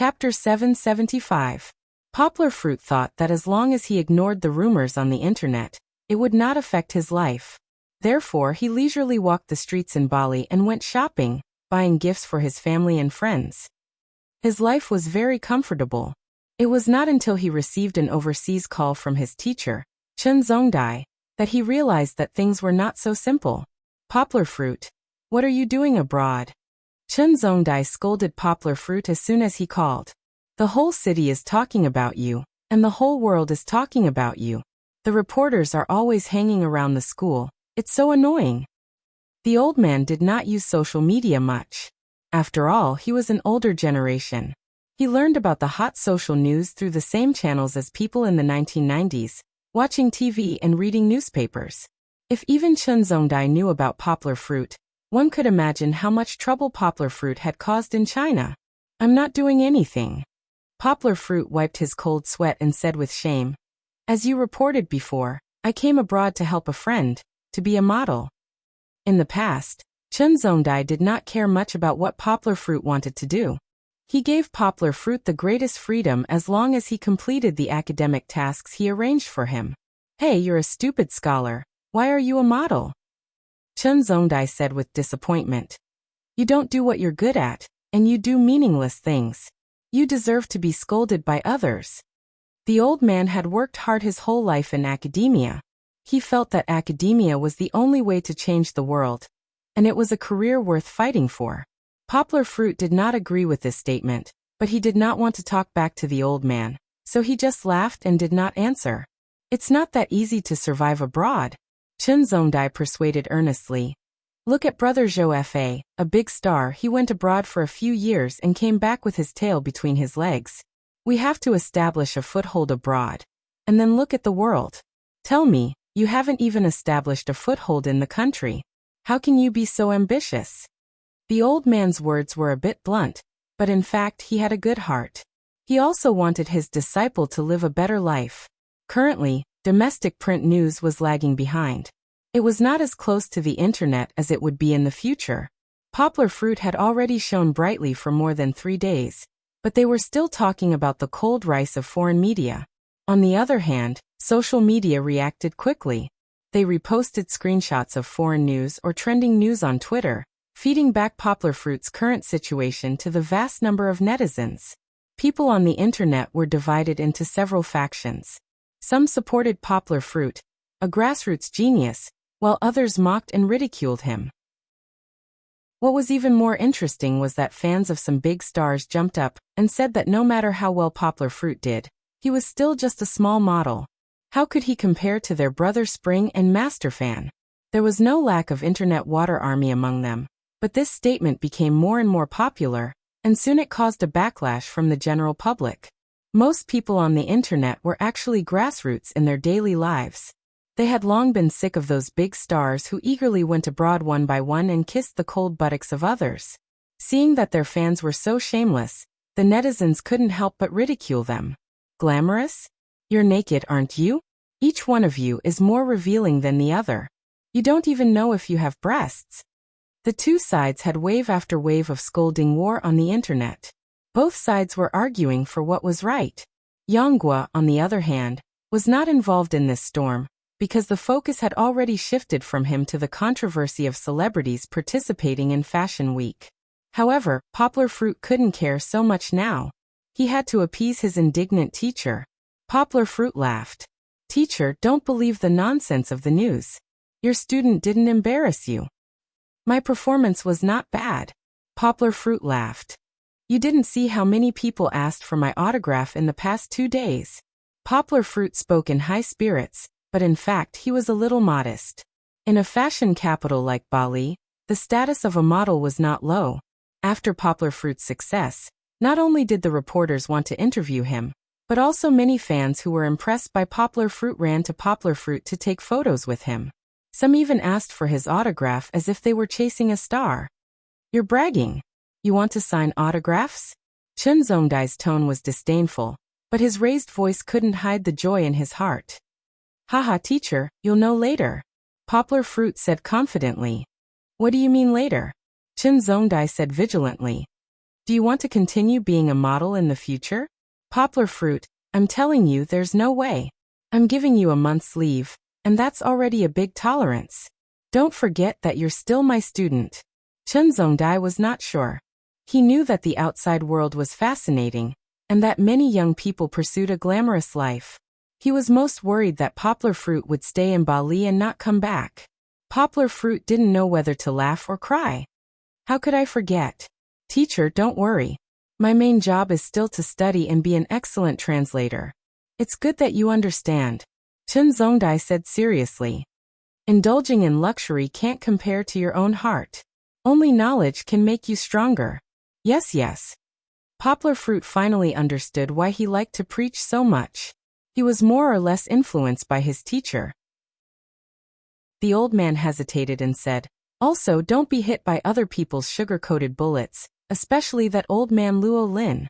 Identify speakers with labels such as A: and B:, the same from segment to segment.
A: Chapter 775. Poplar Fruit thought that as long as he ignored the rumors on the internet, it would not affect his life. Therefore, he leisurely walked the streets in Bali and went shopping, buying gifts for his family and friends. His life was very comfortable. It was not until he received an overseas call from his teacher, Chen Zongdai, that he realized that things were not so simple. Poplar Fruit, what are you doing abroad? Chen Zongdai scolded Poplar Fruit as soon as he called. The whole city is talking about you, and the whole world is talking about you. The reporters are always hanging around the school. It's so annoying. The old man did not use social media much. After all, he was an older generation. He learned about the hot social news through the same channels as people in the 1990s, watching TV and reading newspapers. If even Chen Zongdai knew about Poplar Fruit, one could imagine how much trouble Poplar Fruit had caused in China. I'm not doing anything. Poplar Fruit wiped his cold sweat and said with shame, as you reported before, I came abroad to help a friend, to be a model. In the past, Chen Zongdai did not care much about what Poplar Fruit wanted to do. He gave Poplar Fruit the greatest freedom as long as he completed the academic tasks he arranged for him. Hey, you're a stupid scholar. Why are you a model? Chen Zongdai said with disappointment. You don't do what you're good at, and you do meaningless things. You deserve to be scolded by others. The old man had worked hard his whole life in academia. He felt that academia was the only way to change the world, and it was a career worth fighting for. Poplar Fruit did not agree with this statement, but he did not want to talk back to the old man, so he just laughed and did not answer. It's not that easy to survive abroad, Chen Zongdai persuaded earnestly. Look at Brother Zhou Fa, a big star. He went abroad for a few years and came back with his tail between his legs. We have to establish a foothold abroad. And then look at the world. Tell me, you haven't even established a foothold in the country. How can you be so ambitious? The old man's words were a bit blunt, but in fact he had a good heart. He also wanted his disciple to live a better life. Currently, domestic print news was lagging behind. It was not as close to the internet as it would be in the future. Poplar Fruit had already shone brightly for more than 3 days, but they were still talking about the cold rice of foreign media. On the other hand, social media reacted quickly. They reposted screenshots of foreign news or trending news on Twitter, feeding back Poplar Fruit's current situation to the vast number of netizens. People on the internet were divided into several factions. Some supported Poplar Fruit, a grassroots genius, while others mocked and ridiculed him. What was even more interesting was that fans of some big stars jumped up and said that no matter how well Poplar Fruit did, he was still just a small model. How could he compare to their brother Spring and Master Fan? There was no lack of internet water army among them, but this statement became more and more popular, and soon it caused a backlash from the general public. Most people on the internet were actually grassroots in their daily lives. They had long been sick of those big stars who eagerly went abroad one by one and kissed the cold buttocks of others. Seeing that their fans were so shameless, the netizens couldn't help but ridicule them. Glamorous? You're naked, aren't you? Each one of you is more revealing than the other. You don't even know if you have breasts. The two sides had wave after wave of scolding war on the internet. Both sides were arguing for what was right. Yanghua, on the other hand, was not involved in this storm, because the focus had already shifted from him to the controversy of celebrities participating in Fashion Week. However, Poplar Fruit couldn't care so much now. He had to appease his indignant teacher. Poplar Fruit laughed. Teacher, don't believe the nonsense of the news. Your student didn't embarrass you. My performance was not bad. Poplar Fruit laughed. You didn't see how many people asked for my autograph in the past 2 days. Poplar Fruit spoke in high spirits, but in fact he was a little modest. In a fashion capital like Bali, the status of a model was not low. After Poplar Fruit's success, not only did the reporters want to interview him, but also many fans who were impressed by Poplar Fruit ran to Poplar Fruit to take photos with him. Some even asked for his autograph as if they were chasing a star. You're bragging. You want to sign autographs? Chen Zongdai's tone was disdainful, but his raised voice couldn't hide the joy in his heart. Haha, teacher, you'll know later. Poplar Fruit said confidently. What do you mean later? Chen Zongdai said vigilantly. Do you want to continue being a model in the future? Poplar fruit, I'm telling you there's no way. I'm giving you a month's leave, and that's already a big tolerance. Don't forget that you're still my student. Chen Zongdai was not sure. He knew that the outside world was fascinating, and that many young people pursued a glamorous life. He was most worried that Poplar fruit would stay in Bali and not come back. Poplar fruit didn't know whether to laugh or cry. How could I forget? Teacher, don't worry. My main job is still to study and be an excellent translator. It's good that you understand. Chen Zongdai said seriously. Indulging in luxury can't compare to your own heart. Only knowledge can make you stronger. Yes. Poplar fruit finally understood why he liked to preach so much. He was more or less influenced by his teacher. The old man hesitated and said, also don't be hit by other people's sugar-coated bullets, especially that old man Luo Lin.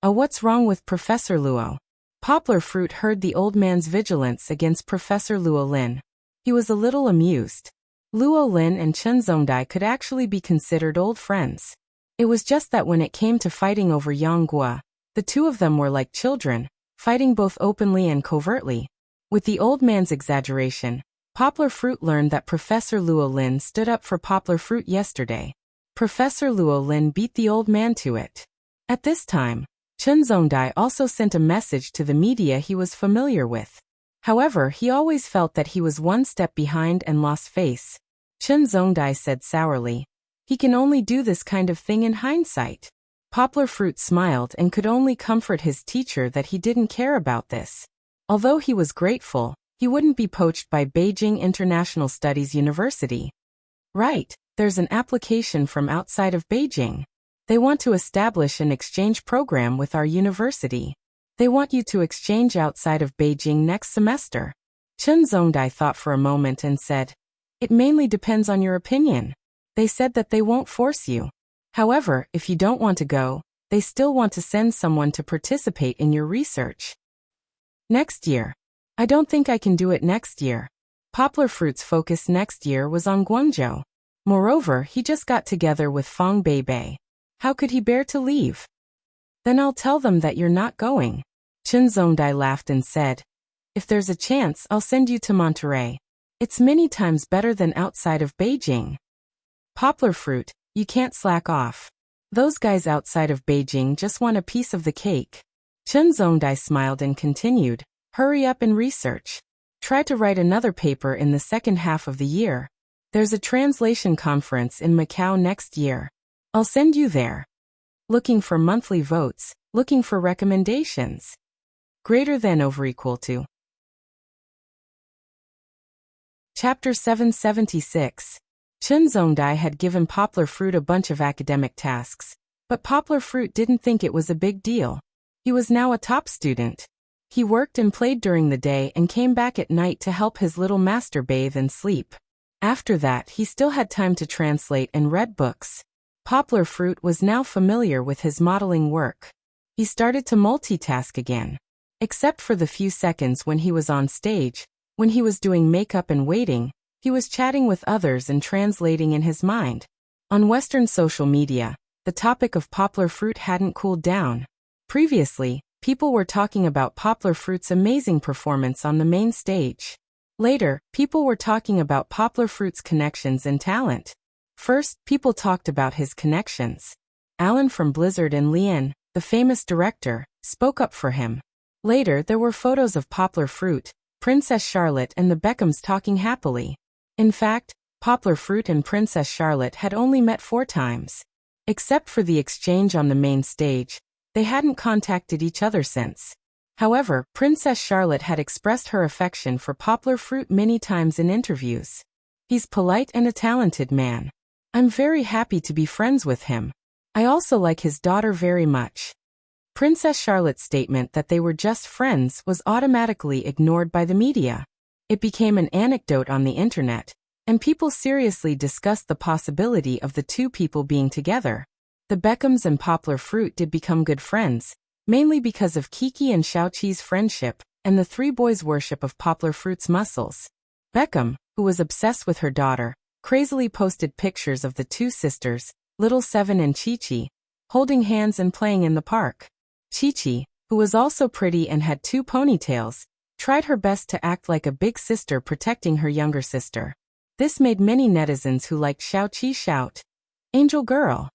A: What's wrong with Professor Luo? Poplar fruit heard the old man's vigilance against Professor Luo Lin. He was a little amused. Luo Lin and Chen Zongdai could actually be considered old friends. It was just that when it came to fighting over Yang Gua, the two of them were like children, fighting both openly and covertly. With the old man's exaggeration, Poplar fruit learned that Professor Luo Lin stood up for Poplar fruit yesterday. Professor Luo Lin beat the old man to it. At this time, Chen Zongdai also sent a message to the media he was familiar with. However, he always felt that he was one step behind and lost face. Chen Zongdai said sourly, he can only do this kind of thing in hindsight. Poplar fruit smiled and could only comfort his teacher that he didn't care about this. Although he was grateful, he wouldn't be poached by Beijing International Studies University. Right, there's an application from outside of Beijing. They want to establish an exchange program with our university. They want you to exchange outside of Beijing next semester. Chen Zongdai thought for a moment and said, it mainly depends on your opinion. They said that they won't force you. However, if you don't want to go, they still want to send someone to participate in your research. Next year. I don't think I can do it next year. Poplar fruit's focus next year was on Guangzhou. Moreover, he just got together with Fang Beibei. How could he bear to leave? Then I'll tell them that you're not going. Chen Zongdai laughed and said, if there's a chance, I'll send you to Monterey. It's many times better than outside of Beijing. Poplar fruit, you can't slack off. Those guys outside of Beijing just want a piece of the cake. Chen Zongdai smiled and continued, hurry up and research. Try to write another paper in the second half of the year. There's a translation conference in Macau next year. I'll send you there. Looking for monthly votes, looking for recommendations. Greater than over equal to. Chapter 776. Chen Zongdai had given Poplar fruit a bunch of academic tasks, but Poplar fruit didn't think it was a big deal. He was now a top student. He worked and played during the day and came back at night to help his little master bathe and sleep. After that, he still had time to translate and read books. Poplar fruit was now familiar with his modeling work. He started to multitask again. Except for the few seconds when he was on stage, when he was doing makeup and waiting, he was chatting with others and translating in his mind. On Western social media, the topic of Poplar fruit hadn't cooled down. Previously, people were talking about Poplar fruit's amazing performance on the main stage. Later, people were talking about Poplar fruit's connections and talent. First, people talked about his connections. Alan from Blizzard and Lien, the famous director, spoke up for him. Later, there were photos of Poplar fruit, Princess Charlotte and the Beckhams talking happily. In fact, Poplar fruit and Princess Charlotte had only met 4 times. Except for the exchange on the main stage, they hadn't contacted each other since. However, Princess Charlotte had expressed her affection for Poplar fruit many times in interviews. He's polite and a talented man. I'm very happy to be friends with him. I also like his daughter very much. Princess Charlotte's statement that they were just friends was automatically ignored by the media. It became an anecdote on the internet, and people seriously discussed the possibility of the two people being together. The Beckhams and Poplar fruit did become good friends, mainly because of Kiki and Xiaoqi's friendship and the 3 boys' worship of Poplar fruit's muscles. Beckham, who was obsessed with her daughter, crazily posted pictures of the 2 sisters, Little Seven and Chi-Chi, holding hands and playing in the park. Chi-Chi, who was also pretty and had 2 ponytails, tried her best to act like a big sister protecting her younger sister. This made many netizens who liked Xiao-Chi shout, "Angel Girl."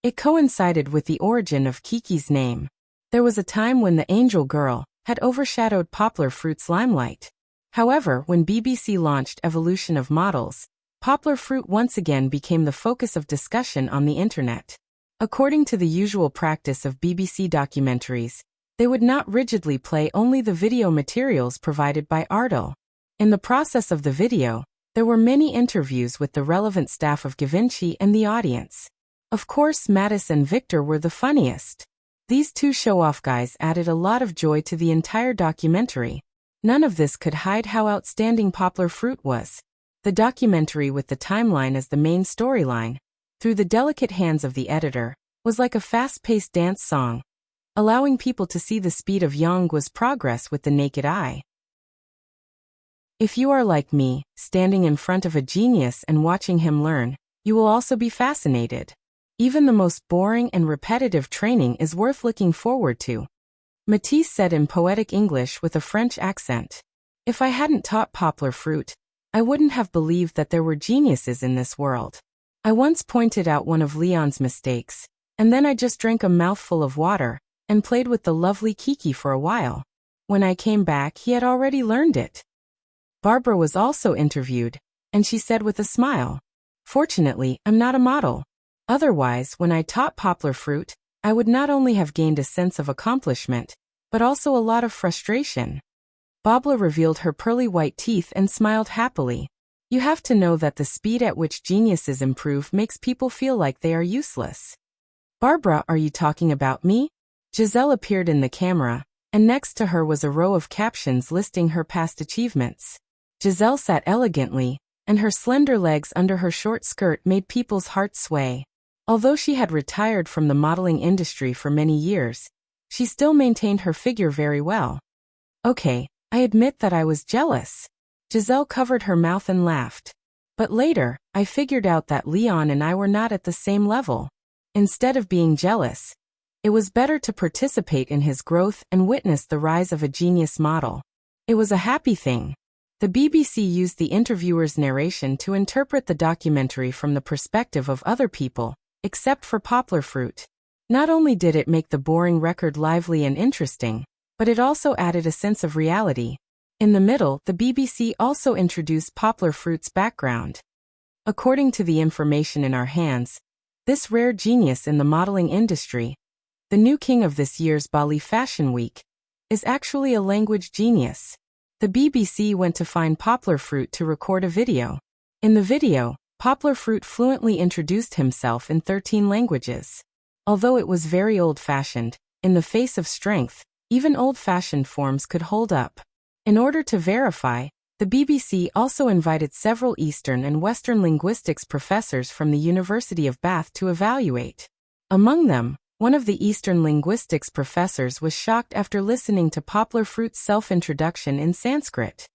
A: It coincided with the origin of Kiki's name. There was a time when the Angel Girl had overshadowed Poplar Fruit's limelight. However, when BBC launched Evolution of Models, Poplar Fruit once again became the focus of discussion on the internet. According to the usual practice of BBC documentaries, they would not rigidly play only the video materials provided by Ardell. In the process of the video, there were many interviews with the relevant staff of Givenchy and the audience. Of course, Mattis and Victor were the funniest. These 2 show-off guys added a lot of joy to the entire documentary. None of this could hide how outstanding Poplar Fruit was. The documentary, with the timeline as the main storyline, through the delicate hands of the editor, was like a fast-paced dance song, allowing people to see the speed of Yongguo's progress with the naked eye. If you are like me, standing in front of a genius and watching him learn, you will also be fascinated. Even the most boring and repetitive training is worth looking forward to. Matisse said in poetic English with a French accent, "If I hadn't taught Poplar Fruit, I wouldn't have believed that there were geniuses in this world. I once pointed out one of Leon's mistakes, and then I just drank a mouthful of water and played with the lovely Kiki for a while. When I came back, he had already learned it." Barbara was also interviewed, and she said with a smile, "Fortunately, I'm not a model. Otherwise, when I taught Poplar Fruit, I would not only have gained a sense of accomplishment, but also a lot of frustration." Babla revealed her pearly white teeth and smiled happily. You have to know that the speed at which geniuses improve makes people feel like they are useless. "Barbara, are you talking about me?" Giselle appeared in the camera, and next to her was a row of captions listing her past achievements. Giselle sat elegantly, and her slender legs under her short skirt made people's hearts sway. Although she had retired from the modeling industry for many years, she still maintained her figure very well. "Okay, I admit that I was jealous." Giselle covered her mouth and laughed. "But later, I figured out that Leon and I were not at the same level. Instead of being jealous, it was better to participate in his growth and witness the rise of a genius model. It was a happy thing." The BBC used the interviewer's narration to interpret the documentary from the perspective of other people, except for Poplar Fruit. Not only did it make the boring record lively and interesting, but it also added a sense of reality. In the middle, the BBC also introduced Poplar Fruit's background. According to the information in our hands, this rare genius in the modeling industry, the new king of this year's Bali Fashion Week, is actually a language genius. The BBC went to find Poplar Fruit to record a video. In the video, Poplar Fruit fluently introduced himself in 13 languages. Although it was very old-fashioned, in the face of strength, even old-fashioned forms could hold up. In order to verify, the BBC also invited several Eastern and Western linguistics professors from the University of Bath to evaluate. Among them, one of the Eastern linguistics professors was shocked after listening to Poplar Fruit's self-introduction in Sanskrit.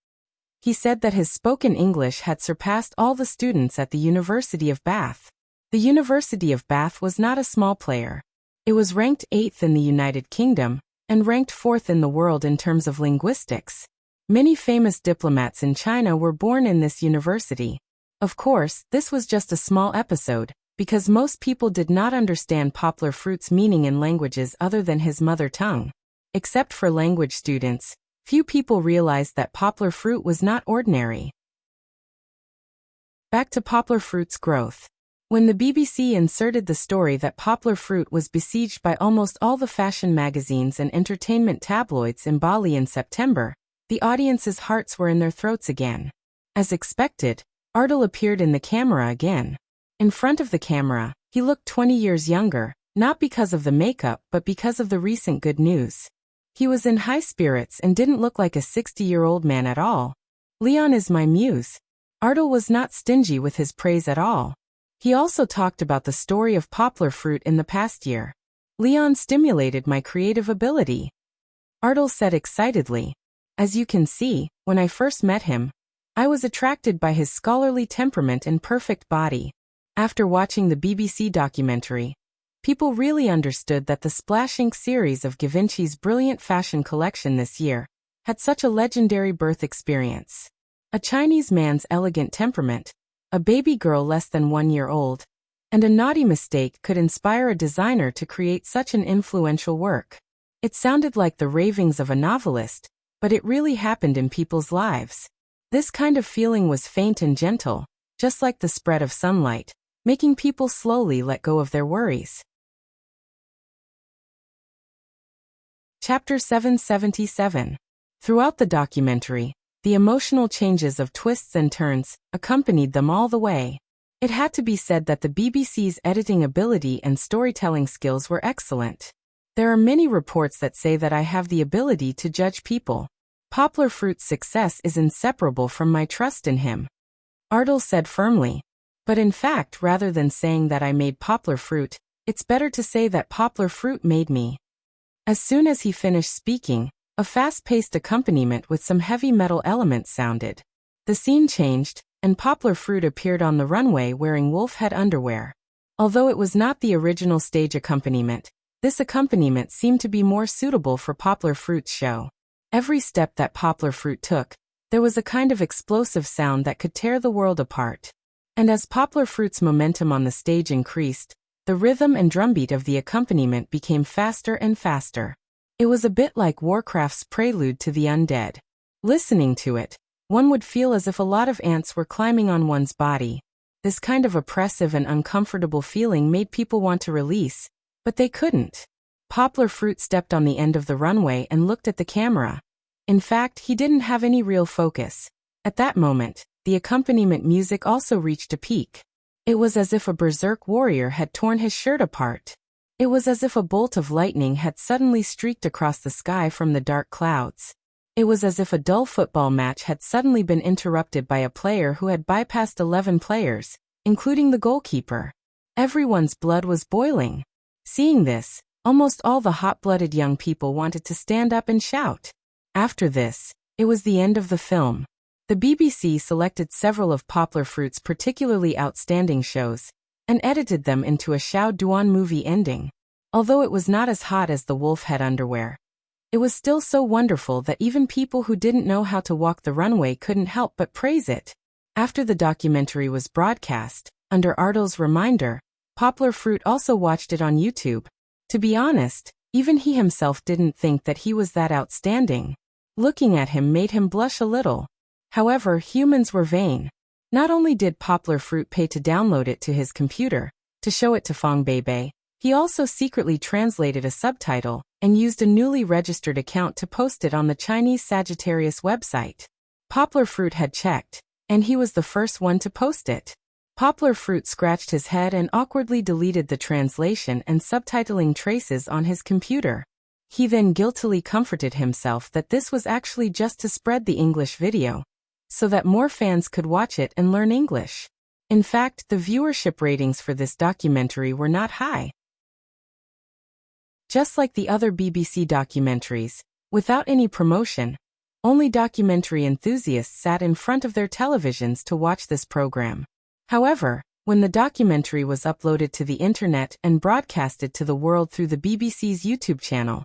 A: He said that his spoken English had surpassed all the students at the University of Bath. The University of Bath was not a small player. It was ranked 8th in the United Kingdom, and ranked 4th in the world in terms of linguistics. Many famous diplomats in China were born in this university. Of course, this was just a small episode, because most people did not understand Poplar Fruit's meaning in languages other than his mother tongue. Except for language students, few people realized that Poplar Fruit was not ordinary. Back to Poplar Fruit's growth. When the BBC inserted the story that Poplar Fruit was besieged by almost all the fashion magazines and entertainment tabloids in Bali in September, the audience's hearts were in their throats again. As expected, Ardell appeared in the camera again. In front of the camera, he looked 20 years younger, not because of the makeup but because of the recent good news. He was in high spirits and didn't look like a 60-year-old man at all. "Leon is my muse." Ardell was not stingy with his praise at all. He also talked about the story of Poplar Fruit in the past year. "Leon stimulated my creative ability," Ardell said excitedly. "As you can see, when I first met him, I was attracted by his scholarly temperament and perfect body. After watching the BBC documentary, People really understood that the Splash Ink series of Givenchy's brilliant fashion collection this year had such a legendary birth experience. A Chinese man's elegant temperament, a baby girl less than 1 year old, and a naughty mistake could inspire a designer to create such an influential work. It sounded like the ravings of a novelist, but it really happened in people's lives. This kind of feeling was faint and gentle, just like the spread of sunlight, making people slowly let go of their worries. Chapter 777. Throughout the documentary, the emotional changes of twists and turns accompanied them all the way. It had to be said that the BBC's editing ability and storytelling skills were excellent. There are many reports that say that I have the ability to judge people. Poplar Fruit's success is inseparable from my trust in him, Ardle said firmly. But in fact, rather than saying that I made Poplar Fruit, it's better to say that Poplar Fruit made me. As soon as he finished speaking, a fast-paced accompaniment with some heavy metal elements sounded. The scene changed, and Poplar Fruit appeared on the runway wearing wolf head underwear. Although it was not the original stage accompaniment, this accompaniment seemed to be more suitable for Poplar Fruit's show. Every step that Poplar Fruit took, there was a kind of explosive sound that could tear the world apart. And as Poplar Fruit's momentum on the stage increased, the rhythm and drumbeat of the accompaniment became faster and faster. It was a bit like Warcraft's prelude to the undead. Listening to it, one would feel as if a lot of ants were climbing on one's body. This kind of oppressive and uncomfortable feeling made people want to release, but they couldn't. Poplar Fruit stepped on the end of the runway and looked at the camera. In fact, he didn't have any real focus. At that moment, the accompaniment music also reached a peak. It was as if a berserk warrior had torn his shirt apart. It was as if a bolt of lightning had suddenly streaked across the sky from the dark clouds. It was as if a dull football match had suddenly been interrupted by a player who had bypassed 11 players, including the goalkeeper. Everyone's blood was boiling. Seeing this, almost all the hot-blooded young people wanted to stand up and shout. After this, it was the end of the film. The BBC selected several of Poplar Fruit's particularly outstanding shows and edited them into a Xiao Duan movie ending. Although it was not as hot as the wolf head underwear, it was still so wonderful that even people who didn't know how to walk the runway couldn't help but praise it. After the documentary was broadcast, under Ardle's reminder, Poplar Fruit also watched it on YouTube. To be honest, even he himself didn't think that he was that outstanding. Looking at him made him blush a little. However, humans were vain. Not only did Poplar Fruit pay to download it to his computer, to show it to Fong Beibei, he also secretly translated a subtitle and used a newly registered account to post it on the Chinese Sagittarius website. Poplar Fruit had checked, and he was the first one to post it. Poplar Fruit scratched his head and awkwardly deleted the translation and subtitling traces on his computer. He then guiltily comforted himself that this was actually just to spread the English video, so that more fans could watch it and learn English. In fact, the viewership ratings for this documentary were not high. Just like the other BBC documentaries, without any promotion, only documentary enthusiasts sat in front of their televisions to watch this program. However, when the documentary was uploaded to the internet and broadcasted to the world through the BBC's YouTube channel,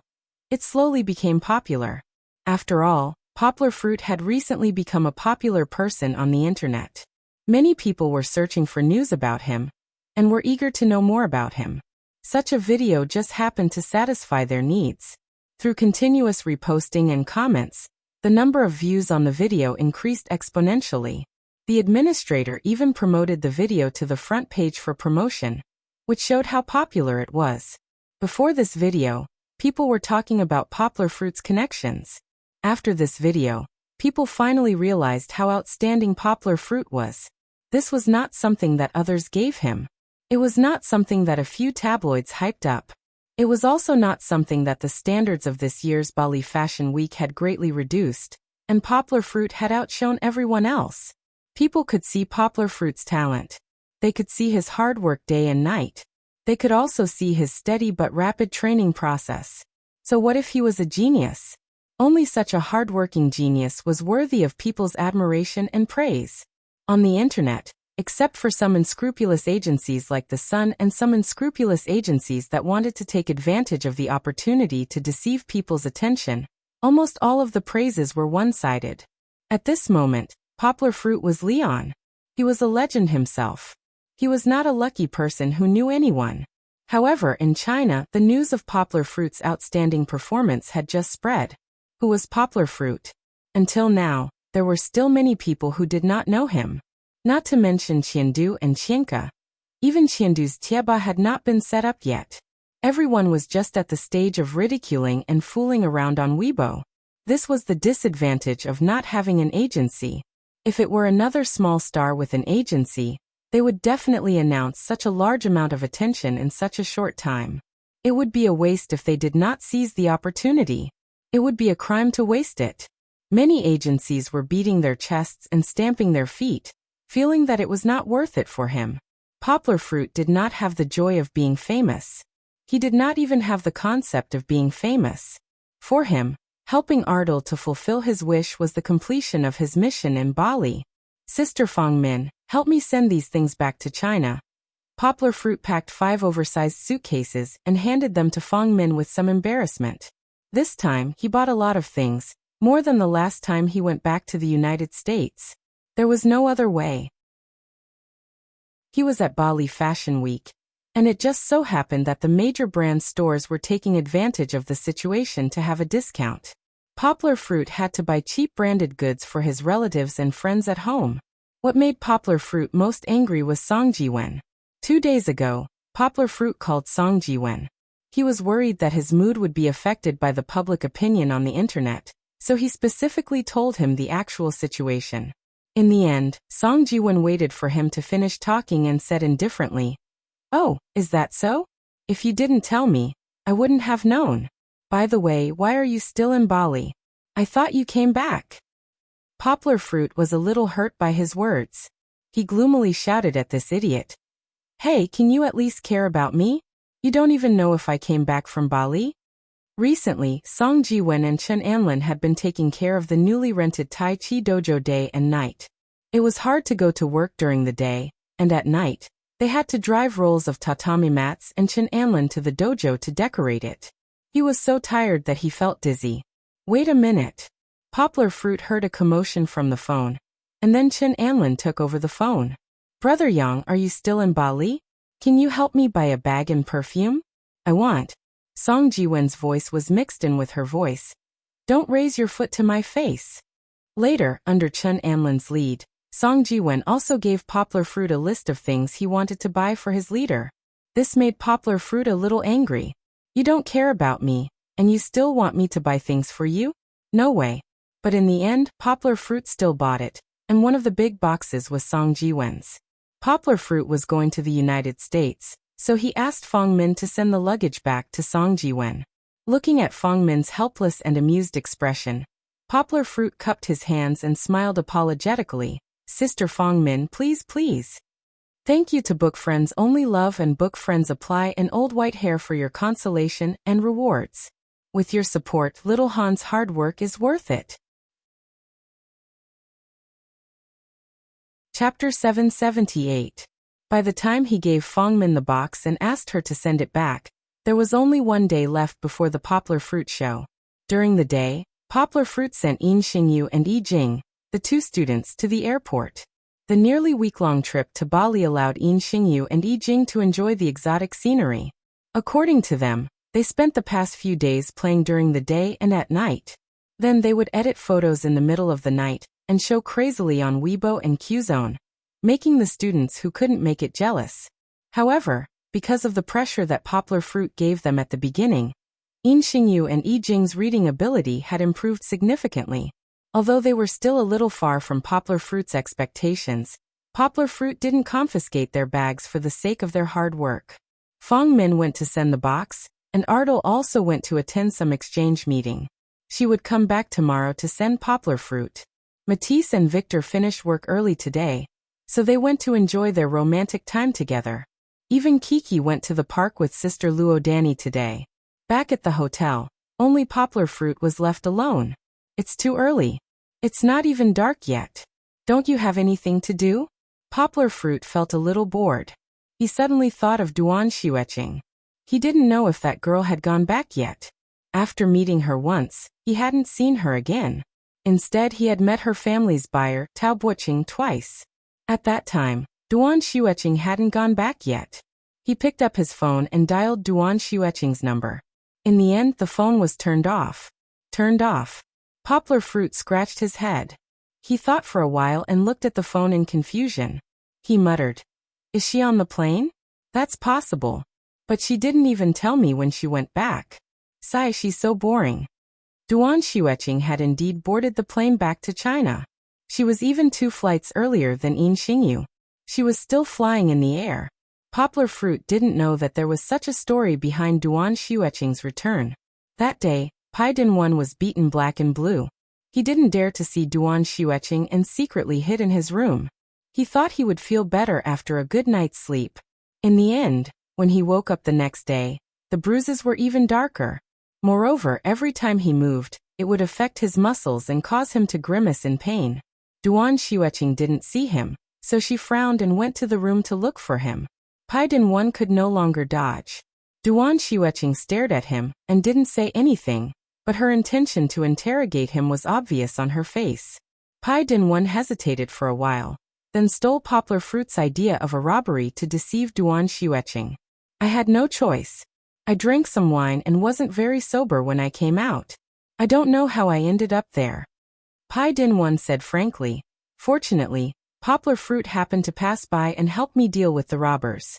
A: it slowly became popular. After all, Poplar Fruit had recently become a popular person on the internet. Many people were searching for news about him and were eager to know more about him. Such a video just happened to satisfy their needs. Through continuous reposting and comments, the number of views on the video increased exponentially. The administrator even promoted the video to the front page for promotion, which showed how popular it was. Before this video, people were talking about Poplar Fruit's connections. After this video, people finally realized how outstanding Poplar Fruit was. This was not something that others gave him. It was not something that a few tabloids hyped up. It was also not something that the standards of this year's Bali Fashion Week had greatly reduced, and Poplar Fruit had outshone everyone else. People could see Poplar Fruit's talent. They could see his hard work day and night. They could also see his steady but rapid training process. So what if he was a genius? Only such a hard-working genius was worthy of people's admiration and praise. On the internet, except for some unscrupulous agencies like the Sun and some unscrupulous agencies that wanted to take advantage of the opportunity to deceive people's attention. Almost all of the praises were one-sided. At this moment, Poplar Fruit was Leon. He was a legend himself. He was not a lucky person who knew anyone. However, in China, the news of Poplar Fruit's outstanding performance had just spread. Who was Poplar Fruit? Until now, there were still many people who did not know him. Not to mention Qiandu and Qianke. Even Qiandu's Tieba had not been set up yet. Everyone was just at the stage of ridiculing and fooling around on Weibo. This was the disadvantage of not having an agency. If it were another small star with an agency, they would definitely announce such a large amount of attention in such a short time. It would be a waste if they did not seize the opportunity. It would be a crime to waste it. Many agencies were beating their chests and stamping their feet, feeling that it was not worth it for him. Poplar Fruit did not have the joy of being famous. He did not even have the concept of being famous. For him, helping Ardal to fulfill his wish was the completion of his mission in Bali. Sister Fong Min, help me send these things back to China. Poplar Fruit packed 5 oversized suitcases and handed them to Fong Min with some embarrassment. This time, he bought a lot of things, more than the last time he went back to the United States. There was no other way. He was at Bali Fashion Week, and it just so happened that the major brand stores were taking advantage of the situation to have a discount. Poplar Fruit had to buy cheap branded goods for his relatives and friends at home. What made Poplar Fruit most angry was Song Jiwen. 2 days ago, Poplar Fruit called Song Jiwen. He was worried that his mood would be affected by the public opinion on the internet, so he specifically told him the actual situation. In the end, Song Jiwen waited for him to finish talking and said indifferently, "Oh, is that so? If you didn't tell me, I wouldn't have known. By the way, why are you still in Bali? I thought you came back." Poplar Fruit was a little hurt by his words. He gloomily shouted at this idiot, "Hey, can you at least care about me? You don't even know if I came back from Bali?" Recently, Song Jiwen and Chen Anlin had been taking care of the newly rented Tai Chi dojo day and night. It was hard to go to work during the day, and at night, they had to drive rolls of tatami mats and Chen Anlin to the dojo to decorate it. He was so tired that he felt dizzy. Wait a minute. Poplar Fruit heard a commotion from the phone, and then Chen Anlin took over the phone. "Brother Yang, are you still in Bali? Can you help me buy a bag and perfume? I want." Song Jiwen's voice was mixed in with her voice. "Don't raise your foot to my face." Later, under Chen Anlin's lead, Song Jiwen also gave Poplar Fruit a list of things he wanted to buy for his leader. This made Poplar Fruit a little angry. "You don't care about me, and you still want me to buy things for you? No way." But in the end, Poplar Fruit still bought it, and one of the big boxes was Song Jiwen's. Poplar Fruit was going to the United States, so he asked Fong Min to send the luggage back to Song Jiwen. Looking at Fong Min's helpless and amused expression, Poplar Fruit cupped his hands and smiled apologetically. "Sister Fong Min, please, please." Thank you to Book Friends. Only love and Book Friends apply, and Old White Hair for your consolation and rewards. With your support, Little Han's hard work is worth it. Chapter 778. By the time he gave Fong Min the box and asked her to send it back, there was only 1 day left before the Poplar Fruit show. During the day, Poplar Fruit sent Yin Xingyu and Yi Jing, the 2 students, to the airport. The nearly week-long trip to Bali allowed Yin Xingyu and Yi Jing to enjoy the exotic scenery. According to them, they spent the past few days playing during the day and at night. Then they would edit photos in the middle of the night and show crazily on Weibo and Qzone, making the students who couldn't make it jealous. However, because of the pressure that Poplar Fruit gave them at the beginning, Yin Xingyu and Yi Jing's reading ability had improved significantly. Although they were still a little far from Poplar Fruit's expectations, Poplar Fruit didn't confiscate their bags for the sake of their hard work. Fong Min went to send the box, and Ardal also went to attend some exchange meeting. She would come back tomorrow to send Poplar Fruit. Matisse and Victor finished work early today, so they went to enjoy their romantic time together. Even Kiki went to the park with Sister Luo Danny today. Back at the hotel, only Poplar Fruit was left alone. "It's too early. It's not even dark yet. Don't you have anything to do?" Poplar Fruit felt a little bored. He suddenly thought of Duan Xueqing. He didn't know if that girl had gone back yet. After meeting her once, he hadn't seen her again. Instead, he had met her family's buyer, Tao Buqing, twice. At that time, Duan Xueqing hadn't gone back yet. He picked up his phone and dialed Duan Xueqing's number. In the end, the phone was turned off. Turned off. Poplar Fruit scratched his head. He thought for a while and looked at the phone in confusion. He muttered, "Is she on the plane? That's possible. But she didn't even tell me when she went back. Sigh, she's so boring." Duan Xueqing had indeed boarded the plane back to China. She was even 2 flights earlier than Yin Xingyu. She was still flying in the air. Poplar Fruit didn't know that there was such a story behind Duan Xueqing's return. That day, Pai Dinwan was beaten black and blue. He didn't dare to see Duan Xueqing and secretly hid in his room. He thought he would feel better after a good night's sleep. In the end, when he woke up the next day, the bruises were even darker. Moreover, every time he moved, it would affect his muscles and cause him to grimace in pain. Duan Xueqing didn't see him, so she frowned and went to the room to look for him. Pai Dinwan could no longer dodge. Duan Xueqing stared at him and didn't say anything, but her intention to interrogate him was obvious on her face. Pai Dinwan hesitated for a while, then stole Poplar Fruit's idea of a robbery to deceive Duan Xueqing. "I had no choice. I drank some wine and wasn't very sober when I came out. I don't know how I ended up there." Pai Dinwan said frankly. "Fortunately, Poplar Fruit happened to pass by and helped me deal with the robbers.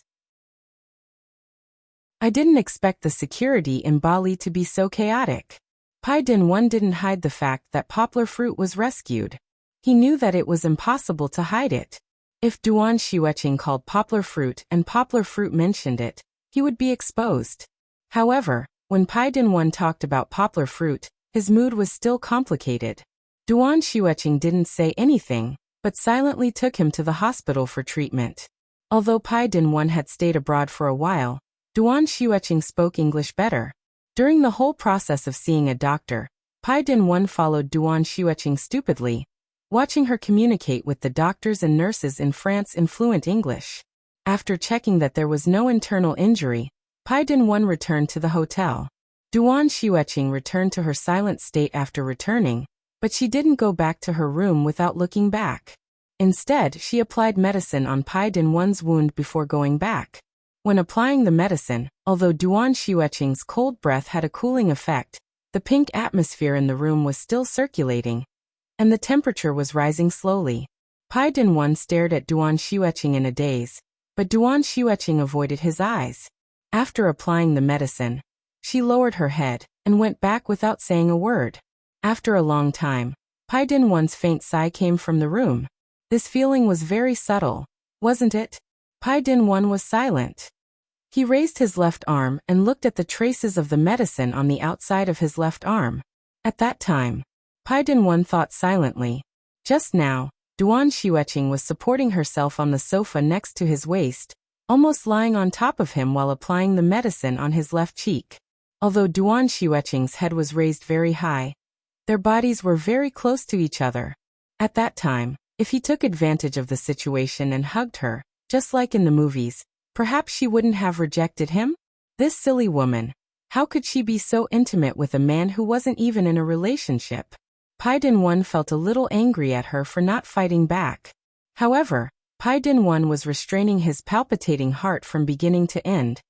A: I didn't expect the security in Bali to be so chaotic." Pai Dinwan didn't hide the fact that Poplar Fruit was rescued. He knew that it was impossible to hide it. If Duan Xueqing called Poplar Fruit and Poplar Fruit mentioned it, he would be exposed. However, when Pai Dinwan talked about Poplar Fruit, his mood was still complicated. Duan Xueqing didn't say anything, but silently took him to the hospital for treatment. Although Pai Dinwan had stayed abroad for a while, Duan Xueqing spoke English better. During the whole process of seeing a doctor, Pai Dinwan followed Duan Xueqing stupidly, watching her communicate with the doctors and nurses in France in fluent English. After checking that there was no internal injury, Pai Dinwan returned to the hotel. Duan Xueqing returned to her silent state after returning, but she didn't go back to her room without looking back. Instead, she applied medicine on Pai Dinwan's wound before going back. When applying the medicine, although Duan Xueqing's cold breath had a cooling effect, the pink atmosphere in the room was still circulating, and the temperature was rising slowly. Pai Dinwan stared at Duan Xueqing in a daze, but Duan Xueqing avoided his eyes. After applying the medicine, she lowered her head and went back without saying a word. After a long time, Pai Dinwan's faint sigh came from the room. This feeling was very subtle, wasn't it? Pai Dinwan was silent. He raised his left arm and looked at the traces of the medicine on the outside of his left arm. At that time, Pai Dinwan thought silently. Just now, Duan Xueqing was supporting herself on the sofa next to his waist, almost lying on top of him while applying the medicine on his left cheek. Although Duan Xueqing's head was raised very high, their bodies were very close to each other. At that time, if he took advantage of the situation and hugged her, just like in the movies, perhaps she wouldn't have rejected him? This silly woman. How could she be so intimate with a man who wasn't even in a relationship? Pai Dinwan felt a little angry at her for not fighting back. However, Pai Dinwan was restraining his palpitating heart from beginning to end,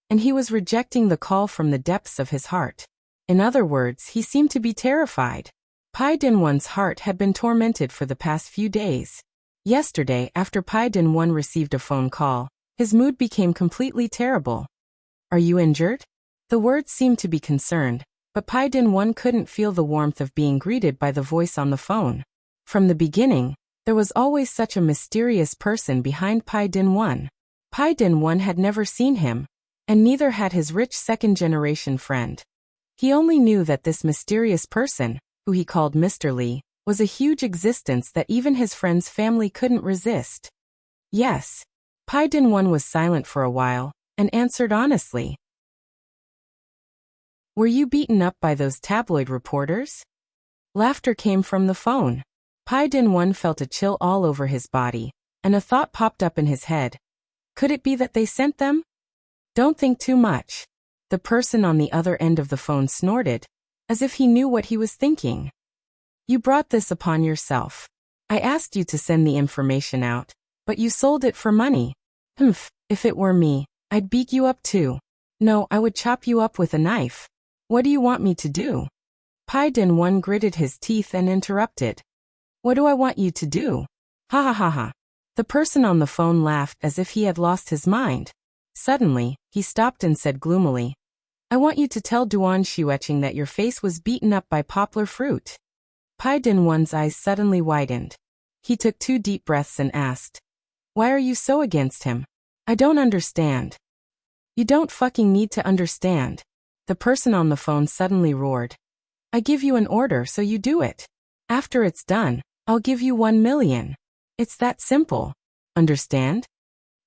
A: and he was rejecting the call from the depths of his heart. In other words, he seemed to be terrified. Pai Dinwan's heart had been tormented for the past few days. Yesterday, after Pai Dinwan received a phone call, his mood became completely terrible. "Are you injured?" The words seemed to be concerned, but Pai Dinwan couldn't feel the warmth of being greeted by the voice on the phone. From the beginning, there was always such a mysterious person behind Pai Dinwan. Pai Dinwan had never seen him, and neither had his rich second-generation friend. He only knew that this mysterious person, who he called Mr. Li, was a huge existence that even his friend's family couldn't resist. Yes. Pai Dinwan was silent for a while, and answered honestly. "Were you beaten up by those tabloid reporters?" Laughter came from the phone. Pai Dinwan felt a chill all over his body, and a thought popped up in his head. Could it be that they sent them? Don't think too much. The person on the other end of the phone snorted, as if he knew what he was thinking. You brought this upon yourself. I asked you to send the information out, but you sold it for money. Humph, if it were me, I'd beat you up too. No, I would chop you up with a knife. What do you want me to do? Pai Din One gritted his teeth and interrupted. What do I want you to do? Ha ha ha ha. The person on the phone laughed as if he had lost his mind. Suddenly, he stopped and said gloomily, I want you to tell Duan Xueqing that your face was beaten up by poplar fruit. Pai Din One's eyes suddenly widened. He took 2 deep breaths and asked, Why are you so against him? I don't understand. You don't fucking need to understand. The person on the phone suddenly roared. I give you an order so you do it. After it's done, I'll give you 1 million. It's that simple. Understand?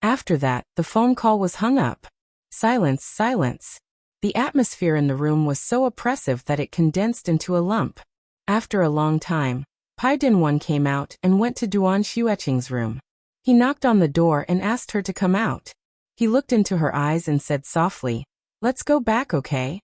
A: After that, the phone call was hung up. Silence, silence. The atmosphere in the room was so oppressive that it condensed into a lump. After a long time, Pai Din One came out and went to Duan Xueqing's room. He knocked on the door and asked her to come out. He looked into her eyes and said softly, Let's go back, okay?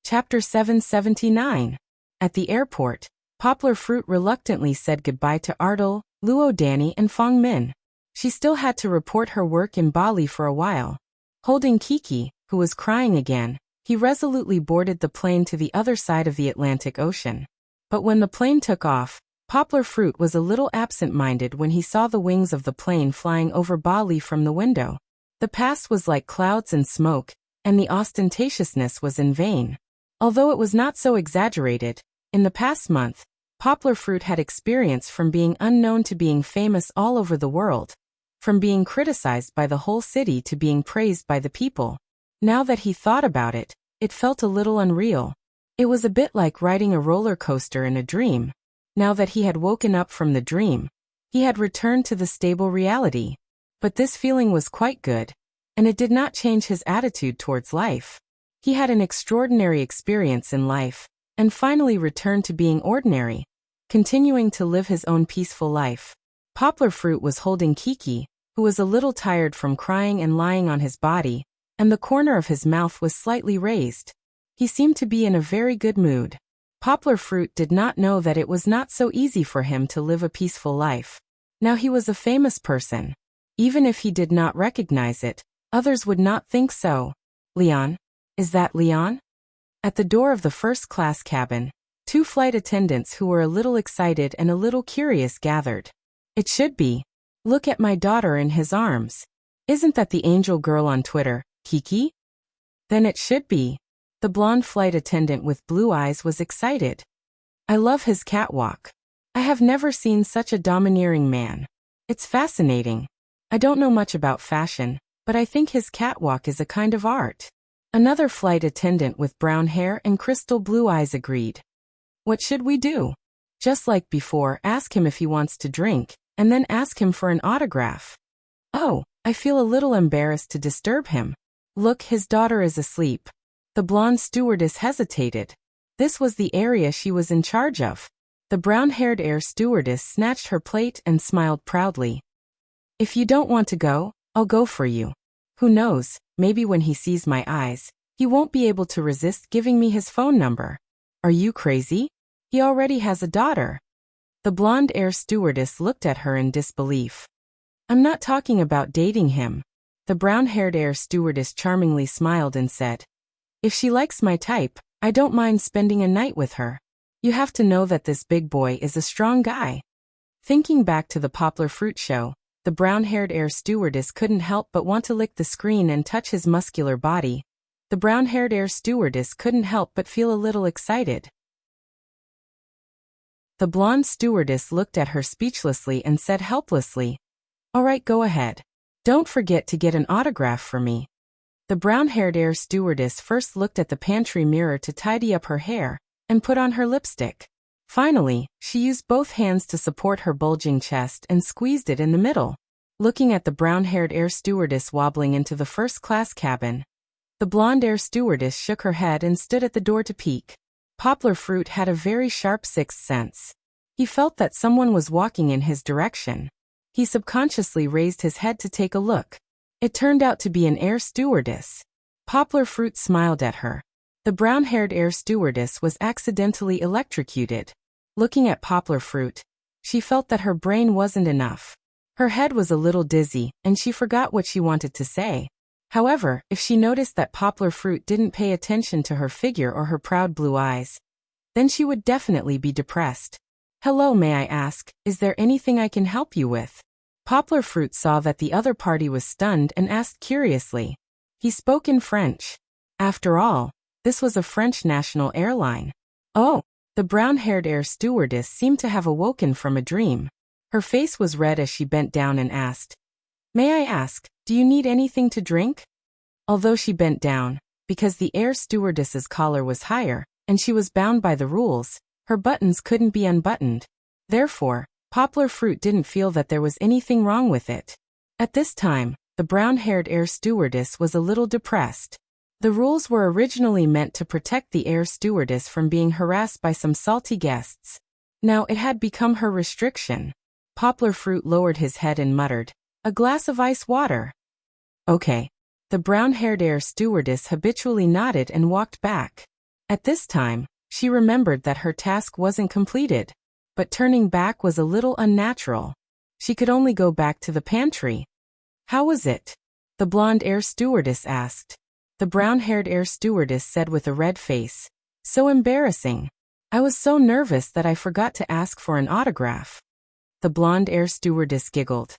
A: Chapter 779. At the airport, Poplar Fruit reluctantly said goodbye to Ardal, Luo Danny and Fong Min. She still had to report her work in Bali for a while. Holding Kiki, who was crying again, he resolutely boarded the plane to the other side of the Atlantic Ocean. But when the plane took off, Poplar Fruit was a little absent-minded when he saw the wings of the plane flying over Bali from the window. The past was like clouds and smoke, and the ostentatiousness was in vain. Although it was not so exaggerated, in the past month, Poplar Fruit had experience from being unknown to being famous all over the world, from being criticized by the whole city to being praised by the people. Now that he thought about it, it felt a little unreal. It was a bit like riding a roller coaster in a dream. Now that he had woken up from the dream, he had returned to the stable reality. But this feeling was quite good, and it did not change his attitude towards life. He had an extraordinary experience in life, and finally returned to being ordinary, continuing to live his own peaceful life. Poplar Fruit was holding Kiki, who was a little tired from crying and lying on his body, and the corner of his mouth was slightly raised. He seemed to be in a very good mood. Poplar Fruit did not know that it was not so easy for him to live a peaceful life. Now he was a famous person. Even if he did not recognize it, others would not think so. Leon? Is that Leon? At the door of the first-class cabin, 2 flight attendants who were a little excited and a little curious gathered. It should be. Look at my daughter in his arms. Isn't that the angel girl on Twitter, Kiki? Then it should be. The blonde flight attendant with blue eyes was excited. I love his catwalk. I have never seen such a domineering man. It's fascinating. I don't know much about fashion, but I think his catwalk is a kind of art. Another flight attendant with brown hair and crystal blue eyes agreed. What should we do? Just like before, ask him if he wants to drink, and then ask him for an autograph. Oh, I feel a little embarrassed to disturb him. Look, his daughter is asleep. The blonde stewardess hesitated. This was the area she was in charge of. The brown-haired air stewardess snatched her plate and smiled proudly. If you don't want to go, I'll go for you. Who knows, maybe when he sees my eyes, he won't be able to resist giving me his phone number. Are you crazy? He already has a daughter. The blonde air stewardess looked at her in disbelief. I'm not talking about dating him. The brown-haired air stewardess charmingly smiled and said, If she likes my type, I don't mind spending a night with her. You have to know that this big boy is a strong guy. Thinking back to the Poplar Fruit show, the brown-haired air stewardess couldn't help but want to lick the screen and touch his muscular body. The brown-haired air stewardess couldn't help but feel a little excited. The blonde stewardess looked at her speechlessly and said helplessly, All right, go ahead. Don't forget to get an autograph for me. The brown-haired air stewardess first looked at the pantry mirror to tidy up her hair and put on her lipstick. Finally, she used both hands to support her bulging chest and squeezed it in the middle. Looking at the brown-haired air stewardess wobbling into the first-class cabin, the blonde air stewardess shook her head and stood at the door to peek. Poplar Fruit had a very sharp sixth sense. He felt that someone was walking in his direction. He subconsciously raised his head to take a look. It turned out to be an air stewardess. Poplar Fruit smiled at her. The brown-haired air stewardess was accidentally electrocuted. Looking at Poplar Fruit, she felt that her brain wasn't enough. Her head was a little dizzy, and she forgot what she wanted to say. However, if she noticed that Poplar Fruit didn't pay attention to her figure or her proud blue eyes, then she would definitely be depressed. "Hello, may I ask, is there anything I can help you with?" Poplar Fruit saw that the other party was stunned and asked curiously. He spoke in French. After all, this was a French national airline. Oh, the brown-haired air stewardess seemed to have awoken from a dream. Her face was red as she bent down and asked, "May I ask, do you need anything to drink?" Although she bent down, because the air stewardess's collar was higher, and she was bound by the rules, her buttons couldn't be unbuttoned. Therefore, Poplar Fruit didn't feel that there was anything wrong with it. At this time, the brown-haired air stewardess was a little depressed. The rules were originally meant to protect the air stewardess from being harassed by some salty guests. Now it had become her restriction. Poplar Fruit lowered his head and muttered, "A glass of ice water." "Okay." The brown-haired air stewardess habitually nodded and walked back. At this time, she remembered that her task wasn't completed. But turning back was a little unnatural. She could only go back to the pantry. "How was it?" the blonde air stewardess asked. The brown-haired air stewardess said with a red face, "So embarrassing. I was so nervous that I forgot to ask for an autograph." The blonde air stewardess giggled.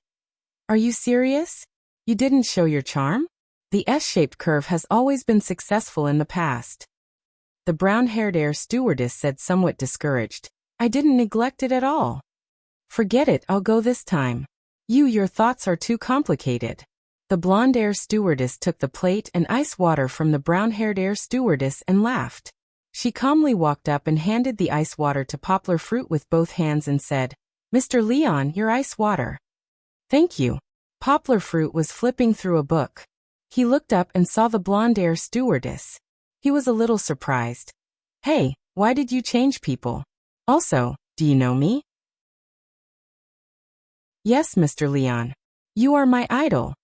A: "Are you serious? You didn't show your charm?" The S-shaped curve has always been successful in the past. The brown-haired air stewardess said somewhat discouraged, "I didn't neglect it at all." "Forget it, I'll go this time. Your thoughts are too complicated." The blonde air stewardess took the plate and ice water from the brown-haired air stewardess and laughed. She calmly walked up and handed the ice water to Poplar Fruit with both hands and said, "Mr. Leon, your ice water." "Thank you." Poplar Fruit was flipping through a book. He looked up and saw the blonde air stewardess. He was a little surprised. "Hey, why did you change people? Also, do you know me?" "Yes, Mr. Leon. You are my idol."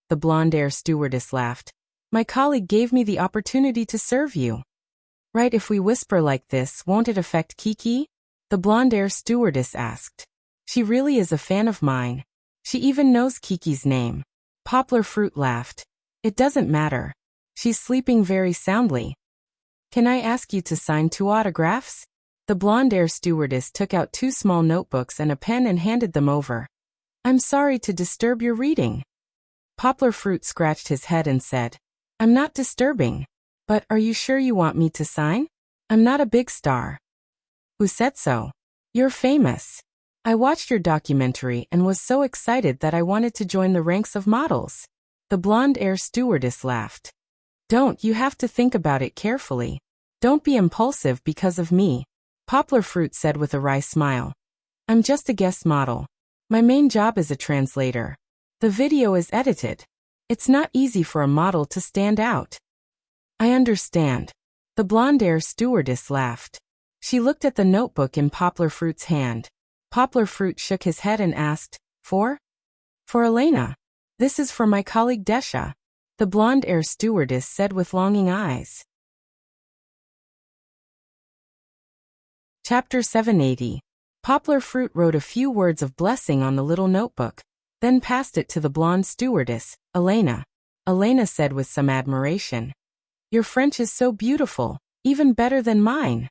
A: The blonde air stewardess laughed. "My colleague gave me the opportunity to serve you." "Right, if we whisper like this, won't it affect Kiki?" the blonde air stewardess asked. "She really is a fan of mine. She even knows Kiki's name." Poplar Fruit laughed. "It doesn't matter. She's sleeping very soundly. Can I ask you to sign 2 autographs?" The blonde air stewardess took out 2 small notebooks and a pen and handed them over. "I'm sorry to disturb your reading." Poplar Fruit scratched his head and said, "I'm not disturbing. But are you sure you want me to sign? I'm not a big star." "Who said so? You're famous. I watched your documentary and was so excited that I wanted to join the ranks of models." The blonde air stewardess laughed. You have to think about it carefully. Don't be impulsive because of me." Poplar Fruit said with a wry smile. "I'm just a guest model. My main job is a translator. The video is edited. It's not easy for a model to stand out." "I understand." The blonde air stewardess laughed. She looked at the notebook in Poplar Fruit's hand. Poplar Fruit shook his head and asked, "For?" "For Elena. This is for my colleague Desha," the blonde air stewardess said with longing eyes. Chapter 780. Poplar Fruit wrote a few words of blessing on the little notebook, then passed it to the blonde stewardess, Elena. Elena said with some admiration, "Your French is so beautiful, even better than mine."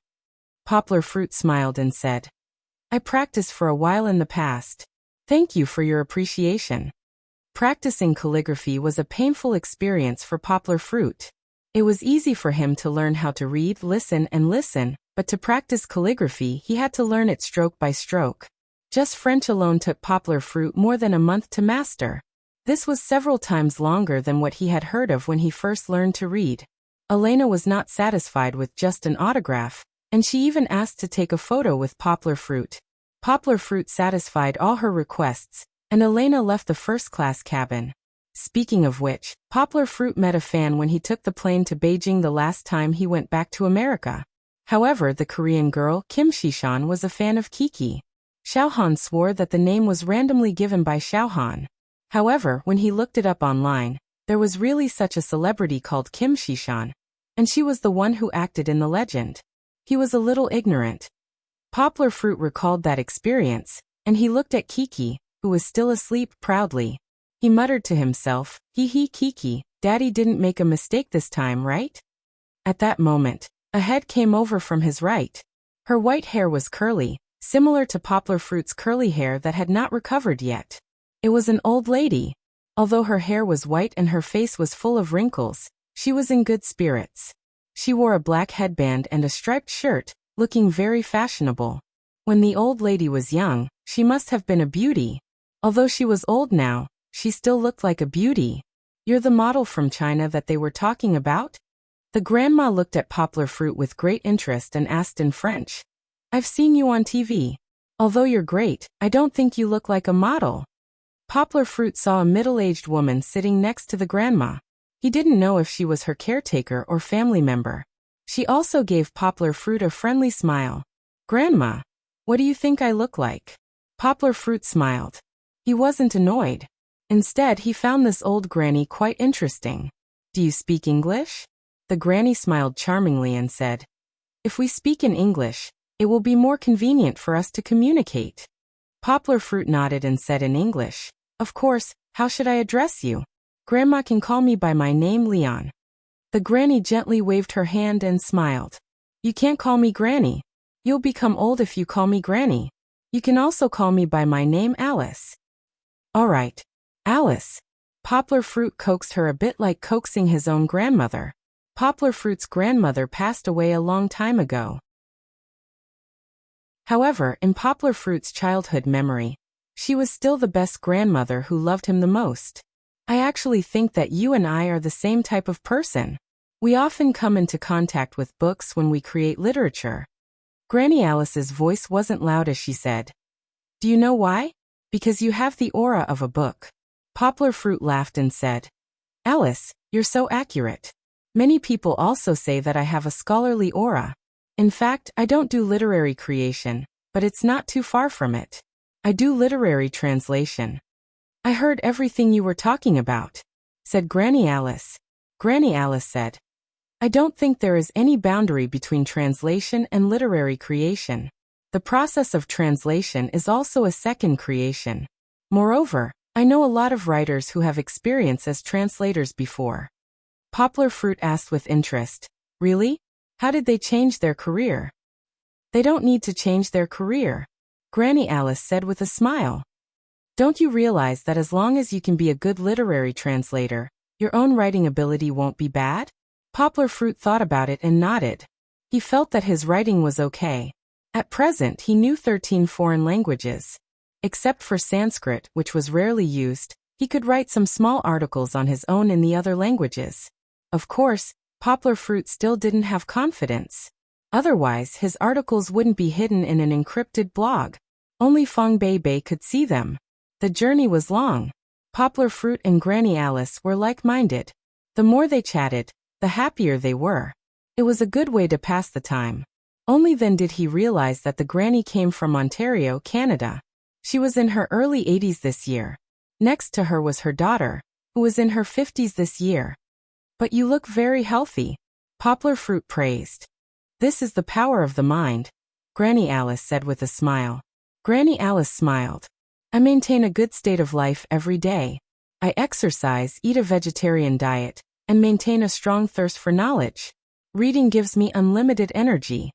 A: Poplar Fruit smiled and said, "I practiced for a while in the past. Thank you for your appreciation." Practicing calligraphy was a painful experience for Poplar Fruit. It was easy for him to learn how to read, listen, but to practice calligraphy he had to learn it stroke by stroke. Just French alone took Poplar Fruit more than a month to master. This was several times longer than what he had heard of when he first learned to read. Elena was not satisfied with just an autograph, and she even asked to take a photo with Poplar Fruit. Poplar Fruit satisfied all her requests, and Elena left the first-class cabin. Speaking of which, Poplar Fruit met a fan when he took the plane to Beijing the last time he went back to America. However, the Korean girl, Kim Shishan, was a fan of Kiki. Xiaohan swore that the name was randomly given by Xiaohan. However, when he looked it up online, there was really such a celebrity called Kim Shishan, and she was the one who acted in the legend. He was a little ignorant. Poplar Fruit recalled that experience, and he looked at Kiki, who was still asleep, proudly. He muttered to himself, "Hee hee Kiki, Daddy didn't make a mistake this time, right?" At that moment, a head came over from his right. Her white hair was curly, similar to Poplar Fruit's curly hair that had not recovered yet. It was an old lady. Although her hair was white and her face was full of wrinkles, she was in good spirits. She wore a black headband and a striped shirt, looking very fashionable. When the old lady was young, she must have been a beauty. Although she was old now, she still looked like a beauty. "You're the model from China that they were talking about?" The grandma looked at Poplar Fruit with great interest and asked in French, "I've seen you on TV. Although you're great, I don't think you look like a model." Poplar Fruit saw a middle-aged woman sitting next to the grandma. He didn't know if she was her caretaker or family member. She also gave Poplar Fruit a friendly smile. "Grandma, what do you think I look like?" Poplar Fruit smiled. He wasn't annoyed. Instead, he found this old granny quite interesting. "Do you speak English?" The granny smiled charmingly and said, "If we speak in English, it will be more convenient for us to communicate." Poplar Fruit nodded and said in English, "Of course, how should I address you?" "Grandma can call me by my name, Leon." The granny gently waved her hand and smiled. "You can't call me Granny. You'll become old if you call me Granny. You can also call me by my name, Alice." "All right, Alice." Poplar Fruit coaxed her a bit like coaxing his own grandmother. Poplar Fruit's grandmother passed away a long time ago. However, in Poplar Fruit's childhood memory, she was still the best grandmother who loved him the most. "I actually think that you and I are the same type of person. We often come into contact with books when we create literature." Granny Alice's voice wasn't loud as she said, "Do you know why? Because you have the aura of a book." Poplar Fruit laughed and said, "Alice, you're so accurate. Many people also say that I have a scholarly aura. In fact, I don't do literary creation, but it's not too far from it. I do literary translation." "I heard everything you were talking about," said Granny Alice. Granny Alice said, "I don't think there is any boundary between translation and literary creation. The process of translation is also a second creation. Moreover, I know a lot of writers who have experience as translators before." Poplar Fruit asked with interest, "Really? How did they change their career?" "They don't need to change their career," Granny Alice said with a smile. "Don't you realize that as long as you can be a good literary translator, your own writing ability won't be bad?" Poplar Fruit thought about it and nodded. He felt that his writing was okay. At present, he knew 13 foreign languages. Except for Sanskrit, which was rarely used, he could write some small articles on his own in the other languages. Of course, Poplar Fruit still didn't have confidence. Otherwise, his articles wouldn't be hidden in an encrypted blog. Only Fong Bei could see them. The journey was long. Poplar Fruit and Granny Alice were like-minded. The more they chatted, the happier they were. It was a good way to pass the time. Only then did he realize that the granny came from Ontario, Canada. She was in her early 80s this year. Next to her was her daughter, who was in her 50s this year. "But you look very healthy," Poplar Fruit praised. "This is the power of the mind," Granny Alice said with a smile. Granny Alice smiled. "I maintain a good state of life every day. I exercise, eat a vegetarian diet, and maintain a strong thirst for knowledge. Reading gives me unlimited energy."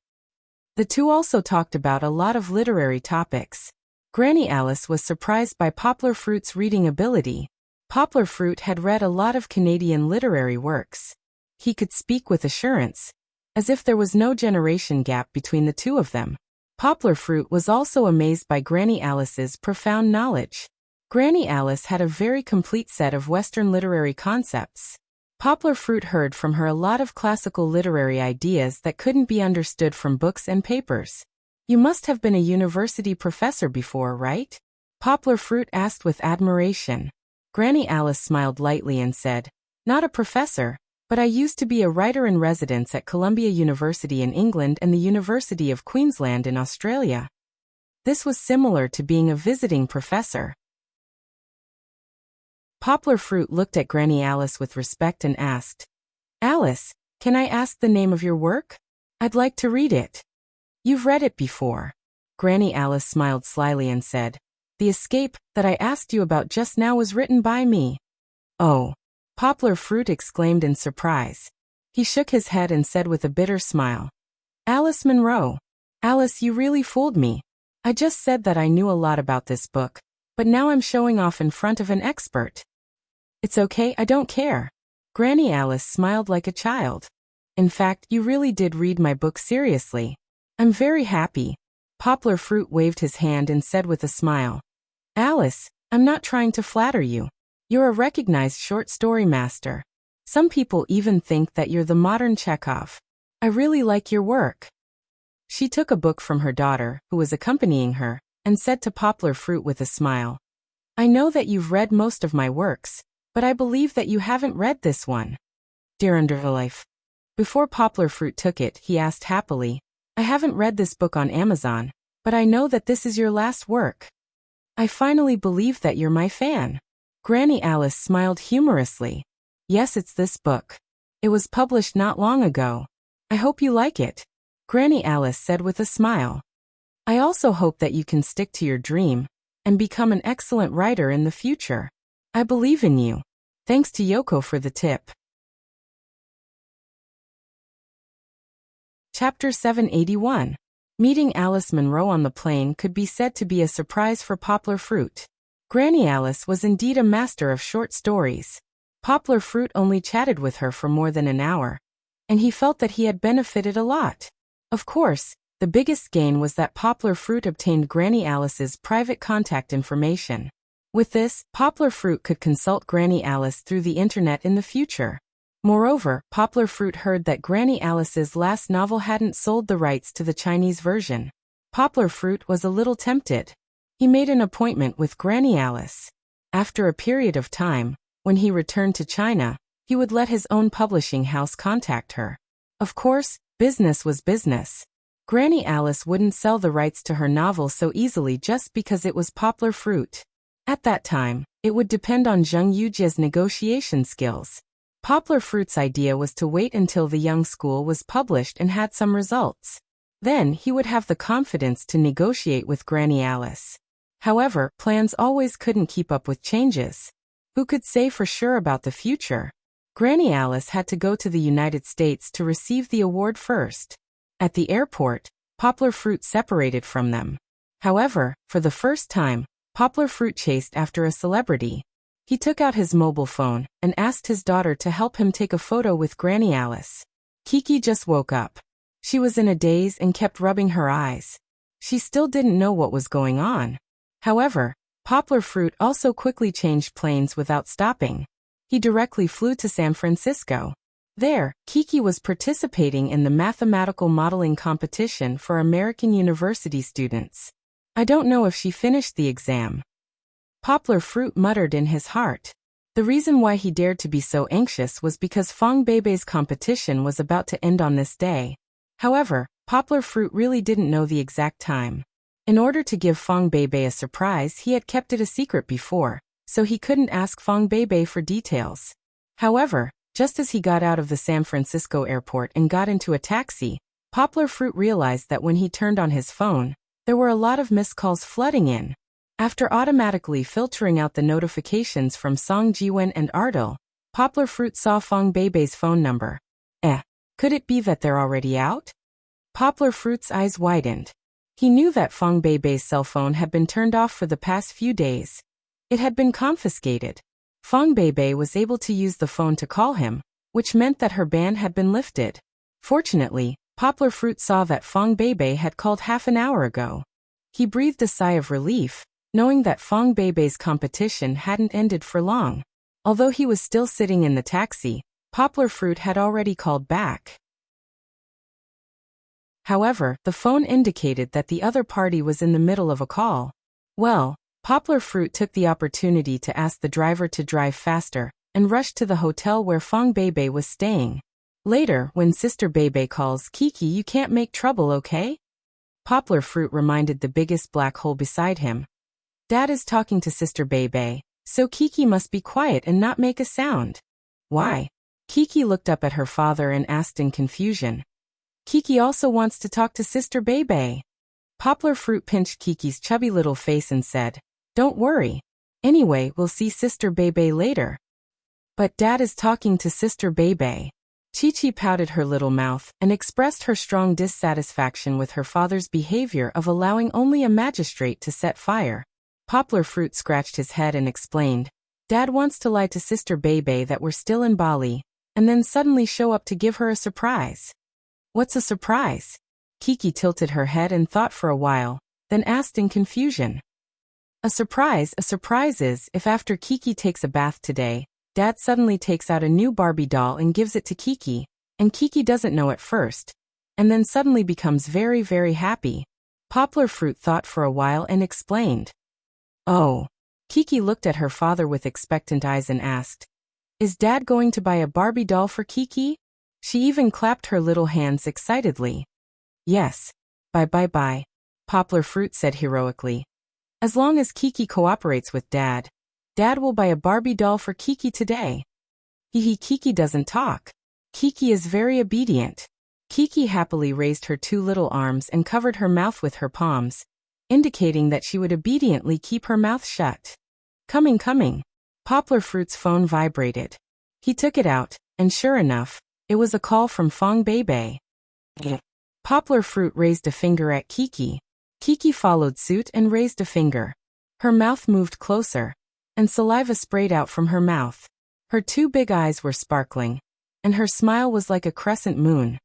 A: The two also talked about a lot of literary topics. Granny Alice was surprised by Poplar Fruit's reading ability. Poplar Fruit had read a lot of Canadian literary works. He could speak with assurance, as if there was no generation gap between the two of them. Poplar Fruit was also amazed by Granny Alice's profound knowledge. Granny Alice had a very complete set of Western literary concepts. Poplar Fruit heard from her a lot of classical literary ideas that couldn't be understood from books and papers. "You must have been a university professor before, right?" Poplar Fruit asked with admiration. Granny Alice smiled lightly and said, "Not a professor, but I used to be a writer-in-residence at Columbia University in England and the University of Queensland in Australia." This was similar to being a visiting professor. Poplar Fruit looked at Granny Alice with respect and asked, "Alice, can I ask the name of your work? I'd like to read it." "You've read it before." Granny Alice smiled slyly and said, "The escape that I asked you about just now was written by me." "Oh," Poplar Fruit exclaimed in surprise. He shook his head and said with a bitter smile, "Alice Munro. Alice, you really fooled me. I just said that I knew a lot about this book, but now I'm showing off in front of an expert." "It's okay, I don't care." Granny Alice smiled like a child. "In fact, you really did read my book seriously. I'm very happy." Poplar Fruit waved his hand and said with a smile, "Alice, I'm not trying to flatter you. You're a recognized short story master. Some people even think that you're the modern Chekhov. I really like your work." She took a book from her daughter, who was accompanying her, and said to Poplar Fruit with a smile, "I know that you've read most of my works, but I believe that you haven't read this one." Dear Underlife. Before Poplar Fruit took it, he asked happily, "I haven't read this book on Amazon, but I know that this is your last work. I finally believe that you're my fan." Granny Alice smiled humorously. "Yes, it's this book. It was published not long ago. I hope you like it." Granny Alice said with a smile, "I also hope that you can stick to your dream and become an excellent writer in the future. I believe in you. Thanks to Yoko for the tip." Chapter 781. Meeting Alice Munro on the plane could be said to be a surprise for Poplar Fruit. Granny Alice was indeed a master of short stories. Poplar Fruit only chatted with her for more than an hour, and he felt that he had benefited a lot. Of course, the biggest gain was that Poplar Fruit obtained Granny Alice's private contact information. With this, Poplar Fruit could consult Granny Alice through the internet in the future. Moreover, Poplar Fruit heard that Granny Alice's last novel hadn't sold the rights to the Chinese version. Poplar Fruit was a little tempted. He made an appointment with Granny Alice. After a period of time, when he returned to China, he would let his own publishing house contact her. Of course, business was business. Granny Alice wouldn't sell the rights to her novel so easily just because it was Poplar Fruit. At that time, it would depend on Zheng Yujia's negotiation skills. Poplar Fruit's idea was to wait until The Young School was published and had some results. Then he would have the confidence to negotiate with Granny Alice. However, plans always couldn't keep up with changes. Who could say for sure about the future? Granny Alice had to go to the United States to receive the award first. At the airport, Poplar Fruit separated from them. However, for the first time, Poplar Fruit chased after a celebrity. He took out his mobile phone and asked his daughter to help him take a photo with Granny Alice. Kiki just woke up. She was in a daze and kept rubbing her eyes. She still didn't know what was going on. However, Poplar Fruit also quickly changed planes without stopping. He directly flew to San Francisco. There, Kiki was participating in the mathematical modeling competition for American university students. I don't know if she finished the exam. Poplar Fruit muttered in his heart. The reason why he dared to be so anxious was because Fong Bei's competition was about to end on this day. However, Poplar Fruit really didn't know the exact time. In order to give Fong Bei a surprise, he had kept it a secret before, so he couldn't ask Fong Bei for details. However, just as he got out of the San Francisco airport and got into a taxi, Poplar Fruit realized that when he turned on his phone, there were a lot of missed calls flooding in. After automatically filtering out the notifications from Song Jiwen and Ardil, Poplar Fruit saw Fong Bei's phone number. Could it be that they're already out? Poplar Fruit's eyes widened. He knew that Fong Bei's cell phone had been turned off for the past few days. It had been confiscated. Fong Bei was able to use the phone to call him, which meant that her ban had been lifted. Fortunately, Poplar Fruit saw that Fong Bei had called half an hour ago. He breathed a sigh of relief, knowing that Fong Bei's competition hadn't ended for long. Although he was still sitting in the taxi, Poplar Fruit had already called back. However, the phone indicated that the other party was in the middle of a call. Well, Poplar Fruit took the opportunity to ask the driver to drive faster and rushed to the hotel where Fong Bei was staying. Later, when Sister Bei calls, "Kiki, you can't make trouble, okay?" Poplar Fruit reminded the biggest black hole beside him. Dad is talking to Sister Bebe, so Kiki must be quiet and not make a sound. Why? Kiki looked up at her father and asked in confusion. Kiki also wants to talk to Sister Bebe. Poplar Fruit pinched Kiki's chubby little face and said, Don't worry. Anyway, we'll see Sister Bebe later. But Dad is talking to Sister Bebe. Chi-Chi pouted her little mouth and expressed her strong dissatisfaction with her father's behavior of allowing only a magistrate to set fire. Poplar Fruit scratched his head and explained, Dad wants to lie to Sister Bebe that we're still in Bali, and then suddenly show up to give her a surprise. What's a surprise? Kiki tilted her head and thought for a while, then asked in confusion. A surprise is if after Kiki takes a bath today, Dad suddenly takes out a new Barbie doll and gives it to Kiki, and Kiki doesn't know at first, and then suddenly becomes very, very happy. Poplar Fruit thought for a while and explained. Oh. Kiki looked at her father with expectant eyes and asked, Is Dad going to buy a Barbie doll for Kiki? She even clapped her little hands excitedly. Yes. Bye. Poplar Fruit said heroically. As long as Kiki cooperates with Dad, Dad will buy a Barbie doll for Kiki today. Kiki doesn't talk. Kiki is very obedient. Kiki happily raised her two little arms and covered her mouth with her palms, indicating that she would obediently keep her mouth shut. Coming. Poplar Fruit's phone vibrated. He took it out, and sure enough, it was a call from Fong Bebe. Poplar Fruit raised a finger at Kiki. Kiki followed suit and raised a finger. Her mouth moved closer, and saliva sprayed out from her mouth. Her two big eyes were sparkling, and her smile was like a crescent moon.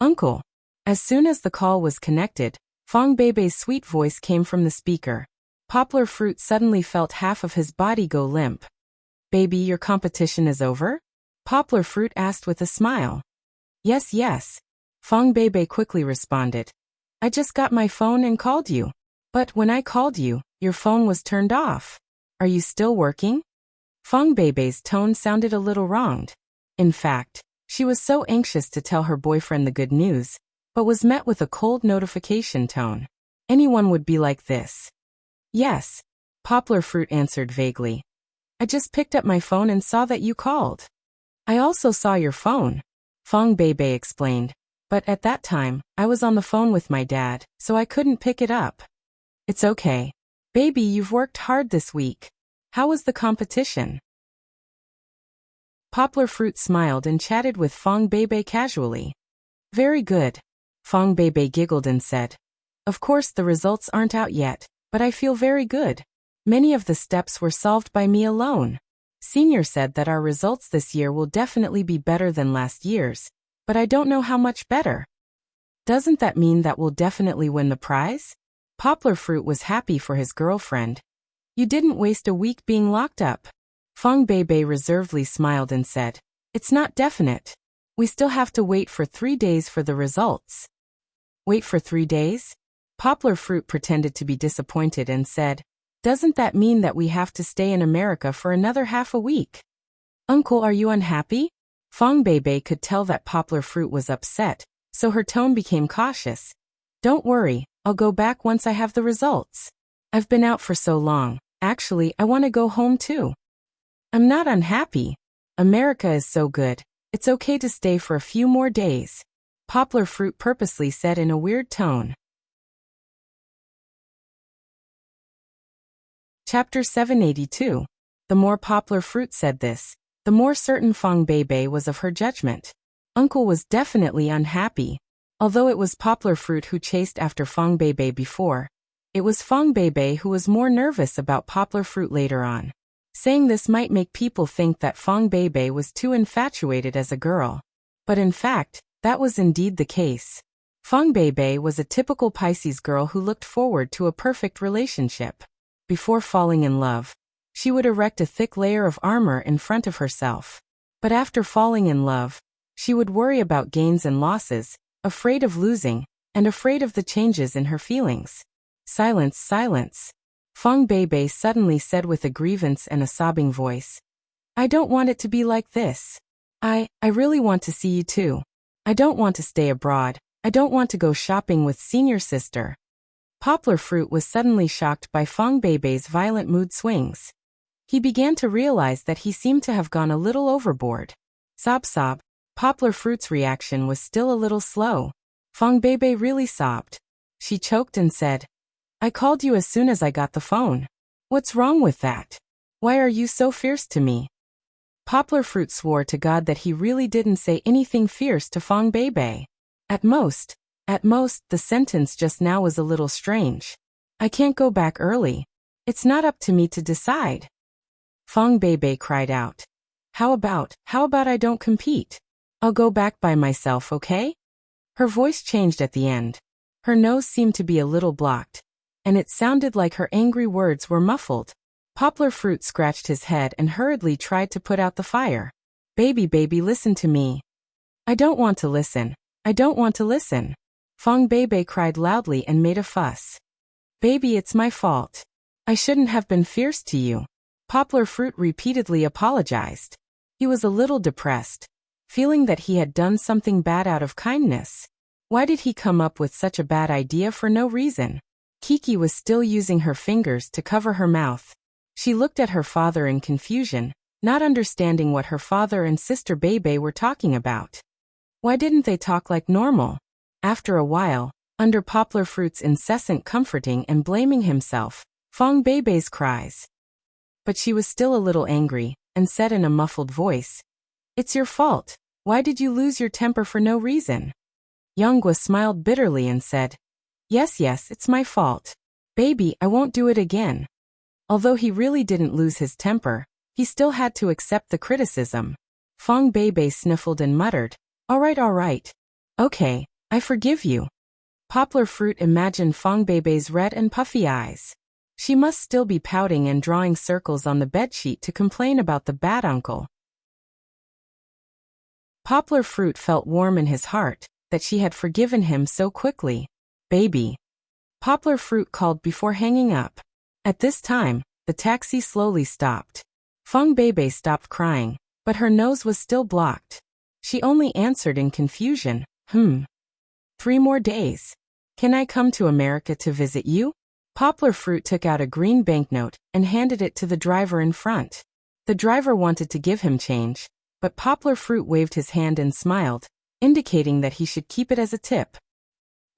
A: Uncle. As soon as the call was connected, Fong Bebe's sweet voice came from the speaker. Poplar Fruit suddenly felt half of his body go limp. Baby, your competition is over? Poplar Fruit asked with a smile. Yes. Fong Bebe quickly responded. I just got my phone and called you. But when I called you, your phone was turned off. Are you still working? Fong Bebe's tone sounded a little wronged. In fact, she was so anxious to tell her boyfriend the good news, but was met with a cold notification tone. Anyone would be like this. Yes. Poplar Fruit answered vaguely. I just picked up my phone and saw that you called. I also saw your phone, Fong Bebe explained, but at that time, I was on the phone with my dad, so I couldn't pick it up. It's okay. Baby, you've worked hard this week. How was the competition? Poplar Fruit smiled and chatted with Fong Bebe casually. Very good. Fong Bebe giggled and said. Of course the results aren't out yet, but I feel very good. Many of the steps were solved by me alone. Senior said that our results this year will definitely be better than last year's, but I don't know how much better. Doesn't that mean that we'll definitely win the prize? Poplar Fruit was happy for his girlfriend. You didn't waste a week being locked up. Fong Bebe reservedly smiled and said, It's not definite. We still have to wait for 3 days for the results. Wait for 3 days? Poplar Fruit pretended to be disappointed and said, Doesn't that mean that we have to stay in America for another half a week? Uncle, are you unhappy? Fong Bebe could tell that Poplar Fruit was upset, so her tone became cautious. Don't worry, I'll go back once I have the results. I've been out for so long. Actually, I want to go home too. I'm not unhappy. America is so good. It's okay to stay for a few more days. Poplar Fruit purposely said in a weird tone. Chapter 782. The more Poplar Fruit said this, the more certain Fong Bebe was of her judgment. Uncle was definitely unhappy. Although it was Poplar Fruit who chased after Fong Bebe before, it was Fong Bebe who was more nervous about Poplar Fruit later on. Saying this might make people think that Fong Bebe was too infatuated as a girl. But in fact, that was indeed the case. Fong Bebe was a typical Pisces girl who looked forward to a perfect relationship. Before falling in love, she would erect a thick layer of armor in front of herself. But after falling in love, she would worry about gains and losses, afraid of losing, and afraid of the changes in her feelings. Silence. Fong Bebe suddenly said with a grievance and a sobbing voice. I don't want it to be like this. I really want to see you too. I don't want to stay abroad, I don't want to go shopping with senior sister. Poplar Fruit was suddenly shocked by Fong Beibei's violent mood swings. He began to realize that he seemed to have gone a little overboard. Sob sob. Poplar Fruit's reaction was still a little slow. Fong Beibei really sobbed. She choked and said, I called you as soon as I got the phone. What's wrong with that? Why are you so fierce to me? Poplar Fruit swore to God that he really didn't say anything fierce to Fong Beibei. At most, the sentence just now was a little strange. I can't go back early. It's not up to me to decide. Fong Beibei cried out. How about I don't compete? I'll go back by myself, okay? Her voice changed at the end. Her nose seemed to be a little blocked, and it sounded like her angry words were muffled. Poplar Fruit scratched his head and hurriedly tried to put out the fire. Baby, listen to me. I don't want to listen. I don't want to listen. Fong Beibei cried loudly and made a fuss. Baby, it's my fault. I shouldn't have been fierce to you. Poplar Fruit repeatedly apologized. He was a little depressed, feeling that he had done something bad out of kindness. Why did he come up with such a bad idea for no reason? Kiki was still using her fingers to cover her mouth. She looked at her father in confusion, not understanding what her father and sister Beibei were talking about. Why didn't they talk like normal? After a while, under Poplar Fruit's incessant comforting and blaming himself, Fong Beibei's cries. But she was still a little angry, and said in a muffled voice, It's your fault. Why did you lose your temper for no reason? Yonghua smiled bitterly and said, Yes, it's my fault. Baby, I won't do it again. Although he really didn't lose his temper, he still had to accept the criticism. Fong Beibei sniffled and muttered, All right. Okay, I forgive you. Poplar Fruit imagined Fong Beibei's red and puffy eyes. She must still be pouting and drawing circles on the bedsheet to complain about the bad uncle. Poplar Fruit felt warm in his heart that she had forgiven him so quickly. Baby. Poplar Fruit called before hanging up. At this time, the taxi slowly stopped. Fong Beibei stopped crying, but her nose was still blocked. She only answered in confusion, 3 more days. Can I come to America to visit you? Poplar Fruit took out a green banknote and handed it to the driver in front. The driver wanted to give him change, but Poplar Fruit waved his hand and smiled, indicating that he should keep it as a tip.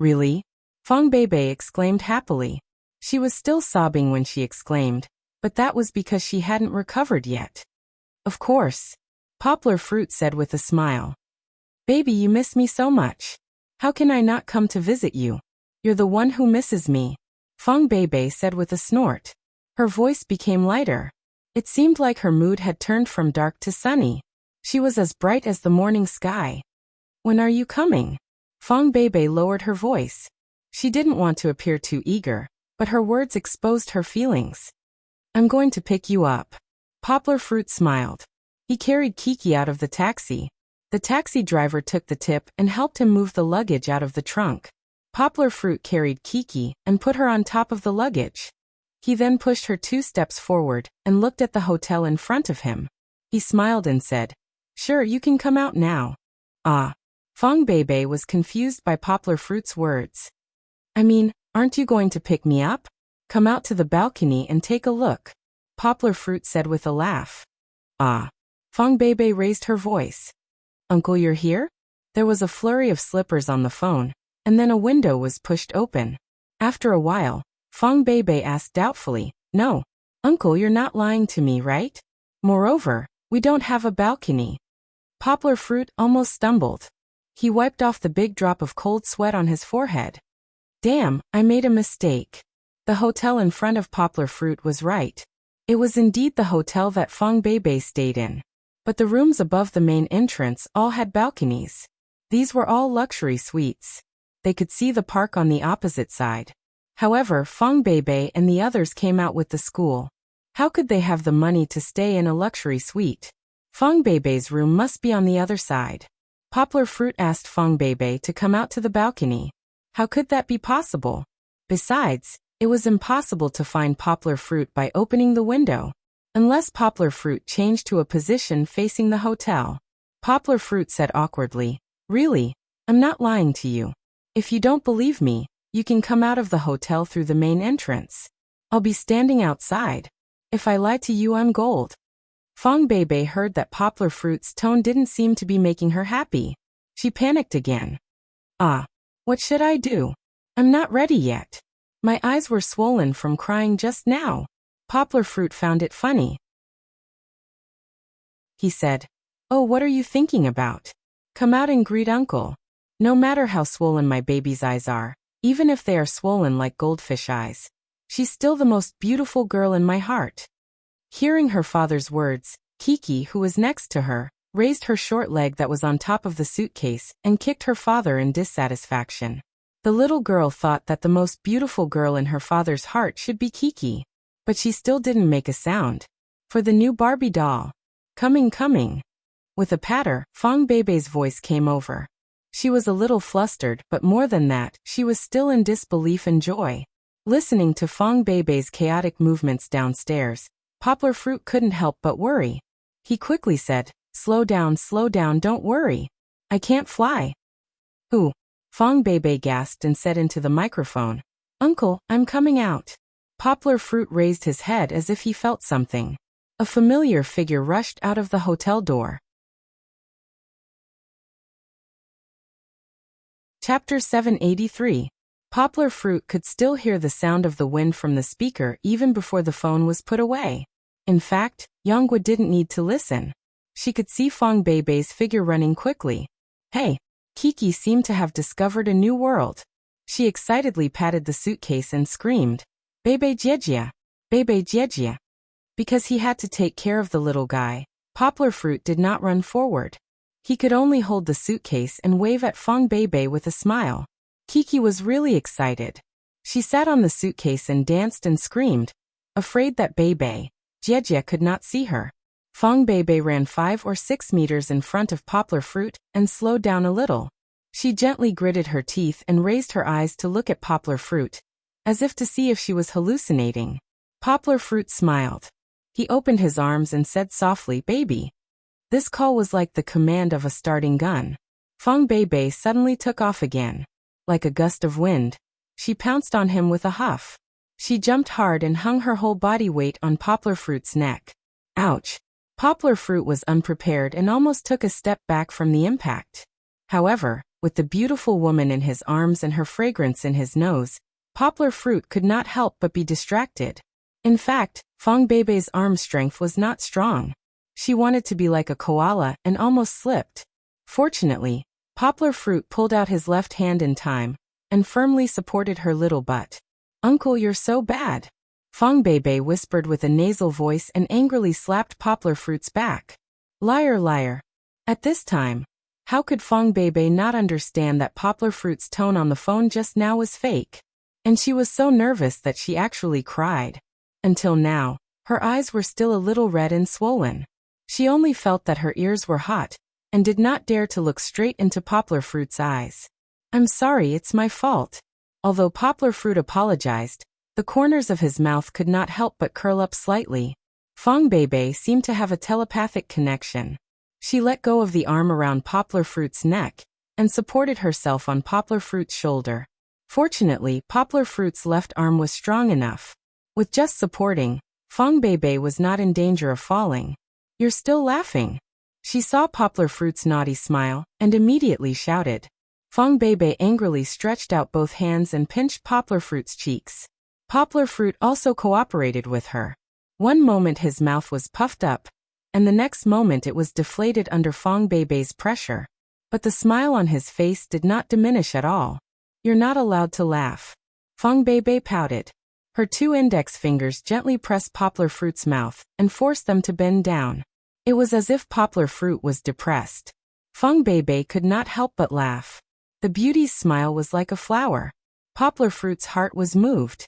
A: Really? Fong Beibei exclaimed happily. She was still sobbing when she exclaimed, but that was because she hadn't recovered yet. Of course. Poplar Fruit said with a smile. Baby, you miss me so much. How can I not come to visit you? You're the one who misses me. Fong Beibei said with a snort. Her voice became lighter. It seemed like her mood had turned from dark to sunny. She was as bright as the morning sky. When are you coming? Fong Beibei lowered her voice. She didn't want to appear too eager, but her words exposed her feelings. I'm going to pick you up. Poplar Fruit smiled. He carried Kiki out of the taxi. The taxi driver took the tip and helped him move the luggage out of the trunk. Poplar Fruit carried Kiki and put her on top of the luggage. He then pushed her 2 steps forward and looked at the hotel in front of him. He smiled and said, Sure, you can come out now. Ah. Fong Beibei was confused by Poplar Fruit's words. I mean, aren't you going to pick me up? Come out to the balcony and take a look. Poplar Fruit said with a laugh. Ah. Fong Beibei raised her voice. Uncle, you're here? There was a flurry of slippers on the phone, and then a window was pushed open. After a while, Fong Beibei asked doubtfully, No, Uncle, you're not lying to me, right? Moreover, we don't have a balcony. Poplar Fruit almost stumbled. He wiped off the big drop of cold sweat on his forehead. Damn, I made a mistake. The hotel in front of Poplar Fruit was right. It was indeed the hotel that Fong Beibei stayed in. But the rooms above the main entrance all had balconies. These were all luxury suites. They could see the park on the opposite side. However, Fong Beibei and the others came out with the school. How could they have the money to stay in a luxury suite? Fong Beibei's room must be on the other side. Poplar Fruit asked Fong Beibei to come out to the balcony. How could that be possible? Besides, it was impossible to find Poplar Fruit by opening the window, unless Poplar Fruit changed to a position facing the hotel. Poplar Fruit said awkwardly, Really? I'm not lying to you. If you don't believe me, you can come out of the hotel through the main entrance. I'll be standing outside. If I lie to you, I'm gold. Fong Beibei heard that Poplar Fruit's tone didn't seem to be making her happy. She panicked again. What should I do? I'm not ready yet. My eyes were swollen from crying just now. Poplar Fruit found it funny. He said, "Oh, what are you thinking about? Come out and greet Uncle. No matter how swollen my baby's eyes are, even if they are swollen like goldfish eyes, she's still the most beautiful girl in my heart." Hearing her father's words, Kiki, who was next to her, raised her short leg that was on top of the suitcase and kicked her father in dissatisfaction. The little girl thought that the most beautiful girl in her father's heart should be Kiki, but she still didn't make a sound. For the new Barbie doll. Coming. With a patter, Fong Beibei's voice came over. She was a little flustered, but more than that, she was still in disbelief and joy. Listening to Fong Beibei's chaotic movements downstairs, Poplar Fruit couldn't help but worry. He quickly said, slow down, don't worry. I can't fly." "Who?" Fong Beibei gasped and said into the microphone. "Uncle, I'm coming out." Poplar Fruit raised his head as if he felt something. A familiar figure rushed out of the hotel door. Chapter 783. Poplar Fruit could still hear the sound of the wind from the speaker even before the phone was put away. In fact, Yonghua didn't need to listen. She could see Fong Beibei's figure running quickly. Hey! Kiki seemed to have discovered a new world. She excitedly patted the suitcase and screamed, "Beibei Jiejia! Beibei Jiejia!" Because he had to take care of the little guy, Poplar Fruit did not run forward. He could only hold the suitcase and wave at Fong Beibei with a smile. Kiki was really excited. She sat on the suitcase and danced and screamed, afraid that Beibei Jiejia could not see her. Fong Beibei ran 5 or 6 meters in front of Poplar Fruit and slowed down a little. She gently gritted her teeth and raised her eyes to look at Poplar Fruit, as if to see if she was hallucinating. Poplar Fruit smiled. He opened his arms and said softly, "Baby." This call was like the command of a starting gun. Fong Beibei suddenly took off again. Like a gust of wind, she pounced on him with a huff. She jumped hard and hung her whole body weight on Poplar Fruit's neck. Ouch! Poplar Fruit was unprepared and almost took a step back from the impact. However, with the beautiful woman in his arms and her fragrance in his nose, Poplar Fruit could not help but be distracted. In fact, Fong Beibei's arm strength was not strong. She wanted to be like a koala and almost slipped. Fortunately, Poplar Fruit pulled out his left hand in time and firmly supported her little butt. "Uncle, you're so bad." Fong Beibei whispered with a nasal voice and angrily slapped Poplar Fruit's back. Liar. At this time, how could Fong Beibei not understand that Poplar Fruit's tone on the phone just now was fake? And she was so nervous that she actually cried. Until now, her eyes were still a little red and swollen. She only felt that her ears were hot, and did not dare to look straight into Poplar Fruit's eyes. "I'm sorry, it's my fault." Although Poplar Fruit apologized, the corners of his mouth could not help but curl up slightly. Fong Beibei seemed to have a telepathic connection. She let go of the arm around Poplar Fruit's neck, and supported herself on Poplar Fruit's shoulder. Fortunately, Poplar Fruit's left arm was strong enough. With just supporting, Fong Beibei was not in danger of falling. "You're still laughing." She saw Poplar Fruit's naughty smile, and immediately shouted. Fong Beibei angrily stretched out both hands and pinched Poplar Fruit's cheeks. Poplar Fruit also cooperated with her. One moment his mouth was puffed up, and the next moment it was deflated under Fong Beibei's pressure. But the smile on his face did not diminish at all. "You're not allowed to laugh." Fong Beibei pouted. Her 2 index fingers gently pressed Poplar Fruit's mouth and forced them to bend down. It was as if Poplar Fruit was depressed. Fong Beibei could not help but laugh. The beauty's smile was like a flower. Poplar Fruit's heart was moved.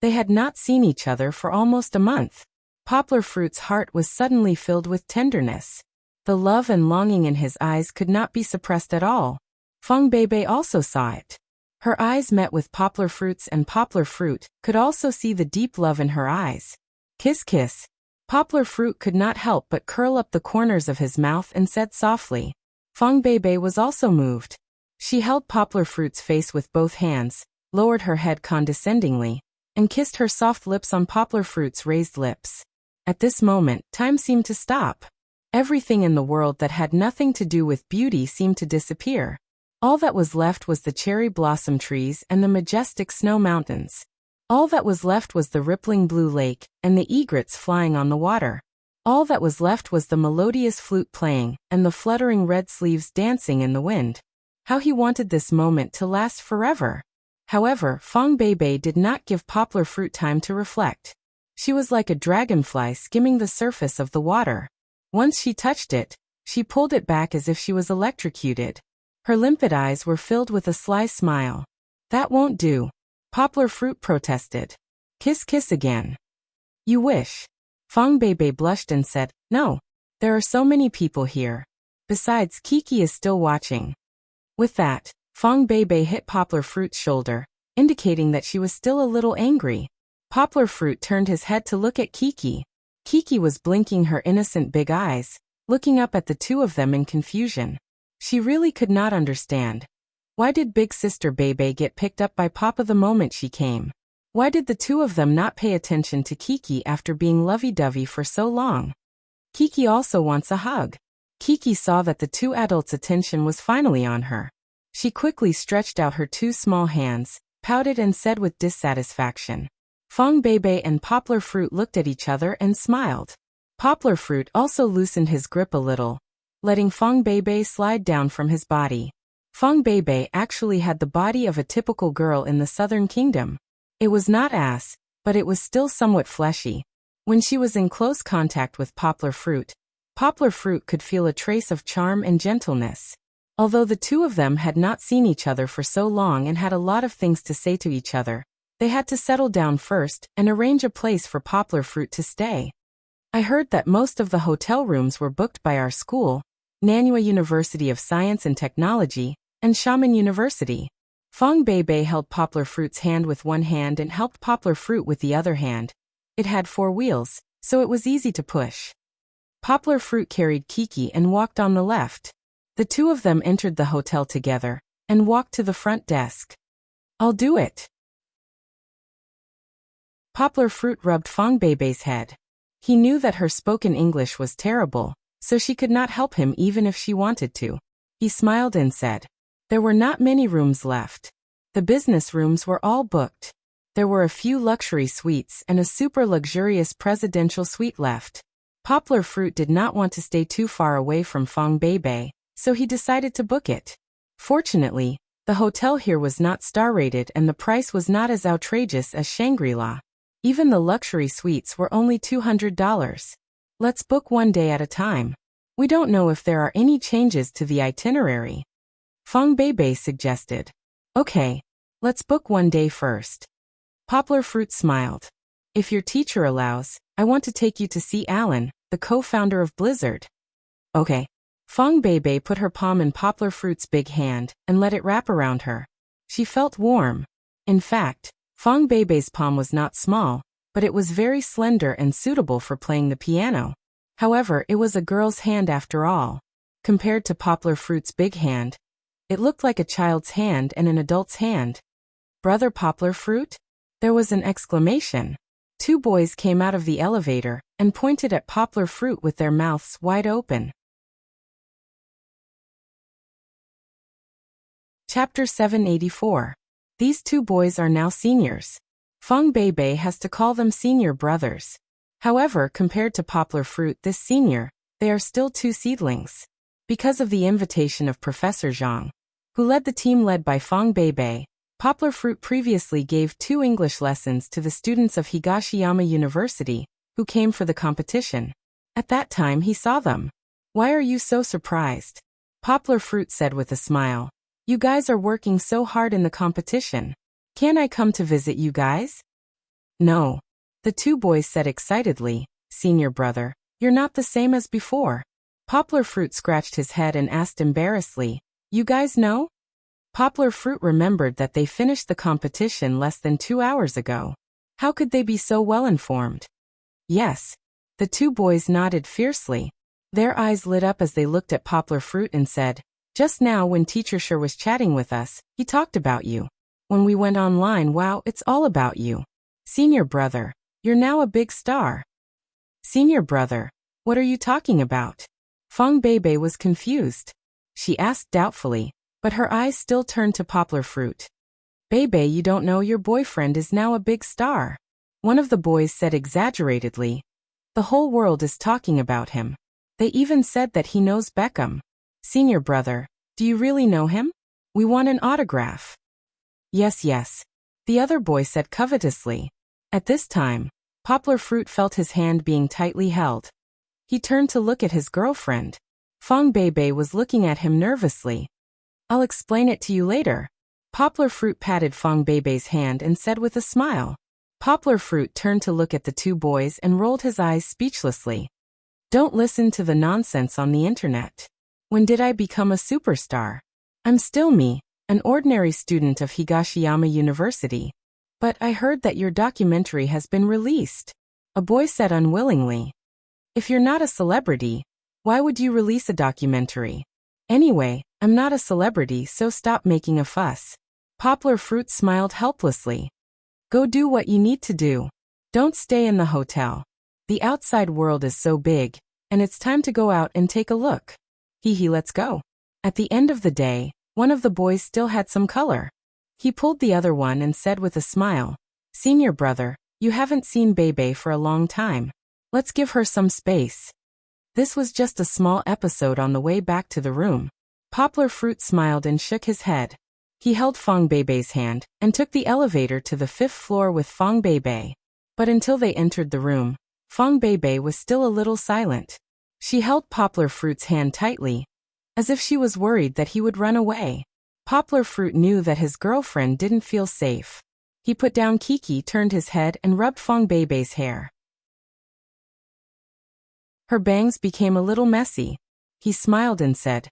A: They had not seen each other for almost a month. Poplar Fruit's heart was suddenly filled with tenderness. The love and longing in his eyes could not be suppressed at all. Fong Beibei also saw it. Her eyes met with Poplar Fruit's, and Poplar Fruit could also see the deep love in her eyes. Kiss. Poplar Fruit could not help but curl up the corners of his mouth and said softly. Fong Beibei was also moved. She held Poplar Fruit's face with both hands, lowered her head condescendingly, and kissed her soft lips on Poplar Fruit's raised lips. At this moment, time seemed to stop. Everything in the world that had nothing to do with beauty seemed to disappear. All that was left was the cherry blossom trees and the majestic snow mountains. All that was left was the rippling blue lake and the egrets flying on the water. All that was left was the melodious flute playing and the fluttering red sleeves dancing in the wind. How he wanted this moment to last forever. However, Fong Beibei did not give Poplar Fruit time to reflect. She was like a dragonfly skimming the surface of the water. Once she touched it, she pulled it back as if she was electrocuted. Her limpid eyes were filled with a sly smile. That won't do. Poplar Fruit protested. Kiss kiss again. You wish. Fong Beibei blushed and said, no. There are so many people here. Besides, Kiki is still watching. With that, Fong Beibei hit Poplar Fruit's shoulder, indicating that she was still a little angry. Poplar Fruit turned his head to look at Kiki. Kiki was blinking her innocent big eyes, looking up at the two of them in confusion. She really could not understand. Why did Big Sister Beibei get picked up by Papa the moment she came? Why did the two of them not pay attention to Kiki after being lovey-dovey for so long? Kiki also wants a hug. Kiki saw that the two adults' attention was finally on her. She quickly stretched out her two small hands, pouted and said with dissatisfaction. Fong Beibei and Poplar Fruit looked at each other and smiled. Poplar Fruit also loosened his grip a little, letting Fong Beibei slide down from his body. Fong Beibei actually had the body of a typical girl in the Southern Kingdom. It was not ass, but it was still somewhat fleshy. When she was in close contact with Poplar Fruit could feel a trace of charm and gentleness. Although the two of them had not seen each other for so long and had a lot of things to say to each other, they had to settle down first and arrange a place for Poplar Fruit to stay. I heard that most of the hotel rooms were booked by our school, Nanyue University of Science and Technology, and Xiamen University. Fong Beibei held Poplar Fruit's hand with one hand and helped Poplar Fruit with the other hand. It had 4 wheels, so it was easy to push. Poplar Fruit carried Kiki and walked on the left. The two of them entered the hotel together and walked to the front desk. I'll do it. Poplar Fruit rubbed Fong Beibei's head. He knew that her spoken English was terrible, so she could not help him even if she wanted to. He smiled and said, there were not many rooms left. The business rooms were all booked. There were a few luxury suites and a super luxurious presidential suite left. Poplar Fruit did not want to stay too far away from Fong Beibei, so he decided to book it. Fortunately, the hotel here was not star-rated and the price was not as outrageous as Shangri-La. Even the luxury suites were only $200. Let's book one day at a time. We don't know if there are any changes to the itinerary. Fong Beibei suggested. Okay, let's book one day first. Poplar Fruit smiled. If your teacher allows, I want to take you to see Alan, the co-founder of Blizzard. Okay. Fong Beibei put her palm in Poplar Fruit's big hand and let it wrap around her. She felt warm. In fact, Fong Beibei's palm was not small, but it was very slender and suitable for playing the piano. However, it was a girl's hand after all. Compared to Poplar Fruit's big hand, it looked like a child's hand and an adult's hand. Brother Poplar Fruit? There was an exclamation. 2 boys came out of the elevator and pointed at Poplar Fruit with their mouths wide open. Chapter 784. These 2 boys are now seniors. Fong Beibei has to call them senior brothers. However, compared to Poplar Fruit this senior, they are still 2 seedlings. Because of the invitation of Professor Zhang, who led the team led by Fong Beibei, Poplar Fruit previously gave 2 English lessons to the students of Higashiyama University, who came for the competition. At that time he saw them. Why are you so surprised? Poplar Fruit said with a smile. You guys are working so hard in the competition. Can I come to visit you guys? No. The 2 boys said excitedly, Senior brother, you're not the same as before. Poplar Fruit scratched his head and asked embarrassedly, you guys know? Poplar Fruit remembered that they finished the competition less than 2 hours ago. How could they be so well informed? Yes. The 2 boys nodded fiercely. Their eyes lit up as they looked at Poplar Fruit and said, Just now when Teacher Sure was chatting with us, he talked about you. When we went online, wow, it's all about you. Senior brother, you're now a big star. Senior brother, what are you talking about? Fong Beibei was confused. She asked doubtfully, but her eyes still turned to Poplar Fruit. Beibei, you don't know your boyfriend is now a big star. One of the boys said exaggeratedly. The whole world is talking about him. They even said that he knows Beckham. Senior brother, do you really know him? We want an autograph. Yes, yes. The other boy said covetously. At this time, Poplar Fruit felt his hand being tightly held. He turned to look at his girlfriend. Fong Beibei was looking at him nervously. I'll explain it to you later. Poplar Fruit patted Fong Beibei's hand and said with a smile. Poplar Fruit turned to look at the two boys and rolled his eyes speechlessly. Don't listen to the nonsense on the internet. When did I become a superstar? I'm still me, an ordinary student of Higashiyama University. But I heard that your documentary has been released. A boy said unwillingly. If you're not a celebrity, why would you release a documentary? Anyway, I'm not a celebrity, so stop making a fuss. Poplar Fruit smiled helplessly. Go do what you need to do. Don't stay in the hotel. The outside world is so big, and it's time to go out and take a look. Hee, let's go. At the end of the day, one of the boys still had some color. He pulled the other one and said with a smile, Senior brother, you haven't seen Beibei for a long time. Let's give her some space. This was just a small episode on the way back to the room. Poplar Fruit smiled and shook his head. He held Fong Beibei's hand and took the elevator to the 5th floor with Fong Beibei. But until they entered the room, Fong Beibei was still a little silent. She held Poplar Fruit's hand tightly, as if she was worried that he would run away. Poplar Fruit knew that his girlfriend didn't feel safe. He put down Kiki, turned his head and rubbed Fong Beibei's hair. Her bangs became a little messy. He smiled and said,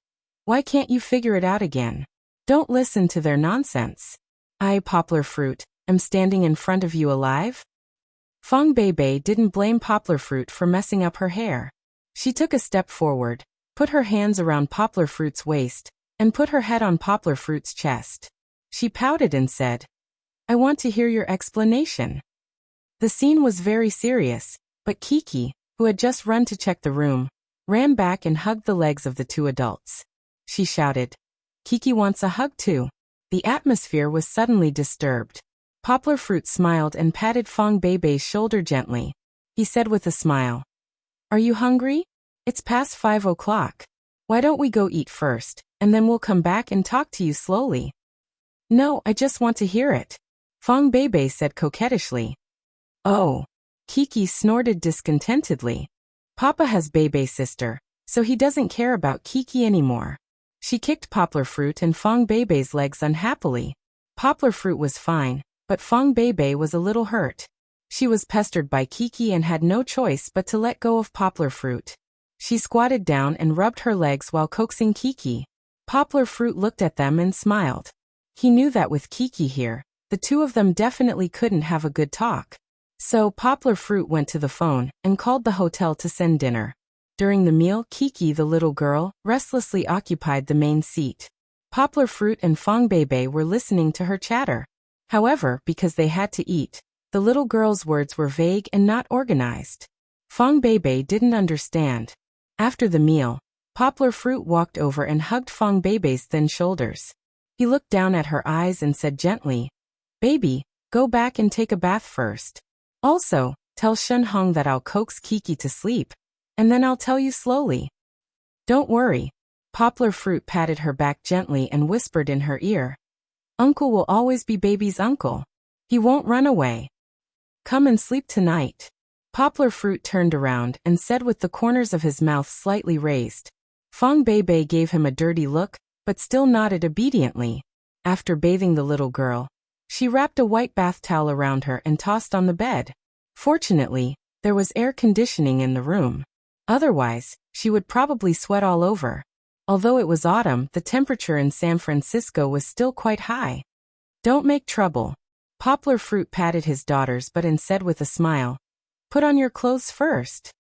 A: Why can't you figure it out again? Don't listen to their nonsense. I, Poplar Fruit, am standing in front of you alive? Fong Beibei didn't blame Poplar Fruit for messing up her hair. She took a step forward, put her hands around Poplar Fruit's waist, and put her head on Poplar Fruit's chest. She pouted and said, I want to hear your explanation. The scene was very serious, but Kiki, who had just run to check the room, ran back and hugged the legs of the two adults. She shouted, Kiki wants a hug too. The atmosphere was suddenly disturbed. Poplar Fruit smiled and patted Fong Beibei's shoulder gently. He said with a smile, Are you hungry? It's past 5 o'clock. Why don't we go eat first, and then we'll come back and talk to you slowly? No, I just want to hear it. Fong Beibei said coquettishly. Oh. Kiki snorted discontentedly. Papa has Beibei's sister, so he doesn't care about Kiki anymore. She kicked Poplar Fruit and Fong Beibei's legs unhappily. Poplar Fruit was fine, but Fong Beibei was a little hurt. She was pestered by Kiki and had no choice but to let go of Poplar Fruit. She squatted down and rubbed her legs while coaxing Kiki. Poplar Fruit looked at them and smiled. He knew that with Kiki here, the two of them definitely couldn't have a good talk. So Poplar Fruit went to the phone and called the hotel to send dinner. During the meal, Kiki, the little girl, restlessly occupied the main seat. Poplar Fruit and Fong Beibei were listening to her chatter. However, because they had to eat, the little girl's words were vague and not organized. Fong Beibei didn't understand. After the meal, Poplar Fruit walked over and hugged Fong Beibei's thin shoulders. He looked down at her eyes and said gently, Baby, go back and take a bath first. Also, tell Shun Hong that I'll coax Kiki to sleep, and then I'll tell you slowly. Don't worry. Poplar Fruit patted her back gently and whispered in her ear. Uncle will always be Baby's uncle. He won't run away. Come and sleep tonight. Poplar Fruit turned around and said with the corners of his mouth slightly raised. Fong Beibei gave him a dirty look, but still nodded obediently. After bathing the little girl, she wrapped a white bath towel around her and tossed on the bed. Fortunately, there was air conditioning in the room. Otherwise, she would probably sweat all over. Although it was autumn, the temperature in San Francisco was still quite high. Don't make trouble. Poplar Fruit patted his daughters and said with a smile, Put on your clothes first.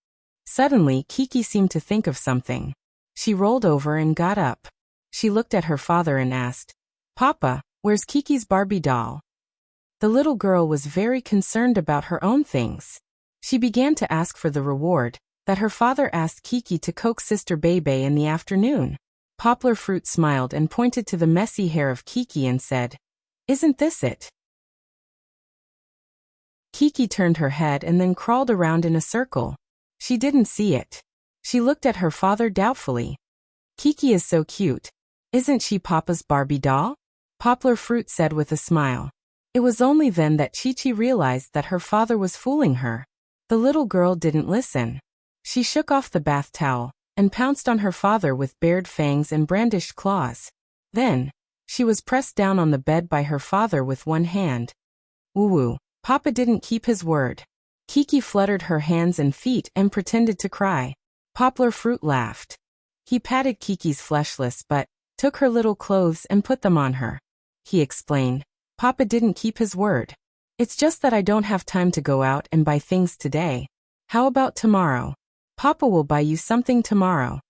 A: Suddenly, Kiki seemed to think of something. She rolled over and got up. She looked at her father and asked, "Papa, where's Kiki's Barbie doll?" The little girl was very concerned about her own things. She began to ask for the reward that her father asked Kiki to coax Sister Bebe in the afternoon. Poplar Fruit smiled and pointed to the messy hair of Kiki and said, "Isn't this it?" Kiki turned her head and then crawled around in a circle. She didn't see it. She looked at her father doubtfully. "Kiki is so cute. Isn't she Papa's Barbie doll?" Poplar Fruit said with a smile. It was only then that Chi-Chi realized that her father was fooling her. The little girl didn't listen. She shook off the bath towel and pounced on her father with bared fangs and brandished claws. Then, she was pressed down on the bed by her father with one hand. Woo-woo, Papa didn't keep his word. Kiki fluttered her hands and feet and pretended to cry. Poplar Fruit laughed. He patted Kiki's fleshless butt, took her little clothes and put them on her. He explained, "Papa didn't keep his word. It's just that I don't have time to go out and buy things today. How about tomorrow? Papa will buy you something tomorrow."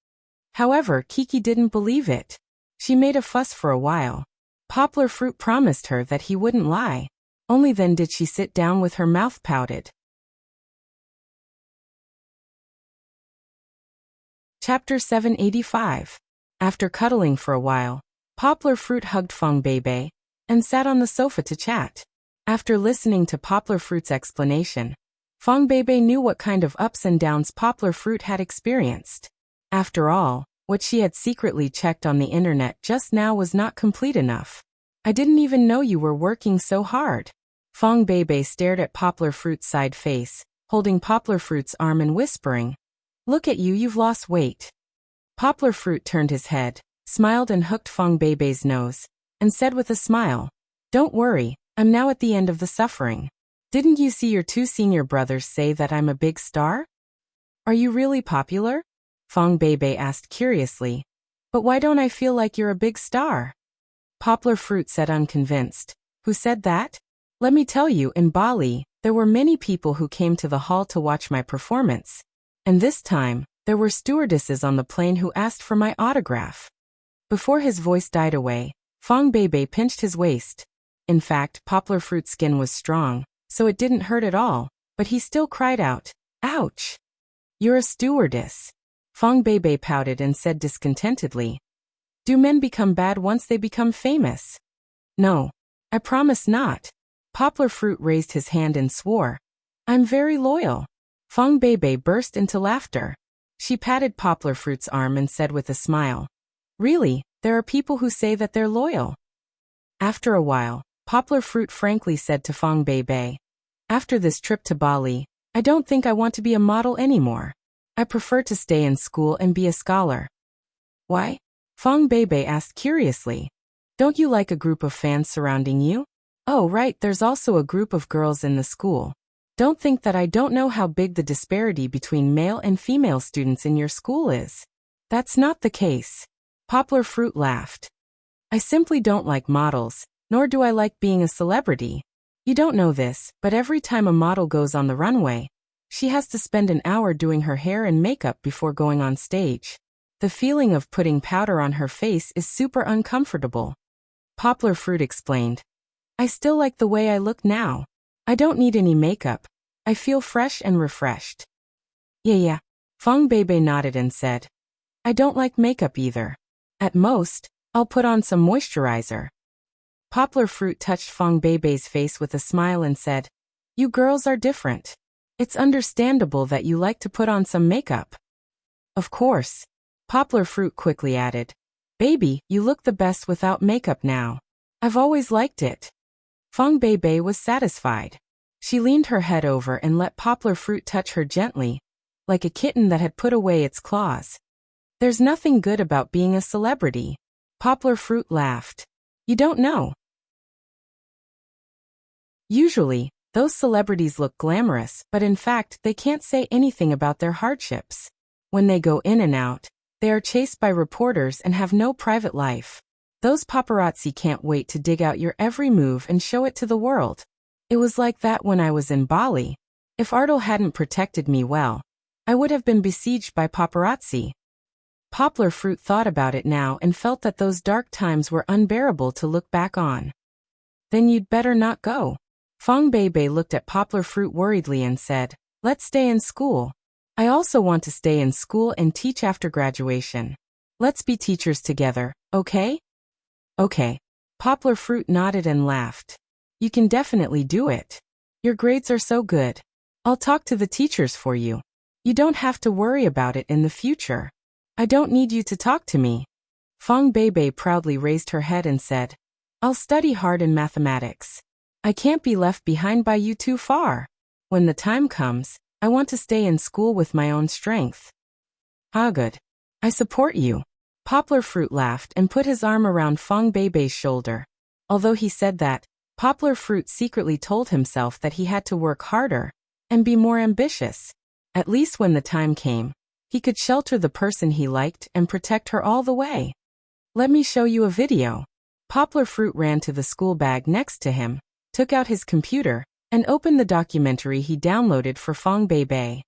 A: However, Kiki didn't believe it. She made a fuss for a while. Poplar Fruit promised her that he wouldn't lie. Only then did she sit down with her mouth pouted. Chapter 785. After cuddling for a while, Poplar Fruit hugged Fong Bebe and sat on the sofa to chat. After listening to Poplar Fruit's explanation, Fong Bebe knew what kind of ups and downs Poplar Fruit had experienced. After all, what she had secretly checked on the internet just now was not complete enough. "I didn't even know you were working so hard." Fong Bebe stared at Poplar Fruit's side face, holding Poplar Fruit's arm and whispering, "Look at you, you've lost weight." Poplar Fruit turned his head, smiled and hooked Fong Bebe's nose, and said with a smile, "Don't worry, I'm now at the end of the suffering. Didn't you see your two senior brothers say that I'm a big star?" "Are you really popular?" Fong Bebe asked curiously. "But why don't I feel like you're a big star?" Poplar Fruit said unconvinced. "Who said that?" "Let me tell you, in Bali, there were many people who came to the hall to watch my performance. And this time, there were stewardesses on the plane who asked for my autograph." Before his voice died away, Fong Bebe pinched his waist. In fact, Poplar Fruit's skin was strong, so it didn't hurt at all, but he still cried out, "Ouch! You're a stewardess." Fong Bebe pouted and said discontentedly, "Do men become bad once they become famous?" "No. I promise not." Poplar Fruit raised his hand and swore, "I'm very loyal." Fong Bebe burst into laughter. She patted Poplar Fruit's arm and said with a smile, "Really, there are people who say that they're loyal." After a while, Poplar Fruit frankly said to Fong Bebe, "After this trip to Bali, I don't think I want to be a model anymore. I prefer to stay in school and be a scholar." "Why?" Fong Bebe asked curiously. "Don't you like a group of fans surrounding you?" "Oh right, there's also a group of girls in the school. Don't think that I don't know how big the disparity between male and female students in your school is." "That's not the case." Poplar Fruit laughed. "I simply don't like models, nor do I like being a celebrity. You don't know this, but every time a model goes on the runway, she has to spend an hour doing her hair and makeup before going on stage. The feeling of putting powder on her face is super uncomfortable." Poplar Fruit explained, "I still like the way I look now. I don't need any makeup. I feel fresh and refreshed." Yeah. Fong Bebe nodded and said, "I don't like makeup either. At most, I'll put on some moisturizer." Poplar Fruit touched Fong Bebe's face with a smile and said, "You girls are different. It's understandable that you like to put on some makeup." "Of course." Poplar Fruit quickly added, "Baby, you look the best without makeup now. I've always liked it." Fong Bebe was satisfied. She leaned her head over and let Poplar Fruit touch her gently, like a kitten that had put away its claws. "There's nothing good about being a celebrity." Poplar Fruit laughed. "You don't know. Usually, those celebrities look glamorous, but in fact they can't say anything about their hardships. When they go in and out, they are chased by reporters and have no private life. Those paparazzi can't wait to dig out your every move and show it to the world. It was like that when I was in Bali. If Ardal hadn't protected me well, I would have been besieged by paparazzi." Poplar Fruit thought about it now and felt that those dark times were unbearable to look back on. Then you'd better not go. Fong Beibei looked at Poplar Fruit worriedly and said, let's stay in school. I also want to stay in school and teach after graduation. Let's be teachers together, okay? Okay. Poplar Fruit nodded and laughed. You can definitely do it. Your grades are so good. I'll talk to the teachers for you. You don't have to worry about it in the future. I don't need you to talk to me. Fong Beibei proudly raised her head and said, I'll study hard in mathematics. I can't be left behind by you too far. When the time comes, I want to stay in school with my own strength. Ah, good. I support you. Poplar Fruit laughed and put his arm around Fong Beibei's shoulder. Although he said that, Poplar Fruit secretly told himself that he had to work harder and be more ambitious. At least when the time came, he could shelter the person he liked and protect her all the way. Let me show you a video. Poplar Fruit ran to the school bag next to him, took out his computer, and opened the documentary he downloaded for Fong Beibei.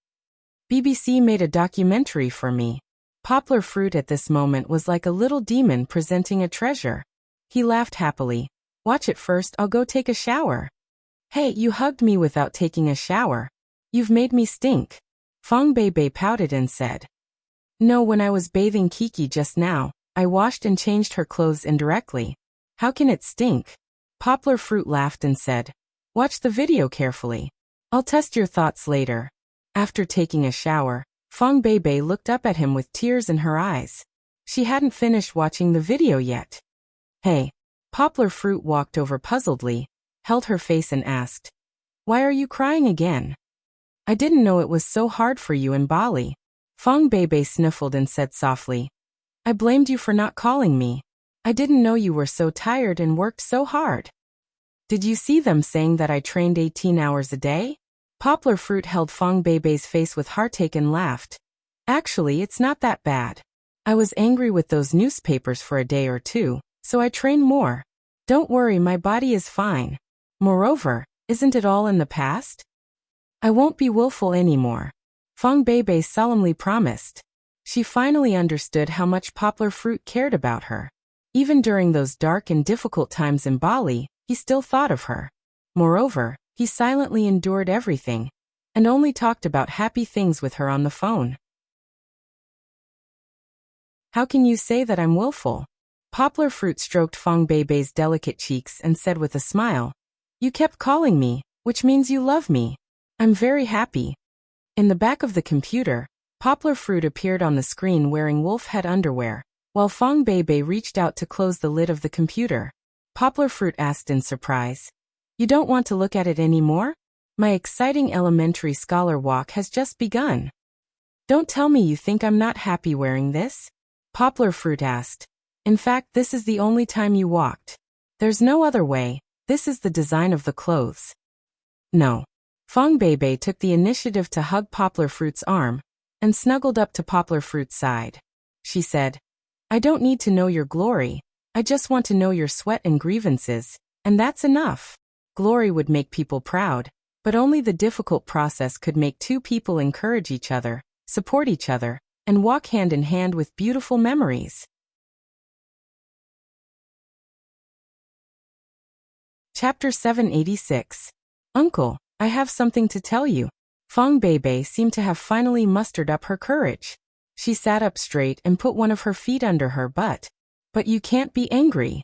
A: BBC made a documentary for me. Poplar Fruit at this moment was like a little demon presenting a treasure. He laughed happily. Watch it first, I'll go take a shower. Hey, you hugged me without taking a shower. You've made me stink. Fong Beibei pouted and said. No, when I was bathing Kiki just now, I washed and changed her clothes indirectly. How can it stink? Poplar Fruit laughed and said. Watch the video carefully. I'll test your thoughts later. After taking a shower, Fong Beibei looked up at him with tears in her eyes. She hadn't finished watching the video yet. Hey. Poplar Fruit walked over puzzledly, held her face and asked. Why are you crying again? I didn't know it was so hard for you in Bali. Fong Beibei sniffled and said softly. I blamed you for not calling me. I didn't know you were so tired and worked so hard. Did you see them saying that I trained 18 hours a day? Poplar Fruit held Fong Beibei's face with heartache and laughed. Actually, it's not that bad. I was angry with those newspapers for a day or two, so I trained more. Don't worry, my body is fine. Moreover, isn't it all in the past? I won't be willful anymore. Fong Beibei solemnly promised. She finally understood how much Poplar Fruit cared about her. Even during those dark and difficult times in Bali, he still thought of her. Moreover, he silently endured everything, and only talked about happy things with her on the phone. How can you say that I'm willful? Poplar Fruit stroked Fong Beibei's delicate cheeks and said with a smile. You kept calling me, which means you love me. I'm very happy. In the back of the computer, Poplar Fruit appeared on the screen wearing wolf head underwear, while Fong Beibei reached out to close the lid of the computer. Poplar Fruit asked in surprise. You don't want to look at it anymore? My exciting elementary scholar walk has just begun. Don't tell me you think I'm not happy wearing this? Poplar Fruit asked. In fact, this is the only time you walked. There's no other way. This is the design of the clothes. No. Fong Beibei took the initiative to hug Poplar Fruit's arm and snuggled up to Poplar Fruit's side. She said, I don't need to know your glory. I just want to know your sweat and grievances, and that's enough. Glory would make people proud, but only the difficult process could make two people encourage each other, support each other, and walk hand in hand with beautiful memories. Chapter 786. Uncle, I have something to tell you. Fong Beibei seemed to have finally mustered up her courage. She sat up straight and put one of her feet under her butt. But you can't be angry.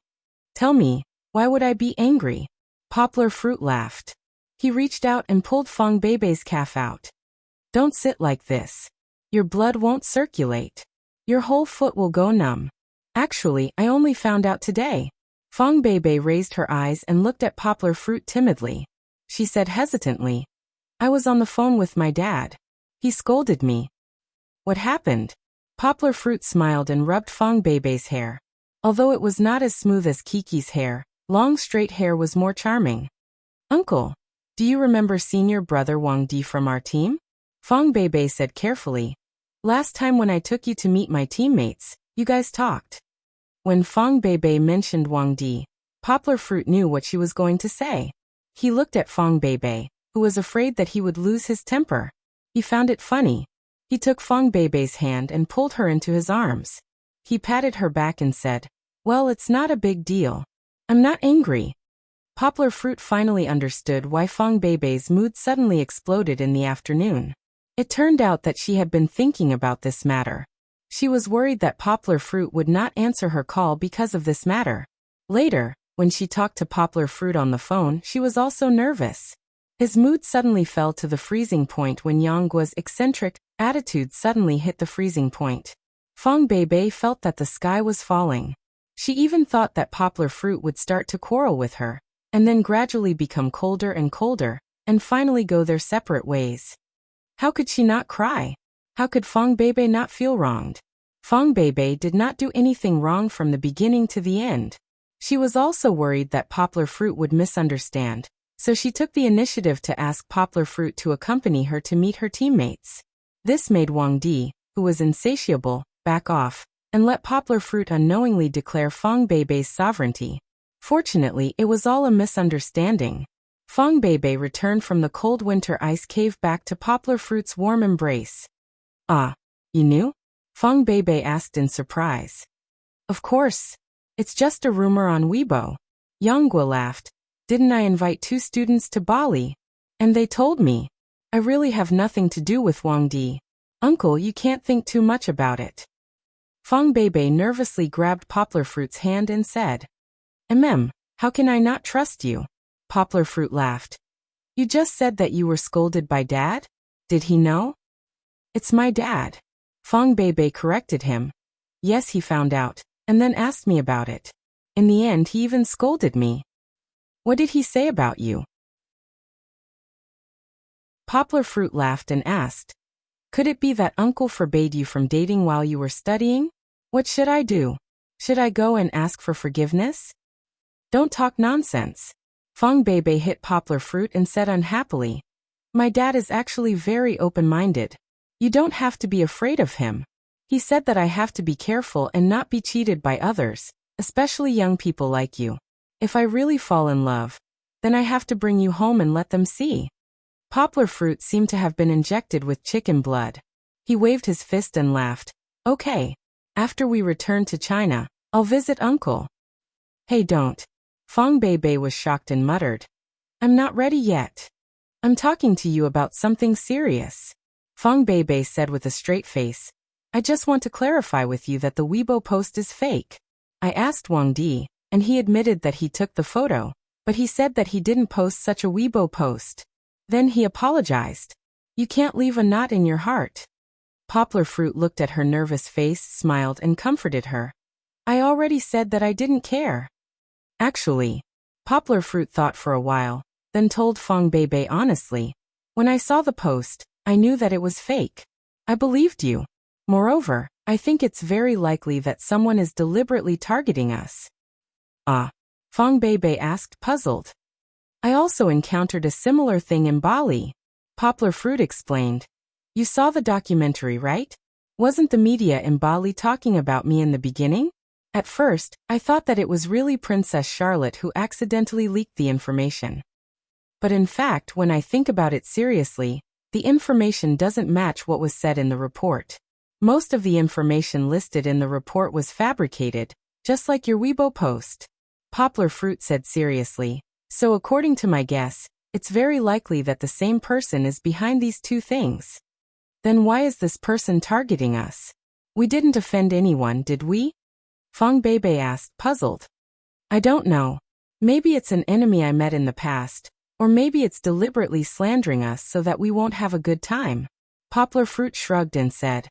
A: Tell me, why would I be angry? Poplar Fruit laughed. He reached out and pulled Fong Beibei's calf out. Don't sit like this. Your blood won't circulate. Your whole foot will go numb. Actually, I only found out today. Fong Beibei raised her eyes and looked at Poplar Fruit timidly. She said hesitantly, I was on the phone with my dad. He scolded me. What happened? Poplar Fruit smiled and rubbed Fong Beibei's hair. Although it was not as smooth as Kiki's hair, long straight hair was more charming. Uncle, do you remember senior brother Wang Di from our team? Fong Beibei said carefully. Last time when I took you to meet my teammates, you guys talked. When Fong Beibei mentioned Wang Di, Poplar Fruit knew what she was going to say. He looked at Fong Beibei, who was afraid that he would lose his temper. He found it funny. He took Fang Beibei's hand and pulled her into his arms. He patted her back and said, "Well, it's not a big deal. I'm not angry." Poplar Fruit finally understood why Fang Beibei's mood suddenly exploded in the afternoon. It turned out that she had been thinking about this matter. She was worried that Poplar Fruit would not answer her call because of this matter. Later, when she talked to Poplar Fruit on the phone, she was also nervous. His mood suddenly fell to the freezing point when Yang Guo's eccentric attitude suddenly hit the freezing point. Fang Beibei felt that the sky was falling. She even thought that Poplar Fruit would start to quarrel with her, and then gradually become colder and colder, and finally go their separate ways. How could she not cry? How could Fang Beibei not feel wronged? Fang Beibei did not do anything wrong from the beginning to the end. She was also worried that Poplar Fruit would misunderstand, so she took the initiative to ask Poplar Fruit to accompany her to meet her teammates. This made Wang Di, who was insatiable, back off, and let Poplar Fruit unknowingly declare Fang Beibei's sovereignty. Fortunately, it was all a misunderstanding. Fang Beibei returned from the cold winter ice cave back to Poplar Fruit's warm embrace. "Ah, you knew?" Fang Beibei asked in surprise. "Of course. It's just a rumor on Weibo." Yang Guo laughed. "Didn't I invite 2 students to Bali? And they told me. I really have nothing to do with Wang Di. Uncle, you can't think too much about it." Fang Beibei nervously grabbed Poplar Fruit's hand and said, How can I not trust you?" Poplar Fruit laughed. "You just said that you were scolded by Dad? Did he know?" "It's my dad." Fang Beibei corrected him. "Yes, he found out, and then asked me about it. In the end, he even scolded me." "What did he say about you?" Poplar Fruit laughed and asked, "Could it be that Uncle forbade you from dating while you were studying? What should I do? Should I go and ask for forgiveness?" "Don't talk nonsense." Fang Beibei hit Poplar Fruit and said unhappily, "My dad is actually very open-minded. You don't have to be afraid of him. He said that I have to be careful and not be cheated by others, especially young people like you. If I really fall in love, then I have to bring you home and let them see." Poplar Fruit seemed to have been injected with chicken blood. He waved his fist and laughed. "Okay. After we return to China, I'll visit Uncle." "Hey, don't." Fang Beibei was shocked and muttered, "I'm not ready yet. I'm talking to you about something serious." Fang Beibei said with a straight face, "I just want to clarify with you that the Weibo post is fake. I asked Wang Di, and he admitted that he took the photo, but he said that he didn't post such a Weibo post. Then he apologized. You can't leave a knot in your heart." Poplar Fruit looked at her nervous face, smiled, and comforted her. "I already said that I didn't care." Actually, Poplar Fruit thought for a while, then told Fang Beibei honestly, "When I saw the post, I knew that it was fake. I believed you. Moreover, I think it's very likely that someone is deliberately targeting us." "Ah?" Fang Beibei asked, puzzled. "I also encountered a similar thing in Bali," Poplar Fruit explained. "You saw the documentary, right? Wasn't the media in Bali talking about me in the beginning? At first, I thought that it was really Princess Charlotte who accidentally leaked the information. But in fact, when I think about it seriously, the information doesn't match what was said in the report. Most of the information listed in the report was fabricated, just like your Weibo post." Poplar Fruit said seriously, "So according to my guess, it's very likely that the same person is behind these 2 things. Then why is this person targeting us? We didn't offend anyone, did we?" Fang Beibei asked, puzzled. "I don't know. Maybe it's an enemy I met in the past, or maybe it's deliberately slandering us so that we won't have a good time." Poplar Fruit shrugged and said,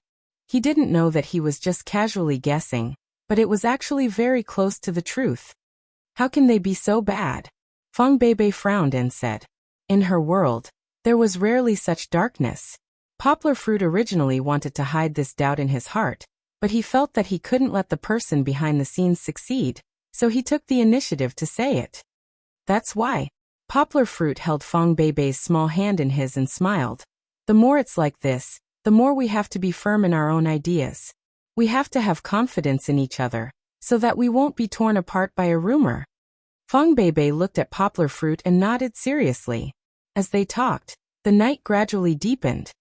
A: he didn't know that he was just casually guessing, but it was actually very close to the truth. How can they be so bad? Fang Beibei frowned and said, "In her world, there was rarely such darkness." Poplar Fruit originally wanted to hide this doubt in his heart, but he felt that he couldn't let the person behind the scenes succeed, so he took the initiative to say it. "That's why." Poplar Fruit held Fang Beibei's small hand in his and smiled. "The more it's like this, the more we have to be firm in our own ideas. We have to have confidence in each other, so that we won't be torn apart by a rumor." Fang Beibei looked at Poplar Fruit and nodded seriously. As they talked, the night gradually deepened.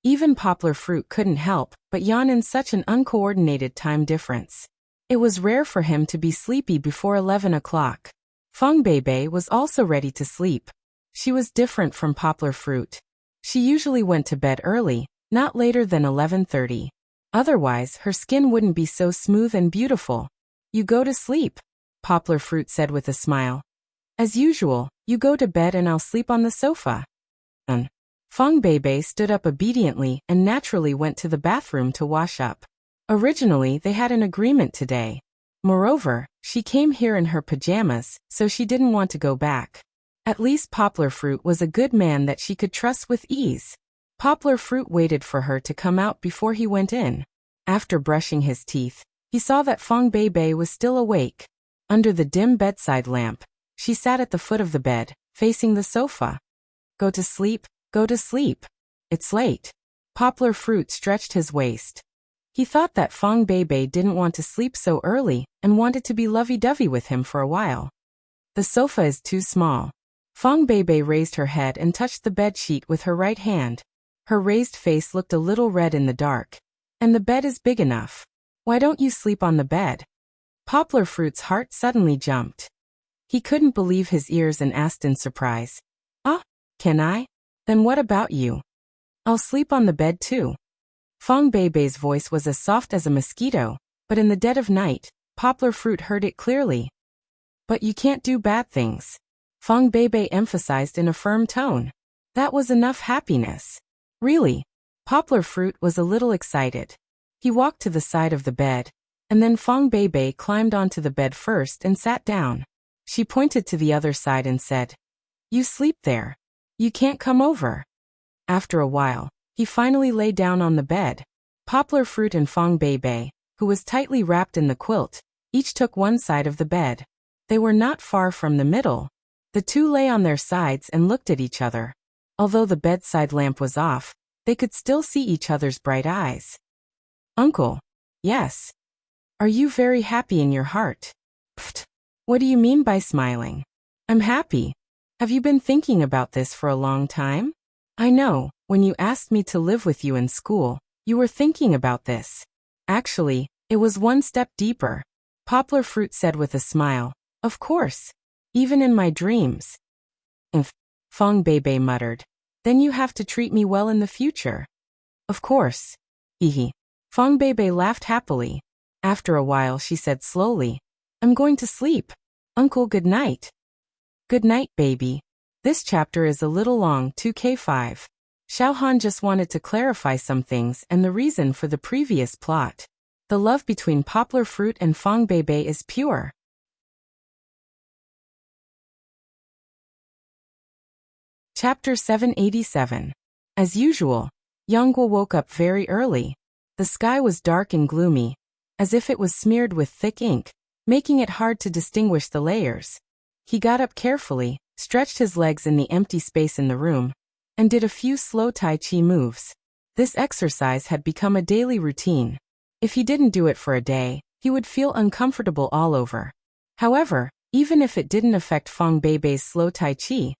A: Even Poplar Fruit couldn't help but yawn in such an uncoordinated time difference. It was rare for him to be sleepy before 11 o'clock. Feng Beibei was also ready to sleep. She was different from Poplar Fruit. She usually went to bed early, not later than 11:30. Otherwise, her skin wouldn't be so smooth and beautiful. You go to sleep, Poplar Fruit said with a smile. As usual, you go to bed and I'll sleep on the sofa. Feng Beibei stood up obediently and naturally went to the bathroom to wash up. Originally, they had an agreement today. Moreover, she came here in her pajamas, so she didn't want to go back. At least Poplar Fruit was a good man that she could trust with ease. Poplar Fruit waited for her to come out before he went in. After brushing his teeth, he saw that Feng Beibei was still awake. Under the dim bedside lamp, she sat at the foot of the bed, facing the sofa. Go to sleep, go to sleep. It's late. Poplar Fruit stretched his waist. He thought that Feng Beibei didn't want to sleep so early and wanted to be lovey-dovey with him for a while. The sofa is too small. Feng Beibei raised her head and touched the bed sheet with her right hand. Her raised face looked a little red in the dark. And the bed is big enough. Why don't you sleep on the bed? Poplar Fruit's heart suddenly jumped. He couldn't believe his ears and asked in surprise. Ah, can I? Then what about you? I'll sleep on the bed too. Feng Beibei's voice was as soft as a mosquito, but in the dead of night, Poplar Fruit heard it clearly. But you can't do bad things. Feng Beibei emphasized in a firm tone. That was enough happiness. Really? Poplar Fruit was a little excited. He walked to the side of the bed, and then Feng Beibei climbed onto the bed first and sat down. She pointed to the other side and said, You sleep there. You can't come over. After a while, he finally lay down on the bed. Poplar Fruit and Feng Beibei, who was tightly wrapped in the quilt, each took one side of the bed. They were not far from the middle. The two lay on their sides and looked at each other. Although the bedside lamp was off, they could still see each other's bright eyes. Uncle. Yes. Are you very happy in your heart? Pfft. What do you mean by smiling? I'm happy. Have you been thinking about this for a long time? I know, when you asked me to live with you in school, you were thinking about this. Actually, it was one step deeper. Poplar Fruit said with a smile. Of course. Even in my dreams. Feng Beibei muttered. Then you have to treat me well in the future. Of course. Hehe. Feng Beibei laughed happily. After a while she said slowly. I'm going to sleep. Uncle, good night. Good night, baby. This chapter is a little long, 2K5. Xiaohan just wanted to clarify some things and the reason for the previous plot. The love between Poplar Fruit and Feng Beibei is pure. Chapter 787. As usual, Yanguo woke up very early. The sky was dark and gloomy, as if it was smeared with thick ink, making it hard to distinguish the layers. He got up carefully, stretched his legs in the empty space in the room, and did a few slow Tai Chi moves. This exercise had become a daily routine. If he didn't do it for a day, he would feel uncomfortable all over. However, even if it didn't affect Feng Beibei's slow Tai Chi,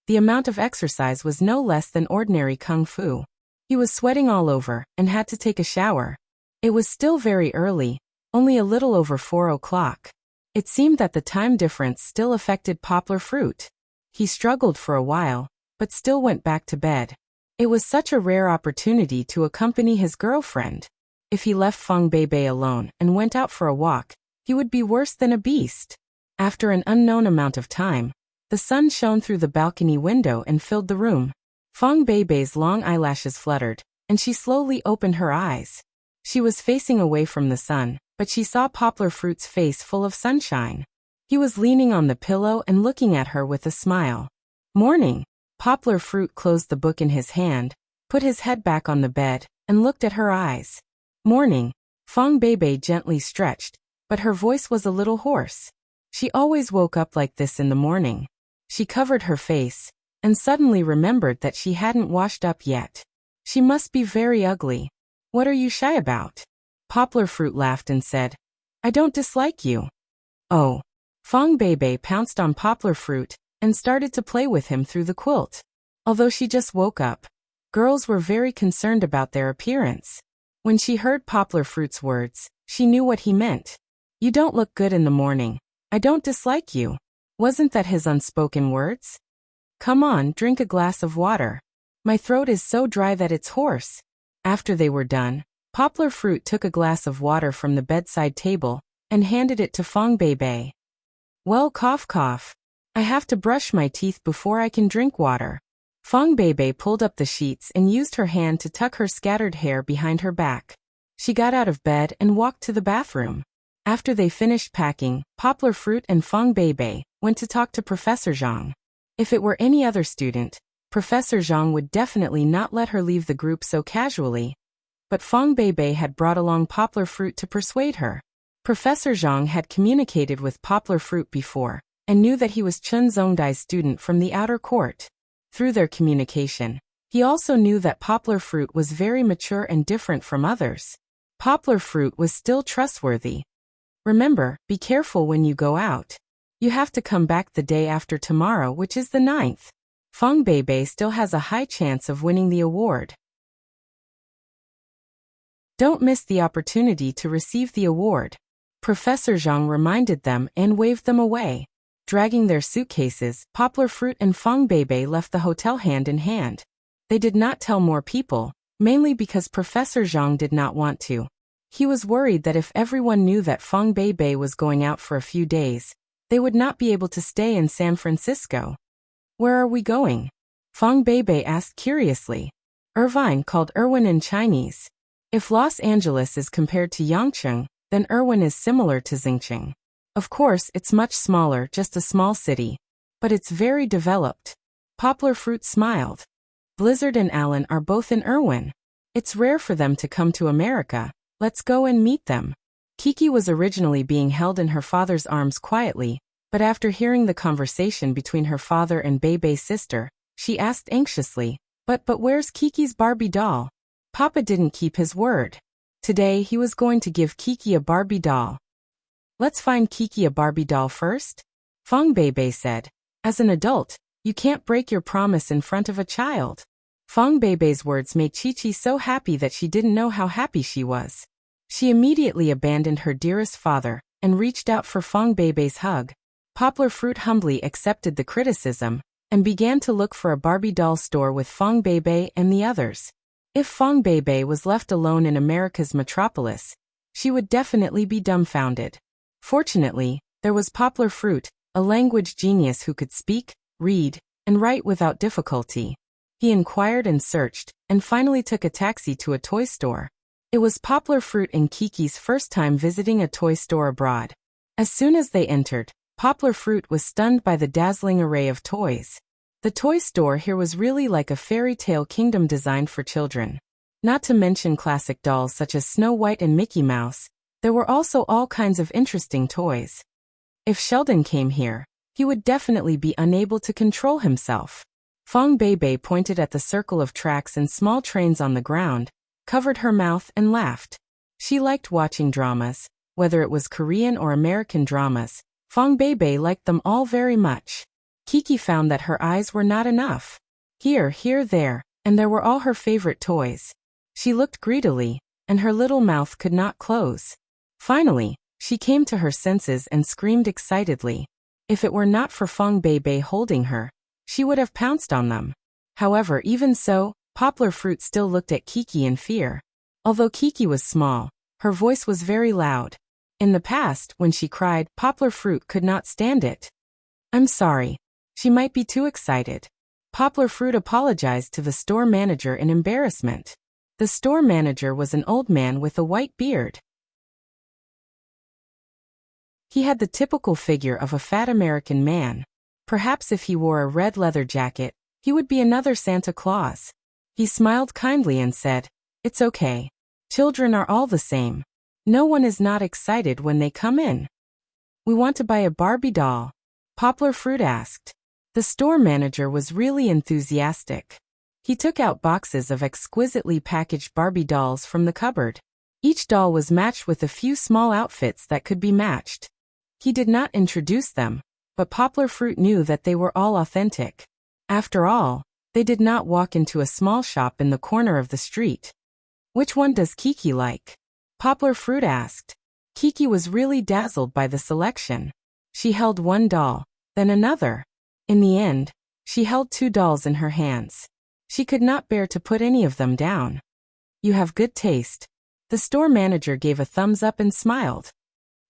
A: the amount of exercise was no less than ordinary kung fu. He was sweating all over and had to take a shower. It was still very early, only a little over 4 o'clock. It seemed that the time difference still affected Poplar Fruit. He struggled for a while, but still went back to bed. It was such a rare opportunity to accompany his girlfriend. If he left Feng Beibei alone and went out for a walk, he would be worse than a beast. After an unknown amount of time, the sun shone through the balcony window and filled the room. Feng Beibei's long eyelashes fluttered, and she slowly opened her eyes. She was facing away from the sun, but she saw Poplar Fruit's face full of sunshine. He was leaning on the pillow and looking at her with a smile. Morning. Poplar Fruit closed the book in his hand, put his head back on the bed, and looked at her eyes. Morning. Feng Beibei gently stretched, but her voice was a little hoarse. She always woke up like this in the morning. She covered her face, and suddenly remembered that she hadn't washed up yet. She must be very ugly. What are you shy about? Poplar Fruit laughed and said, I don't dislike you. Oh. Feng Beibei pounced on Poplar Fruit and started to play with him through the quilt. Although she just woke up, Girls were very concerned about their appearance. When she heard Poplar Fruit's words, she knew what he meant. You don't look good in the morning. I don't dislike you. Wasn't that his unspoken words? Come on, drink a glass of water. My throat is so dry that it's hoarse. After they were done, Poplar Fruit took a glass of water from the bedside table and handed it to Fong Bei. Well, cough cough. I have to brush my teeth before I can drink water. Fong Bei pulled up the sheets and used her hand to tuck her scattered hair behind her back. She got out of bed and walked to the bathroom. After they finished packing, Poplar Fruit and Fong Bei went to talk to Professor Zhang. If it were any other student, Professor Zhang would definitely not let her leave the group so casually. But Fong Bei had brought along Poplar Fruit to persuade her. Professor Zhang had communicated with Poplar Fruit before, and knew that he was Chen Zongdai's student from the outer court. Through their communication, he also knew that Poplar Fruit was very mature and different from others. Poplar Fruit was still trustworthy. Remember, be careful when you go out. You have to come back the day after tomorrow, which is the 9th. Fong Bei still has a high chance of winning the award. Don't miss the opportunity to receive the award. Professor Zhang reminded them and waved them away. Dragging their suitcases, Poplar Fruit and Fong Bei left the hotel hand in hand. They did not tell more people, mainly because Professor Zhang did not want to. He was worried that if everyone knew that Fong Bei was going out for a few days, they would not be able to stay in San Francisco. Where are we going? Fong Bei asked curiously. Irvine called Irwin in Chinese. If Los Angeles is compared to Yangcheng, then Irwin is similar to Xingcheng. Of course, it's much smaller, just a small city. But it's very developed. Poplar Fruit smiled. Blizzard and Alan are both in Irwin. It's rare for them to come to America. Let's go and meet them. Kiki was originally being held in her father's arms quietly, but after hearing the conversation between her father and Bei's sister, she asked anxiously, But where's Kiki's Barbie doll? Papa didn't keep his word. Today he was going to give Kiki a Barbie doll. Let's find Kiki a Barbie doll first? Fong Bei said. As an adult, you can't break your promise in front of a child. Fong Bei's words made Chi-Chi so happy that she didn't know how happy she was. She immediately abandoned her dearest father and reached out for Fong Bei's hug. Poplar Fruit humbly accepted the criticism and began to look for a Barbie doll store with Fong Bei and the others. If Fong Bei was left alone in America's metropolis, she would definitely be dumbfounded. Fortunately, there was Poplar Fruit, a language genius who could speak, read, and write without difficulty. He inquired and searched, and finally took a taxi to a toy store. It was Poplar Fruit and Kiki's first time visiting a toy store abroad. As soon as they entered, Poplar Fruit was stunned by the dazzling array of toys. The toy store here was really like a fairy tale kingdom designed for children. Not to mention classic dolls such as Snow White and Mickey Mouse, there were also all kinds of interesting toys. If Sheldon came here, he would definitely be unable to control himself. Fong Bei pointed at the circle of tracks and small trains on the ground, covered her mouth and laughed. She liked watching dramas, whether it was Korean or American dramas. Fong Bei liked them all very much. Kiki found that her eyes were not enough. Here, there, and there were all her favorite toys. She looked greedily, and her little mouth could not close. Finally, she came to her senses and screamed excitedly. If it were not for Fong Bei holding her, she would have pounced on them. However, even so, Poplar Fruit still looked at Kiki in fear. Although Kiki was small, her voice was very loud. In the past, when she cried, Poplar Fruit could not stand it. I'm sorry. She might be too excited. Poplar Fruit apologized to the store manager in embarrassment. The store manager was an old man with a white beard. He had the typical figure of a fat American man. Perhaps if he wore a red leather jacket, he would be another Santa Claus. He smiled kindly and said, It's okay. Children are all the same. No one is not excited when they come in. We want to buy a Barbie doll. Poplar Fruit asked. The store manager was really enthusiastic. He took out boxes of exquisitely packaged Barbie dolls from the cupboard. Each doll was matched with a few small outfits that could be matched. He did not introduce them, but Poplar Fruit knew that they were all authentic. After all, They did not walk into a small shop in the corner of the street. "Which one does Kiki like?" Poplar Fruit asked. Kiki was really dazzled by the selection. She held one doll, then another. In the end, she held 2 dolls in her hands. She could not bear to put any of them down. "You have good taste." The store manager gave a thumbs up and smiled.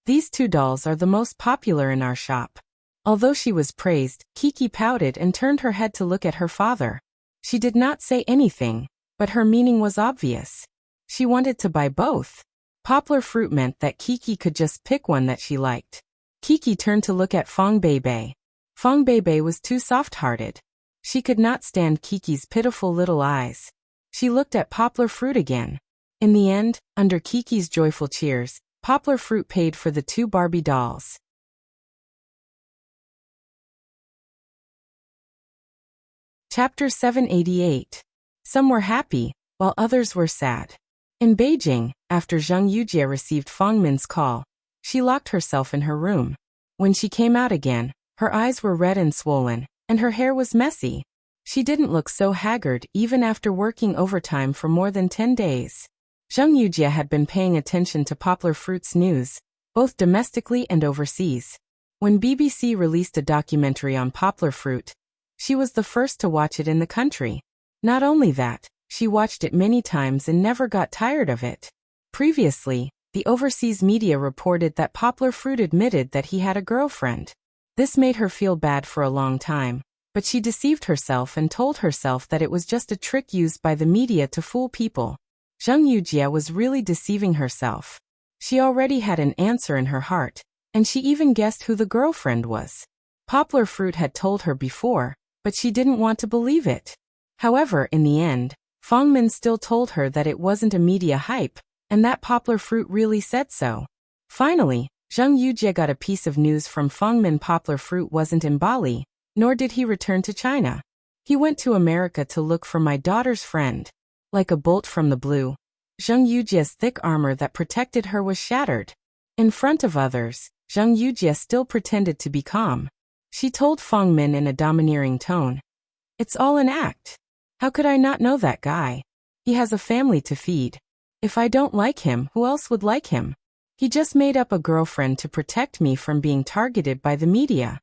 A: "These 2 dolls are the most popular in our shop." Although she was praised, Kiki pouted and turned her head to look at her father. She did not say anything, but her meaning was obvious. She wanted to buy both. Poplar Fruit meant that Kiki could just pick one that she liked. Kiki turned to look at Fong Beibei. Fong Beibei was too soft-hearted. She could not stand Kiki's pitiful little eyes. She looked at Poplar Fruit again. In the end, under Kiki's joyful cheers, Poplar Fruit paid for the 2 Barbie dolls. Chapter 788. Some were happy, while others were sad. In Beijing, after Zheng Yujie received Fong Min's call, she locked herself in her room. When she came out again, her eyes were red and swollen, and her hair was messy. She didn't look so haggard even after working overtime for more than 10 days. Zheng Yujie had been paying attention to Poplar Fruit's news, both domestically and overseas. When BBC released a documentary on Poplar Fruit, she was the first to watch it in the country. Not only that, she watched it many times and never got tired of it. Previously, the overseas media reported that Poplar Fruit admitted that he had a girlfriend. This made her feel bad for a long time, but she deceived herself and told herself that it was just a trick used by the media to fool people. Zheng Yujie was really deceiving herself. She already had an answer in her heart, and she even guessed who the girlfriend was. Poplar Fruit had told her before, but she didn't want to believe it. However, in the end, Fong Min still told her that it wasn't a media hype, and that Poplar Fruit really said so. Finally, Zheng Yujie got a piece of news from Fong Min. Poplar Fruit wasn't in Bali, nor did he return to China. "He went to America to look for my daughter's friend." Like a bolt from the blue, Zheng Yujie's thick armor that protected her was shattered. In front of others, Zheng Yujie still pretended to be calm. She told Fong Min in a domineering tone, "It's all an act. How could I not know that guy? He has a family to feed. If I don't like him, who else would like him? He just made up a girlfriend to protect me from being targeted by the media."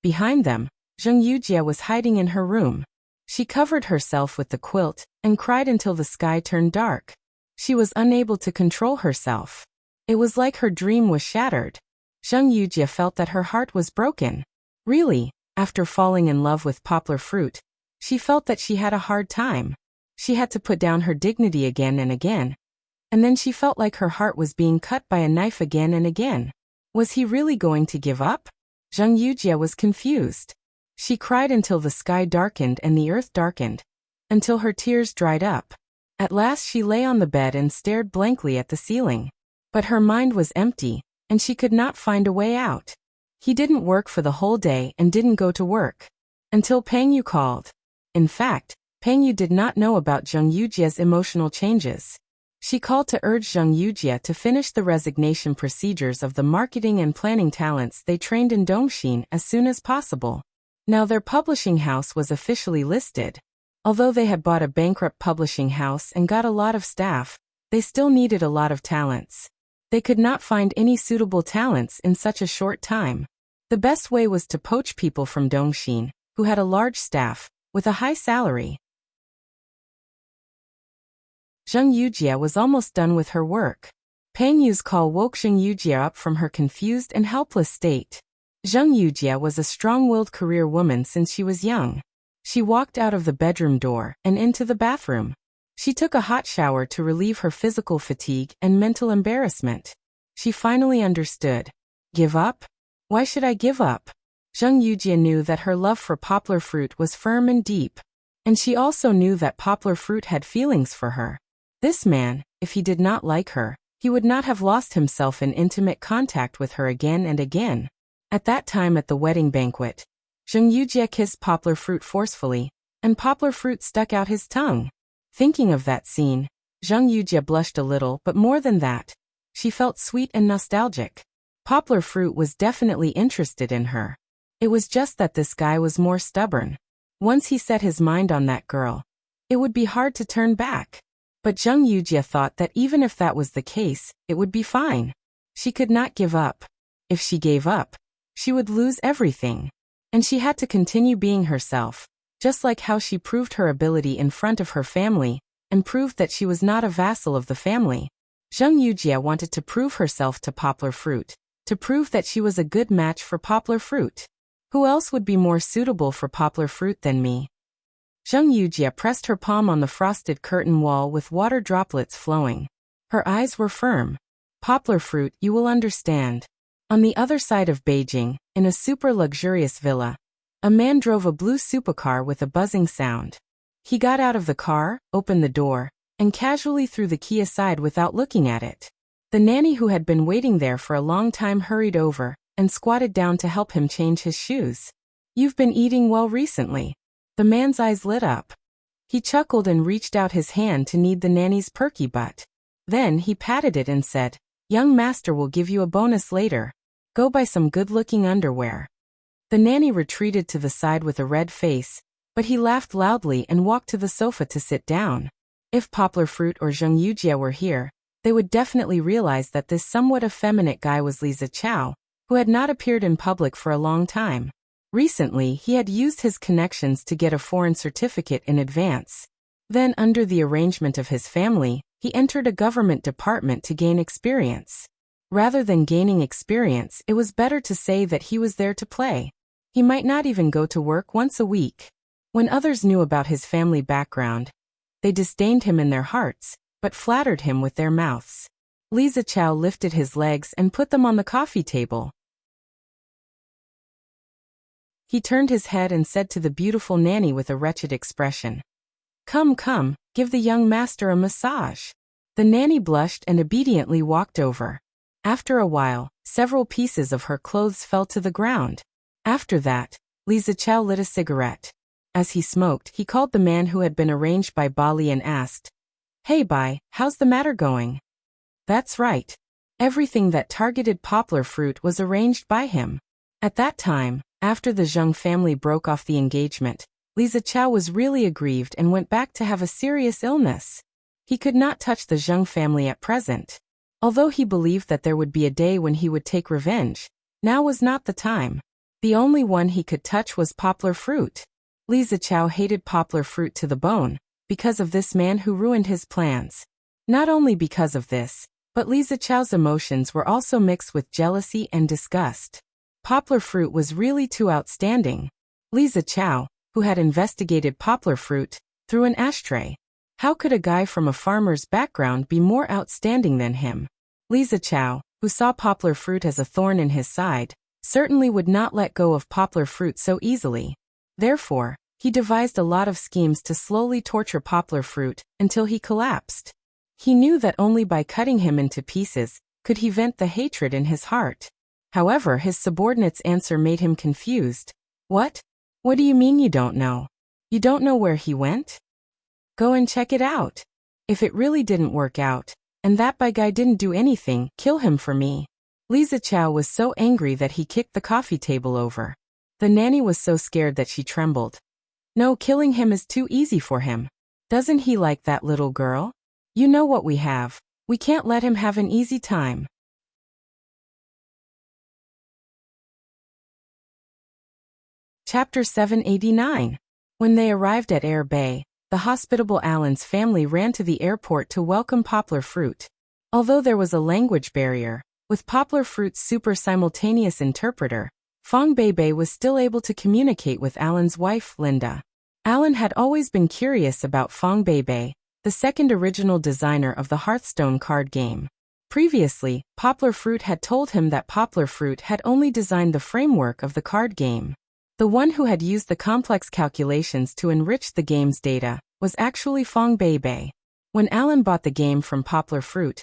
A: Behind them, Zheng Yujie was hiding in her room. She covered herself with the quilt and cried until the sky turned dark. She was unable to control herself. It was like her dream was shattered. Zheng Yujie felt that her heart was broken. Really, after falling in love with Poplar Fruit, she felt that she had a hard time. She had to put down her dignity again and again. And then she felt like her heart was being cut by a knife again and again. Was he really going to give up? Zheng Yujie was confused. She cried until the sky darkened and the earth darkened, until her tears dried up. At last she lay on the bed and stared blankly at the ceiling. But her mind was empty, and she could not find a way out. He didn't work for the whole day and didn't go to work. Until Peng Yu called. In fact, Peng Yu did not know about Zheng Yujie's emotional changes. She called to urge Zheng Yujie to finish the resignation procedures of the marketing and planning talents they trained in Dongxin as soon as possible. Now their publishing house was officially listed. Although they had bought a bankrupt publishing house and got a lot of staff, they still needed a lot of talents. They could not find any suitable talents in such a short time. The best way was to poach people from Dongxin, who had a large staff, with a high salary. Zheng Yujie was almost done with her work. Peng Yu's call woke Zheng Yujie up from her confused and helpless state. Zheng Yujie was a strong-willed career woman since she was young. She walked out of the bedroom door and into the bathroom. She took a hot shower to relieve her physical fatigue and mental embarrassment. She finally understood. Give up? Why should I give up? Zheng Yujie knew that her love for Poplar Fruit was firm and deep. And she also knew that Poplar Fruit had feelings for her. This man, if he did not like her, he would not have lost himself in intimate contact with her again and again. At that time at the wedding banquet, Zheng Yujie kissed Poplar Fruit forcefully, and Poplar Fruit stuck out his tongue. Thinking of that scene, Zheng Yujie blushed a little, but more than that, she felt sweet and nostalgic. Poplar Fruit was definitely interested in her. It was just that this guy was more stubborn. Once he set his mind on that girl, it would be hard to turn back. But Zheng Yujie thought that even if that was the case, it would be fine. She could not give up. If she gave up, she would lose everything. And she had to continue being herself, just like how she proved her ability in front of her family, and proved that she was not a vassal of the family. Zheng Yujie wanted to prove herself to Poplar Fruit, to prove that she was a good match for Poplar Fruit. Who else would be more suitable for Poplar Fruit than me? Zheng Yujie pressed her palm on the frosted curtain wall with water droplets flowing. Her eyes were firm. Poplar Fruit, you will understand. On the other side of Beijing, in a super luxurious villa, a man drove a blue supercar with a buzzing sound. He got out of the car, opened the door, and casually threw the key aside without looking at it. The nanny who had been waiting there for a long time hurried over and squatted down to help him change his shoes. You've been eating well recently. The man's eyes lit up. He chuckled and reached out his hand to knead the nanny's perky butt. Then he patted it and said, "Young master will give you a bonus later. Go buy some good-looking underwear." The nanny retreated to the side with a red face, but he laughed loudly and walked to the sofa to sit down. If Poplar Fruit or Zheng Yujie were here, they would definitely realize that this somewhat effeminate guy was Li Zichao, who had not appeared in public for a long time. Recently, he had used his connections to get a foreign certificate in advance. Then, under the arrangement of his family, he entered a government department to gain experience. Rather than gaining experience, it was better to say that he was there to play. He might not even go to work once a week. When others knew about his family background, they disdained him in their hearts, but flattered him with their mouths. Li Zichao lifted his legs and put them on the coffee table. He turned his head and said to the beautiful nanny with a wretched expression, "Come, come, give the young master a massage." The nanny blushed and obediently walked over. After a while, several pieces of her clothes fell to the ground. After that, Li Zichao lit a cigarette. As he smoked, he called the man who had been arranged by Bali and asked, "Hey Bai, how's the matter going?" That's right. Everything that targeted Poplar Fruit was arranged by him. At that time, after the Zheng family broke off the engagement, Li Zichao was really aggrieved and went back to have a serious illness. He could not touch the Zheng family at present. Although he believed that there would be a day when he would take revenge, now was not the time. The only one he could touch was Poplar Fruit. Li Zichao hated Poplar Fruit to the bone, because of this man who ruined his plans. Not only because of this, but Li Zichao's emotions were also mixed with jealousy and disgust. Poplar Fruit was really too outstanding. Li Zichao, who had investigated Poplar Fruit, threw an ashtray. How could a guy from a farmer's background be more outstanding than him? Li Zichao, who saw Poplar Fruit as a thorn in his side, certainly would not let go of Poplar Fruit so easily. Therefore, he devised a lot of schemes to slowly torture Poplar Fruit until he collapsed. He knew that only by cutting him into pieces could he vent the hatred in his heart. However, his subordinate's answer made him confused. What? What do you mean you don't know? You don't know where he went? Go and check it out. If it really didn't work out, and that Bai guy didn't do anything, kill him for me. Li Zichao was so angry that he kicked the coffee table over. The nanny was so scared that she trembled. No, killing him is too easy for him. Doesn't he like that little girl? You know what we have. We can't let him have an easy time. Chapter 789. When they arrived at Air Bay, the hospitable Alan's family ran to the airport to welcome Poplar Fruit. Although there was a language barrier, with Poplar Fruit's super simultaneous interpreter, Fong Beibei was still able to communicate with Alan's wife, Linda. Alan had always been curious about Fong Beibei, the second original designer of the Hearthstone card game. Previously, Poplar Fruit had told him that Poplar Fruit had only designed the framework of the card game. The one who had used the complex calculations to enrich the game's data was actually Fong Beibei. When Alan bought the game from Poplar Fruit,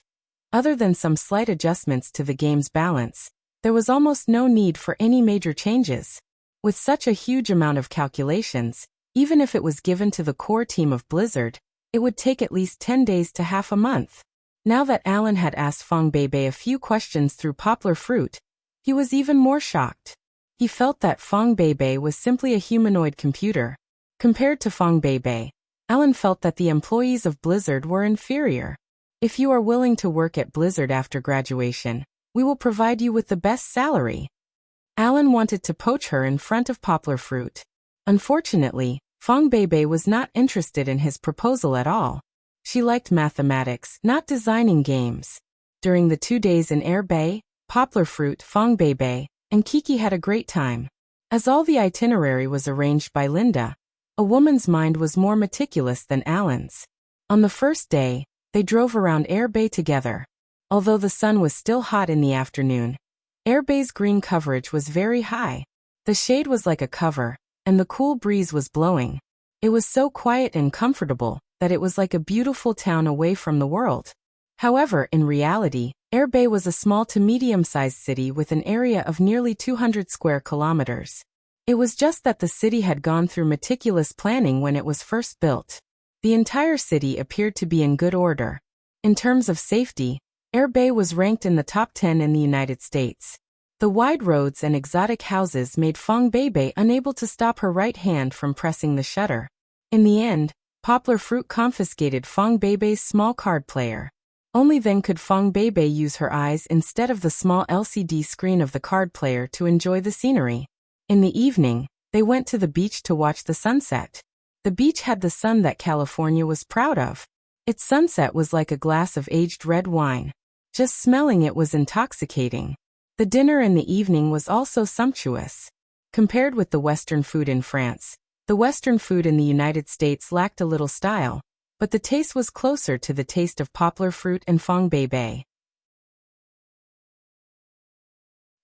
A: other than some slight adjustments to the game's balance, there was almost no need for any major changes. With such a huge amount of calculations, even if it was given to the core team of Blizzard, it would take at least 10 days to half a month. Now that Alan had asked Fong Beibei a few questions through Poplar Fruit, he was even more shocked. He felt that Fong Beibei was simply a humanoid computer. Compared to Fong Beibei, Alan felt that the employees of Blizzard were inferior. If you are willing to work at Blizzard after graduation, we will provide you with the best salary. Alan wanted to poach her in front of Poplar Fruit. Unfortunately, Fong Beibei was not interested in his proposal at all. She liked mathematics, not designing games. During the 2 days in Air Bay, Poplar Fruit, Fong Beibei, and Kiki had a great time. As all the itinerary was arranged by Linda, a woman's mind was more meticulous than Alan's. On the first day, they drove around Air Bay together. Although the sun was still hot in the afternoon, Air Bay's green coverage was very high. The shade was like a cover, and the cool breeze was blowing. It was so quiet and comfortable that it was like a beautiful town away from the world. However, in reality, Air Bay was a small to medium-sized city with an area of nearly 200 square kilometers. It was just that the city had gone through meticulous planning when it was first built. The entire city appeared to be in good order. In terms of safety, Air Bay was ranked in the top 10 in the United States. The wide roads and exotic houses made Fong Beibei unable to stop her right hand from pressing the shutter. In the end, Poplar Fruit confiscated Fong Beibei's small card player. Only then could Fong Beibei use her eyes instead of the small LCD screen of the card player to enjoy the scenery. In the evening, they went to the beach to watch the sunset. The beach had the sun that California was proud of. Its sunset was like a glass of aged red wine. Just smelling it was intoxicating. The dinner in the evening was also sumptuous. Compared with the Western food in France, the Western food in the United States lacked a little style, but the taste was closer to the taste of Poplar Fruit and Fong Beibei.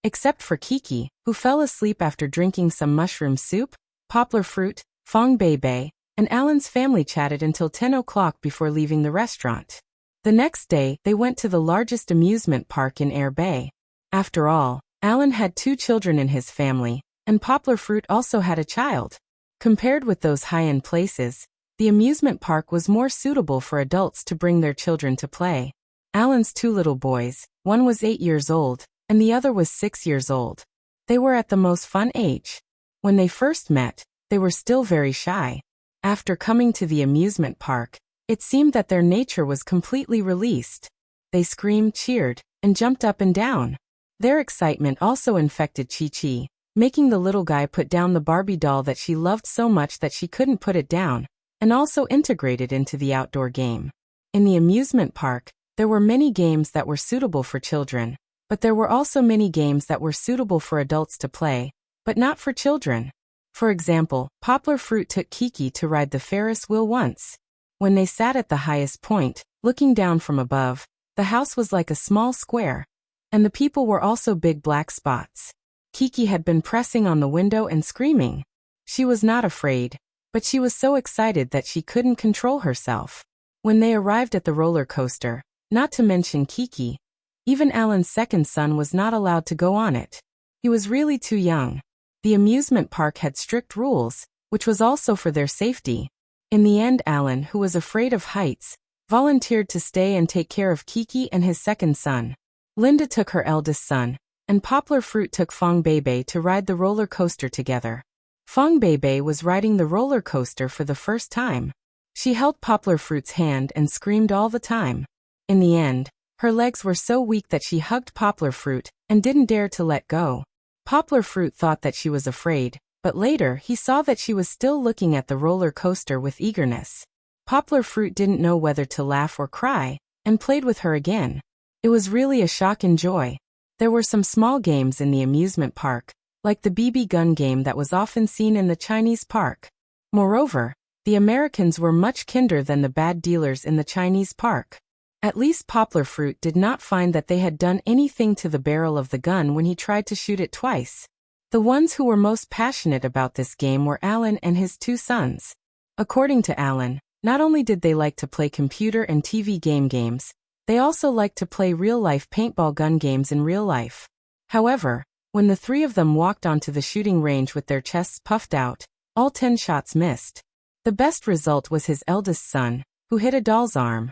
A: Except for Kiki, who fell asleep after drinking some mushroom soup, Poplar Fruit, Fong Beibei, and Alan's family chatted until 10 o'clock before leaving the restaurant. The next day, they went to the largest amusement park in Air Bay. After all, Alan had 2 children in his family, and Poplar Fruit also had a child. Compared with those high-end places, the amusement park was more suitable for adults to bring their children to play. Alan's 2 little boys, one was 8 years old, and the other was 6 years old. They were at the most fun age. When they first met, they were still very shy. After coming to the amusement park, it seemed that their nature was completely released. They screamed, cheered, and jumped up and down. Their excitement also infected Chi-Chi, making the little guy put down the Barbie doll that she loved so much that she couldn't put it down, and also integrated into the outdoor game. In the amusement park, there were many games that were suitable for children, but there were also many games that were suitable for adults to play, but not for children. For example, Poplar Fruit took Kiki to ride the Ferris wheel once. When they sat at the highest point, looking down from above, the house was like a small square, and the people were also big black spots. Kiki had been pressing on the window and screaming. She was not afraid, but she was so excited that she couldn't control herself. When they arrived at the roller coaster, not to mention Kiki, even Alan's second son was not allowed to go on it. He was really too young. The amusement park had strict rules, which was also for their safety. In the end, Alan, who was afraid of heights, volunteered to stay and take care of Kiki and his second son. Linda took her eldest son, and Poplar Fruit took Fong Beibei to ride the roller coaster together. Fong Beibei was riding the roller coaster for the first time. She held Poplar Fruit's hand and screamed all the time. In the end, her legs were so weak that she hugged Poplar Fruit and didn't dare to let go. Poplar Fruit thought that she was afraid, but later he saw that she was still looking at the roller coaster with eagerness. Poplar Fruit didn't know whether to laugh or cry, and played with her again. It was really a shock and joy. There were some small games in the amusement park, like the BB gun game that was often seen in the Chinese park. Moreover, the Americans were much kinder than the bad dealers in the Chinese park. At least Poplar Fruit did not find that they had done anything to the barrel of the gun when he tried to shoot it twice. The ones who were most passionate about this game were Alan and his 2 sons. According to Alan, not only did they like to play computer and TV games, they also liked to play real-life paintball gun games in real life. However, when the 3 of them walked onto the shooting range with their chests puffed out, all 10 shots missed. The best result was his eldest son, who hit a doll's arm.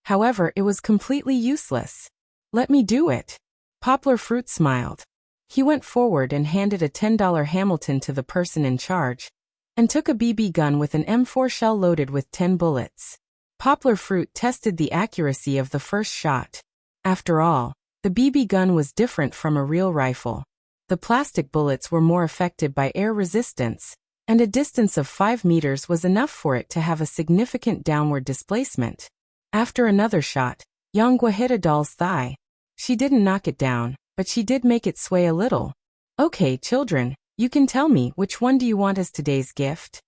A: However, it was completely useless. "Let me do it." Poplar Fruit smiled. He went forward and handed a $10 Hamilton to the person in charge, and took a BB gun with an M4 shell loaded with 10 bullets. Poplar Fruit tested the accuracy of the first shot. After all, the BB gun was different from a real rifle. The plastic bullets were more affected by air resistance, and a distance of 5 meters was enough for it to have a significant downward displacement. After another shot, Yonghua hit a doll's thigh. She didn't knock it down, but she did make it sway a little. "Okay, children, you can tell me which one do you want as today's gift?"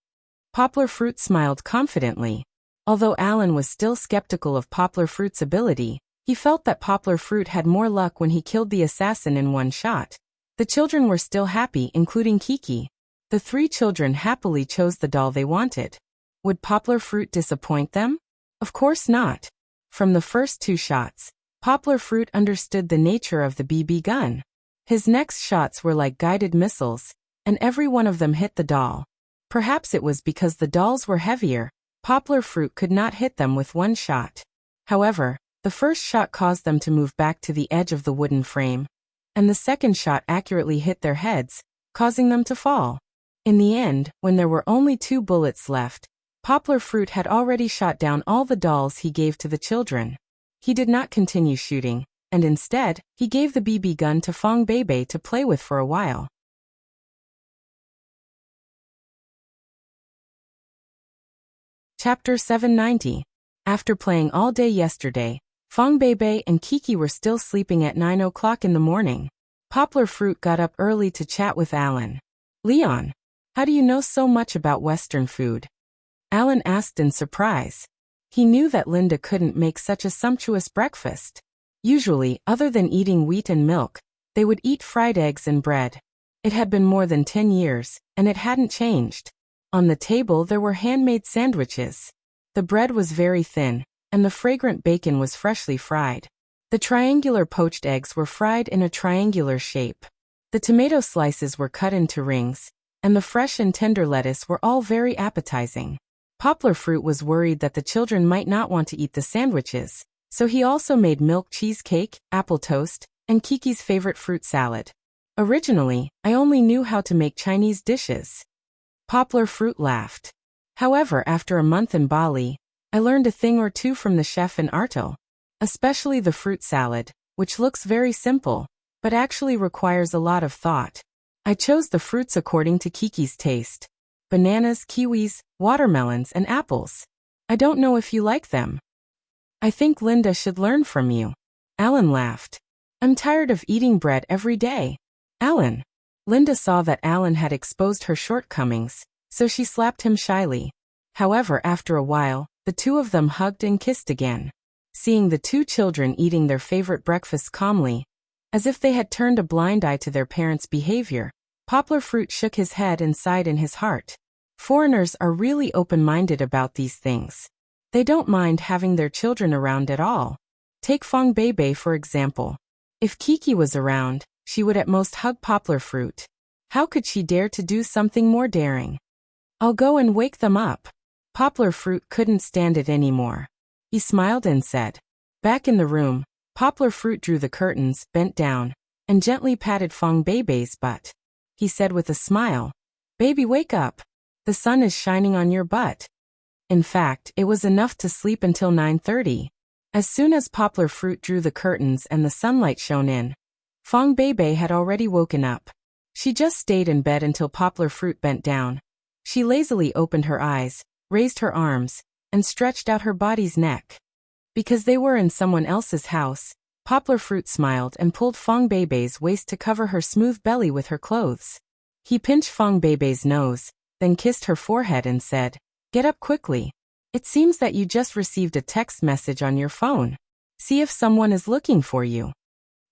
A: Poplar Fruit smiled confidently. Although Alan was still skeptical of Poplar Fruit's ability, he felt that Poplar Fruit had more luck when he killed the assassin in one shot. The children were still happy, including Kiki. The 3 children happily chose the doll they wanted. Would Poplar Fruit disappoint them? Of course not. From the first 2 shots, Poplar Fruit understood the nature of the BB gun. His next shots were like guided missiles, and every one of them hit the doll. Perhaps it was because the dolls were heavier. Poplar Fruit could not hit them with one shot. However, the first shot caused them to move back to the edge of the wooden frame, and the second shot accurately hit their heads, causing them to fall. In the end, when there were only 2 bullets left, Poplar Fruit had already shot down all the dolls he gave to the children. He did not continue shooting, and instead, he gave the BB gun to Fong Beibei to play with for a while. Chapter 790. After playing all day yesterday, Fong Beibei and Kiki were still sleeping at 9 o'clock in the morning. Poplar Fruit got up early to chat with Alan. "Leon, how do you know so much about Western food?" Alan asked in surprise. He knew that Linda couldn't make such a sumptuous breakfast. Usually, other than eating wheat and milk, they would eat fried eggs and bread. It had been more than 10 years, and it hadn't changed. On the table there were handmade sandwiches. The bread was very thin, and the fragrant bacon was freshly fried. The triangular poached eggs were fried in a triangular shape. The tomato slices were cut into rings, and the fresh and tender lettuce were all very appetizing. Poplar Fruit was worried that the children might not want to eat the sandwiches, so he also made milk cheesecake, apple toast, and Kiki's favorite fruit salad. "Originally, I only knew how to make Chinese dishes." Poplar Fruit laughed. "However, after a month in Bali, I learned a thing or two from the chef in Arto, especially the fruit salad, which looks very simple, but actually requires a lot of thought. I chose the fruits according to Kiki's taste. Bananas, kiwis, watermelons, and apples. I don't know if you like them. I think Linda should learn from you." Alan laughed. "I'm tired of eating bread every day." "Alan." Linda saw that Alan had exposed her shortcomings, so she slapped him shyly. However, after a while, the 2 of them hugged and kissed again. Seeing the 2 children eating their favorite breakfast calmly, as if they had turned a blind eye to their parents' behavior, Poplar Fruit shook his head and sighed in his heart. Foreigners are really open-minded about these things. They don't mind having their children around at all. Take Fong Beibei for example. If Kiki was around, she would at most hug Poplar Fruit. How could she dare to do something more daring? "I'll go and wake them up." Poplar Fruit couldn't stand it anymore. He smiled and said. Back in the room, Poplar Fruit drew the curtains, bent down, and gently patted Fong Beibei's butt. He said with a smile, "Baby, wake up. The sun is shining on your butt." In fact, it was enough to sleep until 9:30. As soon as Poplar Fruit drew the curtains and the sunlight shone in, Fong Beibei had already woken up. She just stayed in bed until Poplar Fruit bent down. She lazily opened her eyes, raised her arms, and stretched out her body's neck. Because they were in someone else's house, Poplar Fruit smiled and pulled Fong Beibei's waist to cover her smooth belly with her clothes. He pinched Fong Beibei's nose, then kissed her forehead and said, "Get up quickly. It seems that you just received a text message on your phone. See if someone is looking for you."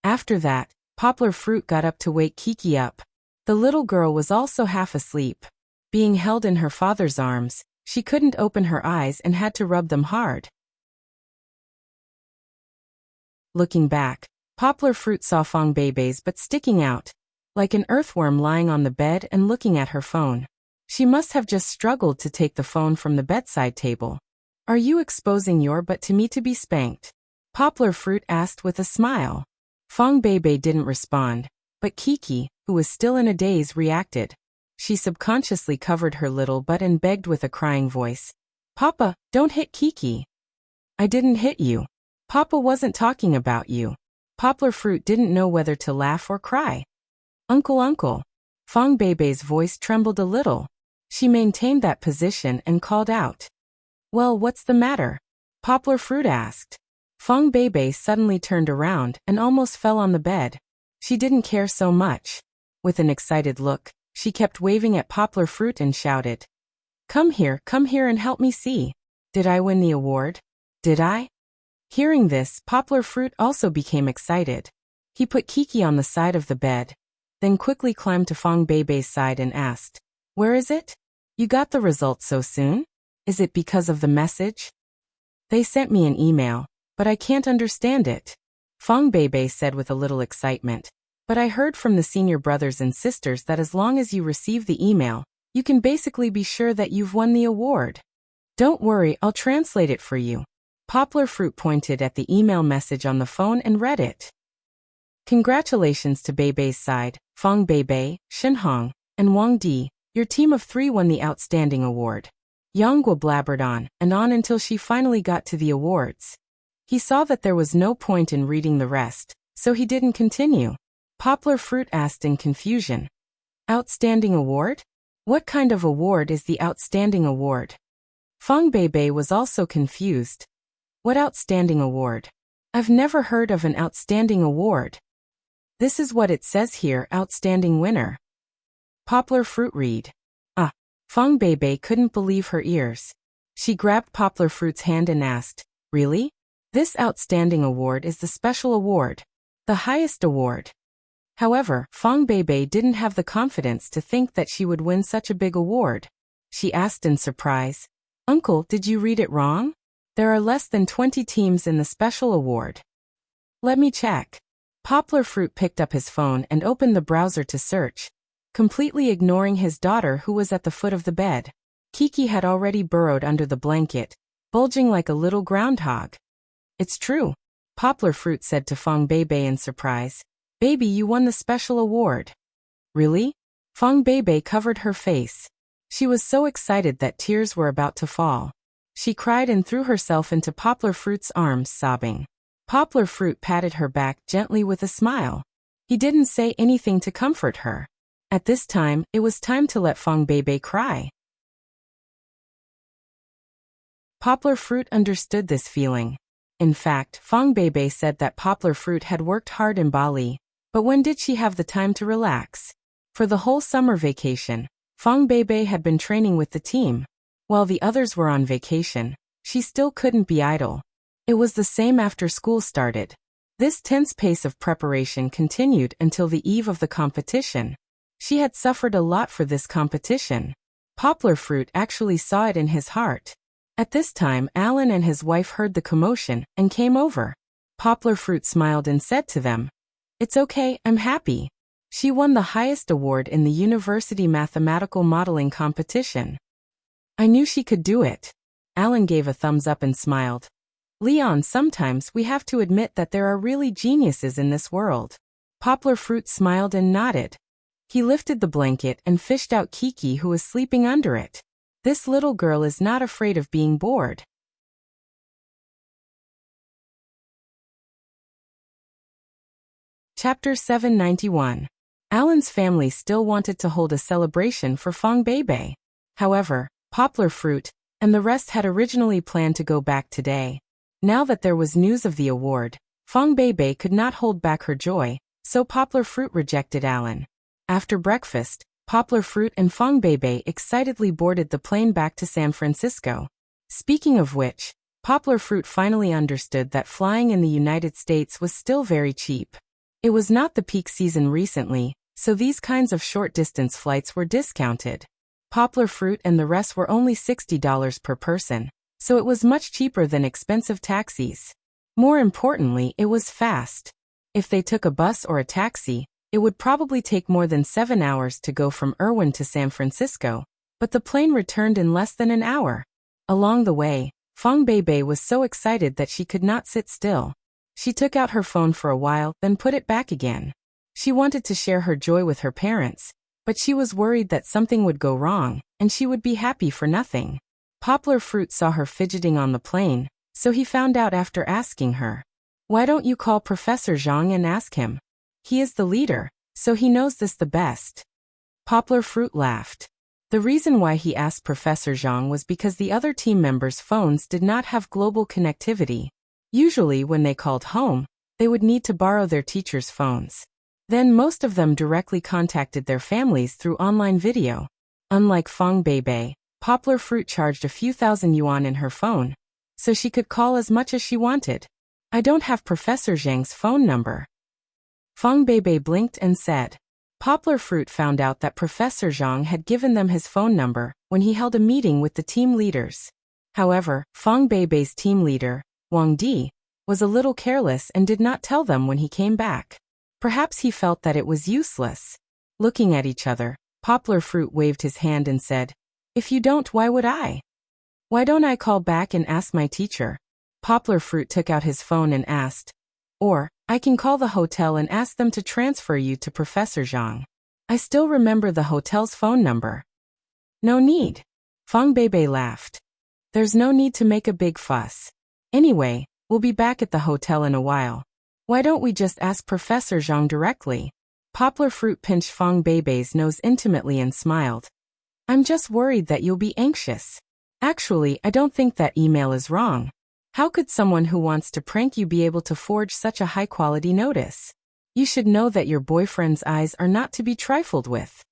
A: After that, Poplar Fruit got up to wake Kiki up. The little girl was also half asleep. Being held in her father's arms, she couldn't open her eyes and had to rub them hard. Looking back, Poplar Fruit saw Fong Beibei's butt sticking out, like an earthworm lying on the bed and looking at her phone. She must have just struggled to take the phone from the bedside table. "Are you exposing your butt to me to be spanked?" Poplar Fruit asked with a smile. Fong Beibei didn't respond, But Kiki, who was still in a daze, reacted. She subconsciously covered her little butt and begged with a crying voice, "Papa, don't hit Kiki." "I didn't hit you. Papa wasn't talking about you." Poplar Fruit didn't know whether to laugh or cry. Uncle. Fong Beibei's voice trembled a little. She maintained that position and called out. "Well, what's the matter?" Poplar Fruit asked. Fong Beibei suddenly turned around and almost fell on the bed. She didn't care so much. With an excited look, she kept waving at Poplar Fruit and shouted, come here and help me see. Did I win the award? Did I?" Hearing this, Poplar Fruit also became excited. He put Kiki on the side of the bed, then quickly climbed to Fong Beibei's side and asked, "Where is it? You got the results so soon? Is it because of the message?" "They sent me an email, but I can't understand it," Fong Beibei said with a little excitement. "But I heard from the senior brothers and sisters that as long as you receive the email, you can basically be sure that you've won the award." "Don't worry, I'll translate it for you." Poplar Fruit pointed at the email message on the phone and read it. "Congratulations to Beibei's side, Fong Beibei, Shenhong, and Wang Di. Your team of 3 won the Outstanding Award." Yonghua blabbered on until she finally got to the awards. He saw that there was no point in reading the rest, so he didn't continue. Poplar Fruit asked in confusion, "Outstanding Award? What kind of award is the Outstanding Award?" Fong Beibei was also confused. "What Outstanding Award? I've never heard of an Outstanding Award." "This is what it says here, Outstanding Winner." Poplar Fruit read. "Ah." Fong Beibei couldn't believe her ears. She grabbed Poplar Fruit's hand and asked, "Really? This Outstanding Award is the special award. The highest award." However, Fong Beibei didn't have the confidence to think that she would win such a big award. She asked in surprise, "Uncle, did you read it wrong? There are less than 20 teams in the special award." "Let me check." Poplar Fruit picked up his phone and opened the browser to search, completely ignoring his daughter who was at the foot of the bed. Kiki had already burrowed under the blanket, bulging like a little groundhog. "It's true," Poplar Fruit said to Fong Beibei in surprise. "Baby, you won the special award." "Really?" Fong Beibei covered her face. She was so excited that tears were about to fall. She cried and threw herself into Poplar Fruit's arms, sobbing. Poplar Fruit patted her back gently with a smile. He didn't say anything to comfort her. At this time, it was time to let Fong Beibei cry. Poplar Fruit understood this feeling. In fact, Fong Beibei said that Poplar Fruit had worked hard in Bali, but when did she have the time to relax? For the whole summer vacation, Fong Beibei had been training with the team. While the others were on vacation, she still couldn't be idle. It was the same after school started. This tense pace of preparation continued until the eve of the competition. She had suffered a lot for this competition. Poplar Fruit actually saw it in his heart. At this time, Alan and his wife heard the commotion and came over. Poplar Fruit smiled and said to them, "It's okay, I'm happy." She won the highest award in the university mathematical modeling competition. "I knew she could do it." Alan gave a thumbs up and smiled. "Leon, sometimes we have to admit that there are really geniuses in this world." Poplar Fruit smiled and nodded. He lifted the blanket and fished out Kiki, who was sleeping under it. This little girl is not afraid of being bored. Chapter 791. Alan's family still wanted to hold a celebration for Fong Beibei. However, Poplar Fruit and the rest had originally planned to go back today. Now that there was news of the award, Fong Beibei could not hold back her joy, so Poplar Fruit rejected Alan. After breakfast, Poplar Fruit and Fong Beibei excitedly boarded the plane back to San Francisco. Speaking of which, Poplar Fruit finally understood that flying in the United States was still very cheap. It was not the peak season recently, so these kinds of short-distance flights were discounted. Poplar Fruit and the rest were only $60 per person, so it was much cheaper than expensive taxis. More importantly, it was fast. If they took a bus or a taxi, it would probably take more than 7 hours to go from Irwin to San Francisco, but the plane returned in less than an hour. Along the way, Fong Beibei was so excited that she could not sit still. She took out her phone for a while, then put it back again. She wanted to share her joy with her parents, but she was worried that something would go wrong, and she would be happy for nothing. Poplar Fruit saw her fidgeting on the plane, so he found out after asking her, "Why don't you call Professor Zhang and ask him? He is the leader, so he knows this the best." Poplar Fruit laughed. The reason why he asked Professor Zhang was because the other team members' phones did not have global connectivity. Usually when they called home, they would need to borrow their teachers' phones. Then most of them directly contacted their families through online video. Unlike Fang Beibei, Poplar Fruit charged a few thousand yuan in her phone, so she could call as much as she wanted. "I don't have Professor Zhang's phone number." Fang Beibei blinked and said. Poplar Fruit found out that Professor Zhang had given them his phone number when he held a meeting with the team leaders. However, Fang Beibei's team leader, Wang Di, was a little careless and did not tell them when he came back. Perhaps he felt that it was useless. Looking at each other, Poplar Fruit waved his hand and said, "If you don't, why would I? Why don't I call back and ask my teacher?" Poplar Fruit took out his phone and asked, "Or, I can call the hotel and ask them to transfer you to Professor Zhang. I still remember the hotel's phone number." "No need." Fang Beibei laughed. "There's no need to make a big fuss. Anyway, we'll be back at the hotel in a while. Why don't we just ask Professor Zhang directly?" Poplar Fruit pinched Fang Beibei's nose intimately and smiled. "I'm just worried that you'll be anxious. Actually, I don't think that email is wrong. How could someone who wants to prank you be able to forge such a high-quality notice? You should know that your boyfriend's eyes are not to be trifled with."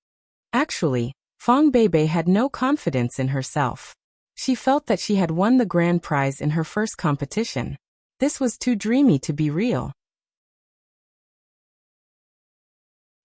A: Actually, Fang Beibei had no confidence in herself. She felt that she had won the grand prize in her first competition. This was too dreamy to be real.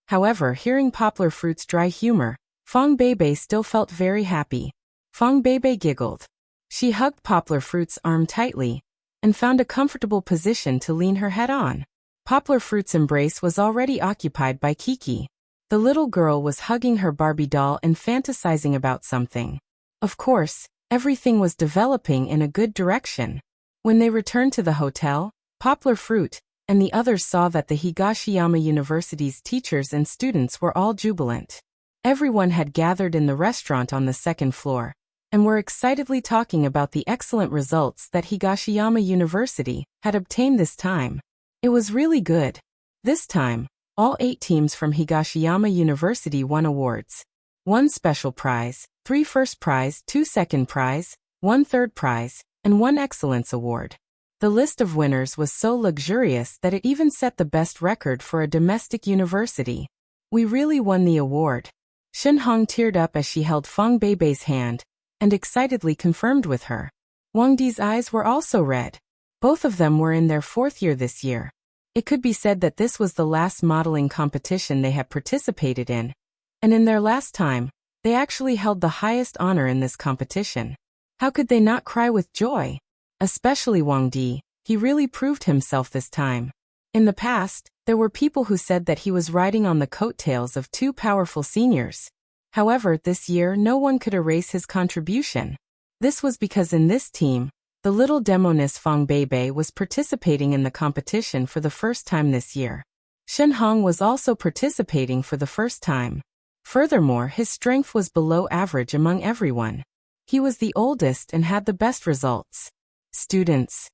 A: However, hearing Poplar Fruit's dry humor, Fang Beibei still felt very happy. Fang Beibei giggled. She hugged Poplar Fruit's arm tightly and found a comfortable position to lean her head on. Poplar Fruit's embrace was already occupied by Kiki. The little girl was hugging her Barbie doll and fantasizing about something. Of course, everything was developing in a good direction. When they returned to the hotel, Poplar Fruit and the others saw that the Higashiyama University's teachers and students were all jubilant. Everyone had gathered in the restaurant on the second floor and were excitedly talking about the excellent results that Higashiyama University had obtained this time. It was really good. This time, all 8 teams from Higashiyama University won awards. 1 special prize, 3 first prize, 2 second prize, 1 third prize, and 1 excellence award. The list of winners was so luxurious that it even set the best record for a domestic university. "We really won the award." Shen Hong teared up as she held Fang Beibei's hand and excitedly confirmed with her. Wang Di's eyes were also red. Both of them were in their 4th year this year. It could be said that this was the last modeling competition they had participated in, and in their last time, they actually held the highest honor in this competition. How could they not cry with joy? Especially Wang Di, he really proved himself this time. In the past, there were people who said that he was riding on the coattails of 2 powerful seniors. However, this year no one could erase his contribution. This was because in this team, the little demoness Fang Beibei was participating in the competition for the first time this year. Shen Hong was also participating for the first time. Furthermore, his strength was below average among everyone. He was the oldest and had the best results. Students.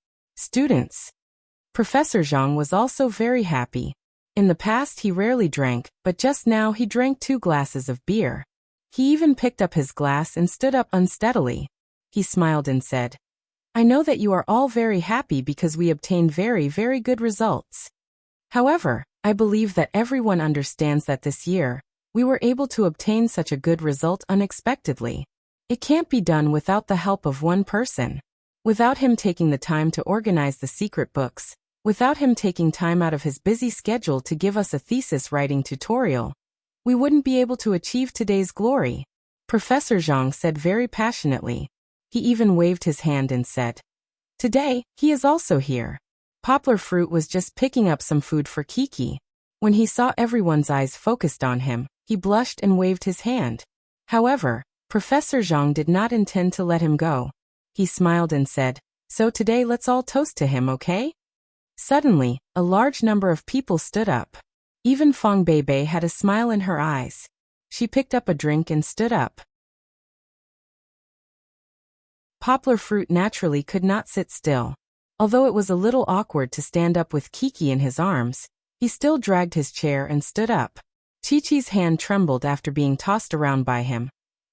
A: Professor Zhang was also very happy. In the past he rarely drank, but just now he drank 2 glasses of beer. He even picked up his glass and stood up unsteadily. He smiled and said, "I know that you are all very happy because we obtained very, very good results. However, I believe that everyone understands that this year, we were able to obtain such a good result unexpectedly. It can't be done without the help of one person. Without him taking the time to organize the secret books, without him taking time out of his busy schedule to give us a thesis writing tutorial, we wouldn't be able to achieve today's glory," Professor Zhang said very passionately. He even waved his hand and said, "Today, he is also here." Poplar Fruit was just picking up some food for Kiki. When he saw everyone's eyes focused on him, he blushed and waved his hand. However, Professor Zhang did not intend to let him go. He smiled and said, "So today let's all toast to him, okay?" Suddenly, a large number of people stood up. Even Fong Beibei had a smile in her eyes. She picked up a drink and stood up. Poplar Fruit naturally could not sit still. Although it was a little awkward to stand up with Kiki in his arms, he still dragged his chair and stood up. Chi-Chi's hand trembled after being tossed around by him,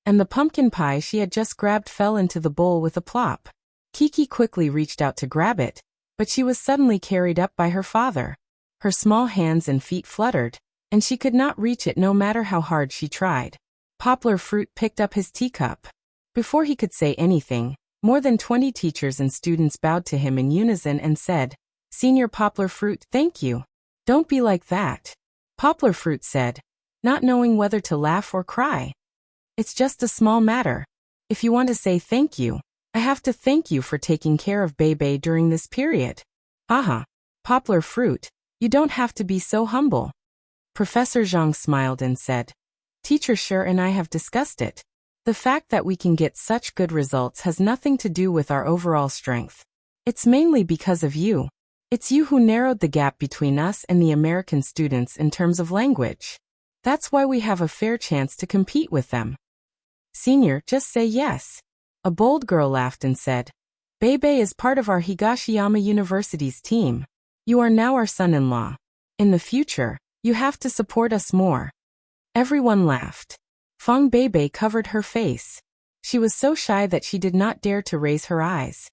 A: and the pumpkin pie she had just grabbed fell into the bowl with a plop. Kiki quickly reached out to grab it, but she was suddenly carried up by her father. Her small hands and feet fluttered, and she could not reach it no matter how hard she tried. Poplar Fruit picked up his teacup. Before he could say anything, more than 20 teachers and students bowed to him in unison and said, "Senior Poplar Fruit, thank you." "Don't be like that," Poplar Fruit said, not knowing whether to laugh or cry. "It's just a small matter. If you want to say thank you, I have to thank you for taking care of Beibei during this period." "Aha, Poplar Fruit, you don't have to be so humble." Professor Zhang smiled and said, "Teacher Shi and I have discussed it. The fact that we can get such good results has nothing to do with our overall strength. It's mainly because of you. It's you who narrowed the gap between us and the American students in terms of language. That's why we have a fair chance to compete with them. Senior, just say yes." A bold girl laughed and said, "Beibei is part of our Higashiyama University's team. You are now our son-in-law. In the future, you have to support us more." Everyone laughed. Fong Beibei covered her face. She was so shy that she did not dare to raise her eyes.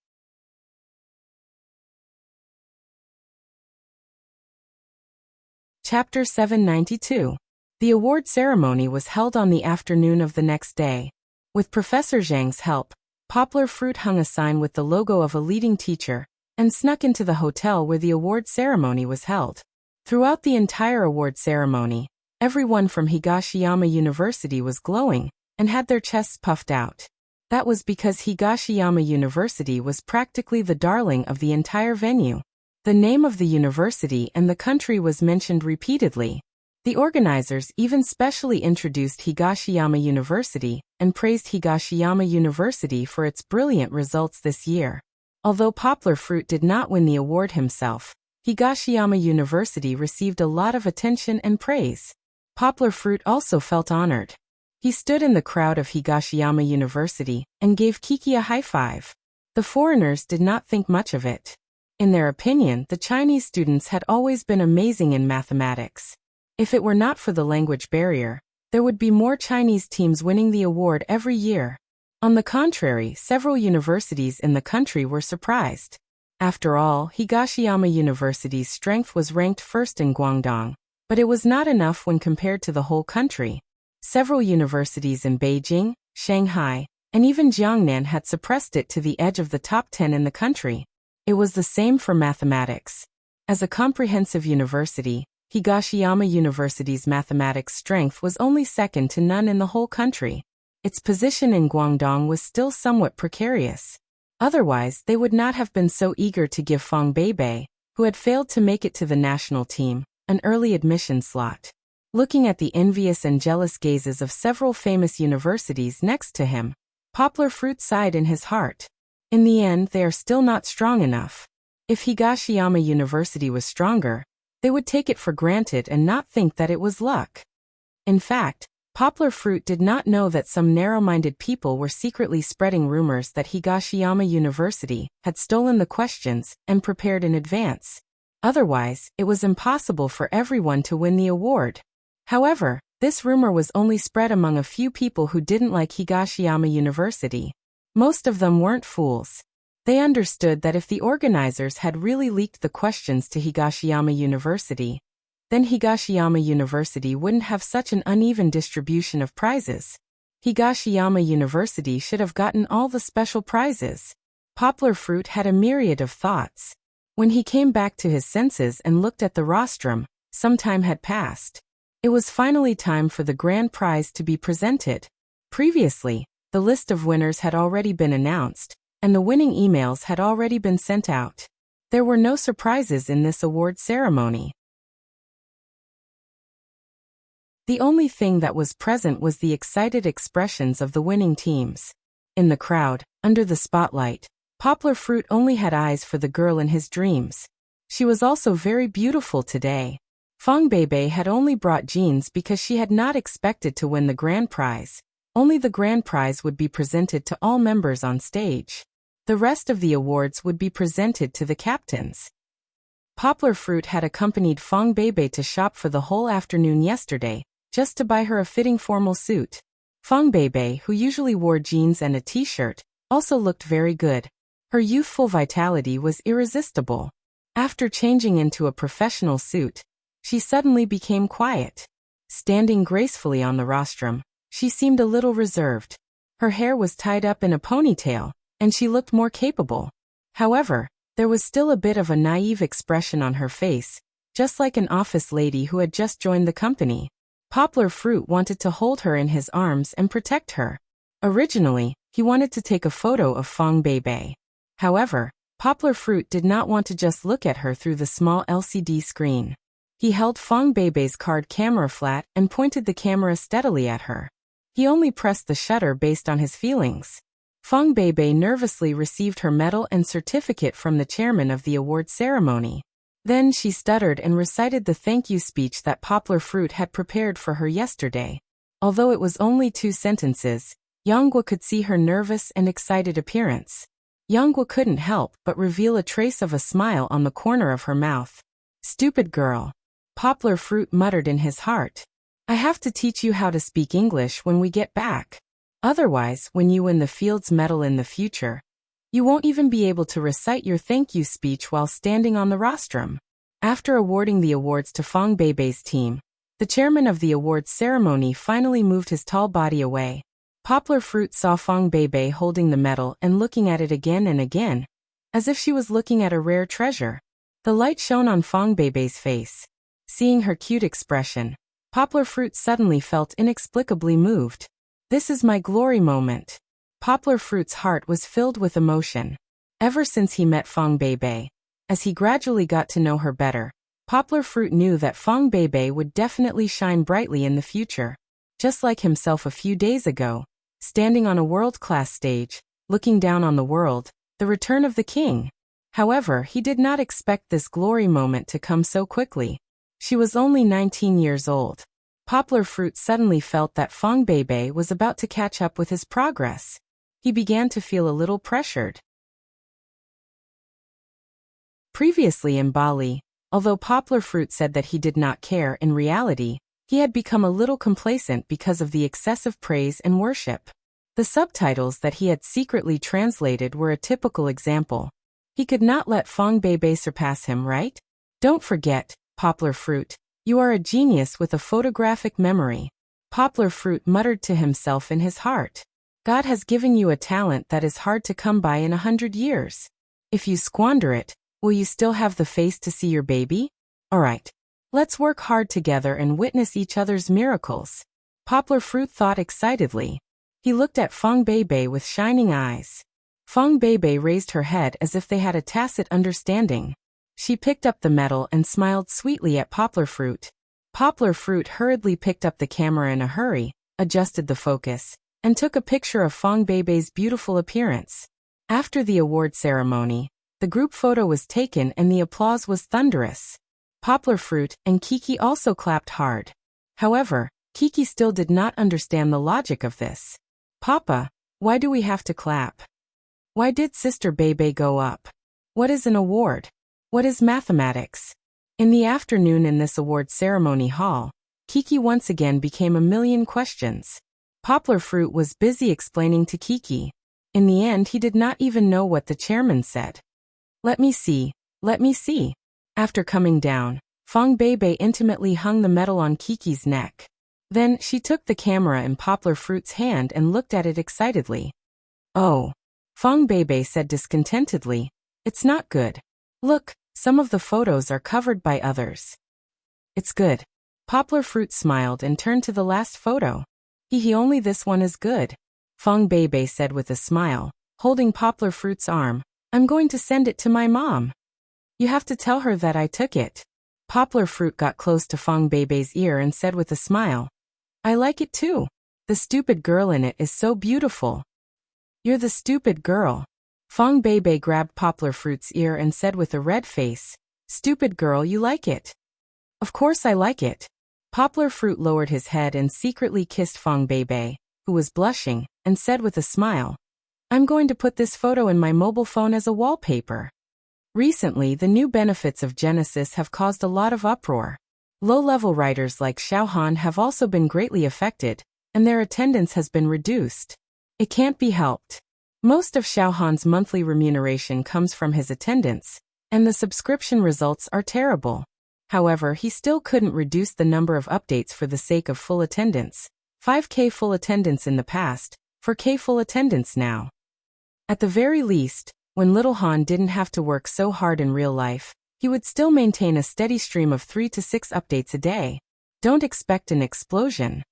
A: Chapter 792. The award ceremony was held on the afternoon of the next day. With Professor Zhang's help, Poplar Fruit hung a sign with the logo of a leading teacher and snuck into the hotel where the award ceremony was held. Throughout the entire award ceremony, everyone from Higashiyama University was glowing and had their chests puffed out. That was because Higashiyama University was practically the darling of the entire venue. The name of the university and the country was mentioned repeatedly. The organizers even specially introduced Higashiyama University and praised Higashiyama University for its brilliant results this year. Although Poplar Fruit did not win the award himself, Higashiyama University received a lot of attention and praise. Poplar Fruit also felt honored. He stood in the crowd of Higashiyama University and gave Kiki a high five. The foreigners did not think much of it. In their opinion, the Chinese students had always been amazing in mathematics. If it were not for the language barrier, there would be more Chinese teams winning the award every year. On the contrary, several universities in the country were surprised. After all, Higashiyama University's strength was ranked first in Guangdong, but it was not enough when compared to the whole country. Several universities in Beijing, Shanghai, and even Jiangnan had suppressed it to the edge of the top 10 in the country. It was the same for mathematics. As a comprehensive university, Higashiyama University's mathematics strength was only second to none in the whole country. Its position in Guangdong was still somewhat precarious. Otherwise, they would not have been so eager to give Fong Beibei, who had failed to make it to the national team, an early admission slot. Looking at the envious and jealous gazes of several famous universities next to him, Poplar Fruit sighed in his heart. In the end, they are still not strong enough. If Higashiyama University was stronger, they would take it for granted and not think that it was luck. In fact, Poplar Fruit did not know that some narrow-minded people were secretly spreading rumors that Higashiyama University had stolen the questions and prepared in advance. Otherwise, it was impossible for everyone to win the award. However, this rumor was only spread among a few people who didn't like Higashiyama University. Most of them weren't fools. They understood that if the organizers had really leaked the questions to Higashiyama University, then Higashiyama University wouldn't have such an uneven distribution of prizes. Higashiyama University should have gotten all the special prizes. Poplar Fruit had a myriad of thoughts. When he came back to his senses and looked at the rostrum, some time had passed. It was finally time for the grand prize to be presented. Previously, the list of winners had already been announced, and the winning emails had already been sent out. There were no surprises in this award ceremony. The only thing that was present was the excited expressions of the winning teams. In the crowd, under the spotlight, Poplar Fruit only had eyes for the girl in his dreams. She was also very beautiful today. Fang Beibei had only brought jeans because she had not expected to win the grand prize. Only the grand prize would be presented to all members on stage. The rest of the awards would be presented to the captains. Poplar Fruit had accompanied Fang Beibei to shop for the whole afternoon yesterday, just to buy her a fitting formal suit. Fang Beibei, who usually wore jeans and a t-shirt, also looked very good. Her youthful vitality was irresistible. After changing into a professional suit, she suddenly became quiet. Standing gracefully on the rostrum, she seemed a little reserved. Her hair was tied up in a ponytail, and she looked more capable. However, there was still a bit of a naive expression on her face, just like an office lady who had just joined the company. Poplar Fruit wanted to hold her in his arms and protect her. Originally, he wanted to take a photo of Fang Beibei. However, Poplar Fruit did not want to just look at her through the small LCD screen. He held Fang Beibei's card camera flat and pointed the camera steadily at her. He only pressed the shutter based on his feelings. Fang Beibei nervously received her medal and certificate from the chairman of the award ceremony. Then she stuttered and recited the thank you speech that Poplar Fruit had prepared for her yesterday. Although it was only 2 sentences, Yanghua could see her nervous and excited appearance. Yanghua couldn't help but reveal a trace of a smile on the corner of her mouth. Stupid girl. Poplar Fruit muttered in his heart. I have to teach you how to speak English when we get back. Otherwise, when you win the Fields Medal in the future, you won't even be able to recite your thank you speech while standing on the rostrum. After awarding the awards to Fang Beibei's team, the chairman of the awards ceremony finally moved his tall body away. Poplar Fruit saw Fang Beibei holding the medal and looking at it again and again, as if she was looking at a rare treasure. The light shone on Fang Beibei's face. Seeing her cute expression, Poplar Fruit suddenly felt inexplicably moved. This is my glory moment. Poplar Fruit's heart was filled with emotion. Ever since he met Fang Beibei, as he gradually got to know her better, Poplar Fruit knew that Fang Beibei would definitely shine brightly in the future. Just like himself a few days ago, standing on a world-class stage, looking down on the world, the return of the king. However, he did not expect this glory moment to come so quickly. She was only 19 years old. Poplar Fruit suddenly felt that Fang Beibei was about to catch up with his progress. He began to feel a little pressured. Previously in Bali, although Poplar Fruit said that he did not care, in reality, he had become a little complacent because of the excessive praise and worship. The subtitles that he had secretly translated were a typical example. He could not let Fang Beibei surpass him, right? Don't forget, Poplar Fruit, you are a genius with a photographic memory. Poplar Fruit muttered to himself in his heart. God has given you a talent that is hard to come by in 100 years. If you squander it, will you still have the face to see your baby? Alright. Let's work hard together and witness each other's miracles. Poplar Fruit thought excitedly. He looked at Fang Beibei with shining eyes. Fang Beibei raised her head as if they had a tacit understanding. She picked up the medal and smiled sweetly at Poplar Fruit. Poplar Fruit hurriedly picked up the camera in a hurry, adjusted the focus, and took a picture of Fang Beibei's beautiful appearance. After the award ceremony, the group photo was taken and the applause was thunderous. Poplar Fruit and Kiki also clapped hard. However, Kiki still did not understand the logic of this. Papa, why do we have to clap? Why did Sister Beibei go up? What is an award? What is mathematics? In the afternoon in this award ceremony hall, Kiki once again became a million questions. Poplar Fruit was busy explaining to Kiki. In the end, he did not even know what the chairman said. Let me see. After coming down, Fang Beibei intimately hung the medal on Kiki's neck. Then she took the camera in Poplar Fruit's hand and looked at it excitedly. Oh. Fang Beibei said discontentedly. It's not good. Look, some of the photos are covered by others. It's good. Poplar Fruit smiled and turned to the last photo. Only this one is good. Fang Beibei said with a smile, holding Poplar Fruit's arm. I'm going to send it to my mom. You have to tell her that I took it. Poplar Fruit got close to Fang Beibei's ear and said with a smile. I like it too. The stupid girl in it is so beautiful. You're the stupid girl. Fang Beibei grabbed Poplar Fruit's ear and said with a red face, Stupid girl, you like it. Of course I like it. Poplar Fruit lowered his head and secretly kissed Fong Beibei, who was blushing, and said with a smile, I'm going to put this photo in my mobile phone as a wallpaper. Recently, the new benefits of Genesis have caused a lot of uproar. Low-level writers like Xiao Han have also been greatly affected, and their attendance has been reduced. It can't be helped. Most of Xiao Han's monthly remuneration comes from his attendance, and the subscription results are terrible. However, he still couldn't reduce the number of updates for the sake of full attendance. 5K full attendance in the past, 4K full attendance now. At the very least, when little Han didn't have to work so hard in real life, he would still maintain a steady stream of 3 to 6 updates a day. Don't expect an explosion.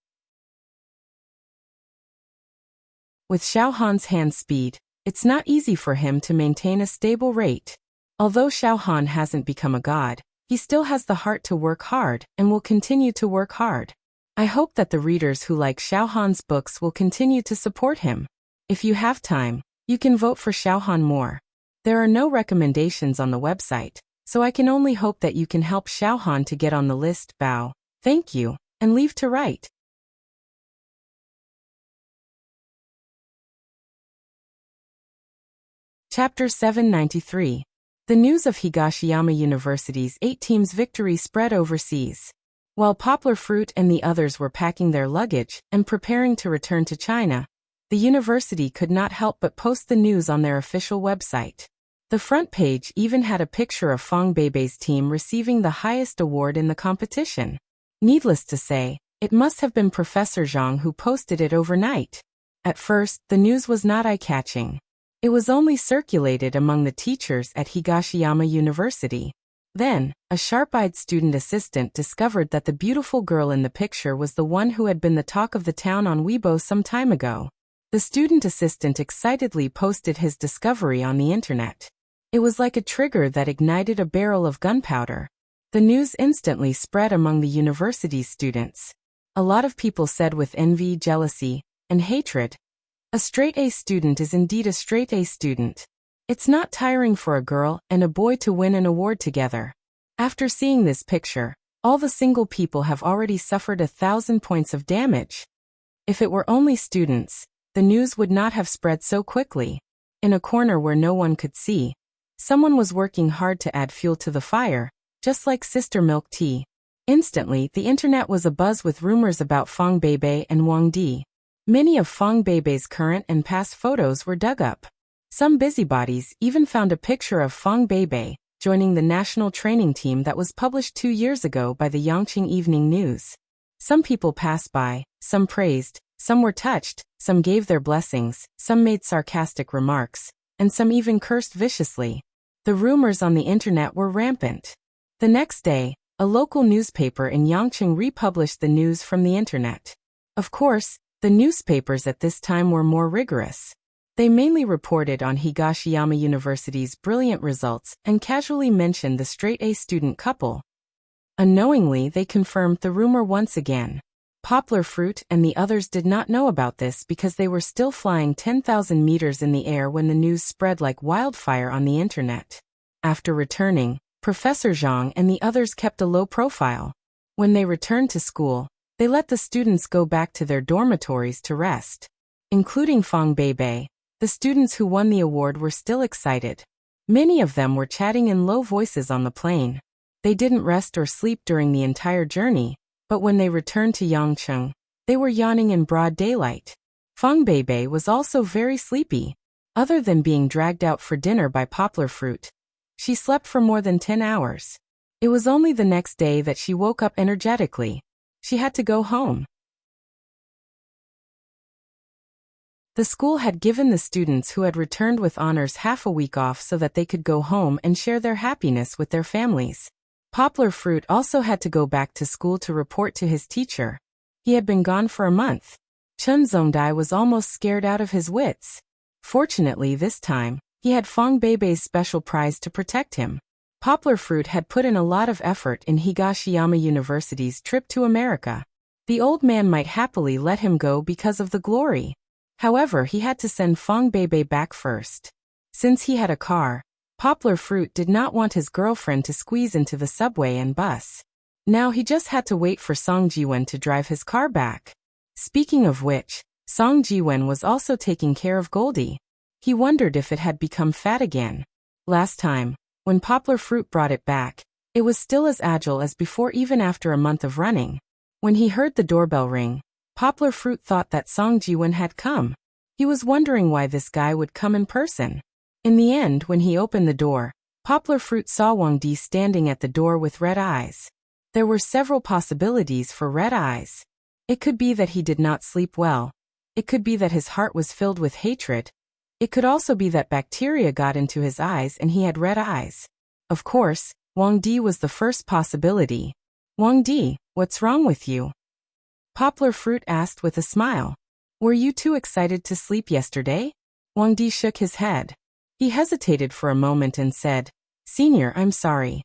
A: With Xiao Han's hand speed, it's not easy for him to maintain a stable rate. Although Xiao Han hasn't become a god, he still has the heart to work hard and will continue to work hard. I hope that the readers who like Xiao Han's books will continue to support him. If you have time, you can vote for Xiao Han more. There are no recommendations on the website, so I can only hope that you can help Xiao Han to get on the list. Bow, thank you, and leave to write. Chapter 793. The news of Higashiyama University's 8 teams' victory spread overseas. While Poplar Fruit and the others were packing their luggage and preparing to return to China, the university could not help but post the news on their official website. The front page even had a picture of Fong Beibei's team receiving the highest award in the competition. Needless to say, it must have been Professor Zhang who posted it overnight. At first, the news was not eye-catching. It was only circulated among the teachers at Higashiyama University. Then, a sharp-eyed student assistant discovered that the beautiful girl in the picture was the one who had been the talk of the town on Weibo some time ago. The student assistant excitedly posted his discovery on the internet. It was like a trigger that ignited a barrel of gunpowder. The news instantly spread among the university's students. A lot of people said with envy, jealousy, and hatred, a straight-A student is indeed a straight-A student. It's not tiring for a girl and a boy to win an award together. After seeing this picture, all the single people have already suffered 1,000 points of damage. If it were only students, the news would not have spread so quickly. In a corner where no one could see, someone was working hard to add fuel to the fire, just like Sister Milk Tea. Instantly, the internet was abuzz with rumors about Fong Beibei and Wang Di. Many of Fong Beibei's current and past photos were dug up. Some busybodies even found a picture of Fong Beibei joining the national training team that was published 2 years ago by the Yangqing Evening News. Some people passed by, some praised, some were touched, some gave their blessings, some made sarcastic remarks, and some even cursed viciously. The rumors on the internet were rampant. The next day, a local newspaper in Yangqing republished the news from the internet. Of course, the newspapers at this time were more rigorous. They mainly reported on Higashiyama University's brilliant results and casually mentioned the straight-A student couple. Unknowingly, they confirmed the rumor once again. Poplar Fruit and the others did not know about this because they were still flying 10,000 meters in the air when the news spread like wildfire on the internet. After returning, Professor Zhang and the others kept a low profile. When they returned to school, they let the students go back to their dormitories to rest. Including Fong Beibei, the students who won the award were still excited. Many of them were chatting in low voices on the plane. They didn't rest or sleep during the entire journey, but when they returned to Yangqing, they were yawning in broad daylight. Fong Beibei was also very sleepy. Other than being dragged out for dinner by Poplar Fruit, she slept for more than 10 hours. It was only the next day that she woke up energetically. She had to go home. The school had given the students who had returned with honors half a week off so that they could go home and share their happiness with their families. Poplar Fruit also had to go back to school to report to his teacher. He had been gone for a month. Chen Zongdai was almost scared out of his wits. Fortunately, this time, he had Fong Beibei's special prize to protect him. Poplar Fruit had put in a lot of effort in Higashiyama University's trip to America. The old man might happily let him go because of the glory. However, he had to send Fong Beibei back first. Since he had a car, Poplar Fruit did not want his girlfriend to squeeze into the subway and bus. Now he just had to wait for Song Jiwen to drive his car back. Speaking of which, Song Jiwen was also taking care of Goldie. He wondered if it had become fat again. Last time, when Poplar Fruit brought it back, it was still as agile as before even after a month of running. When he heard the doorbell ring, Poplar Fruit thought that Song Jiwen had come. He was wondering why this guy would come in person. In the end, when he opened the door, Poplar Fruit saw Wang Di standing at the door with red eyes. There were several possibilities for red eyes. It could be that he did not sleep well. It could be that his heart was filled with hatred. It could also be that bacteria got into his eyes and he had red eyes. Of course, Wang Di was the first possibility. Wang Di, what's wrong with you? Poplar Fruit asked with a smile. Were you too excited to sleep yesterday? Wang Di shook his head. He hesitated for a moment and said, Senior, I'm sorry.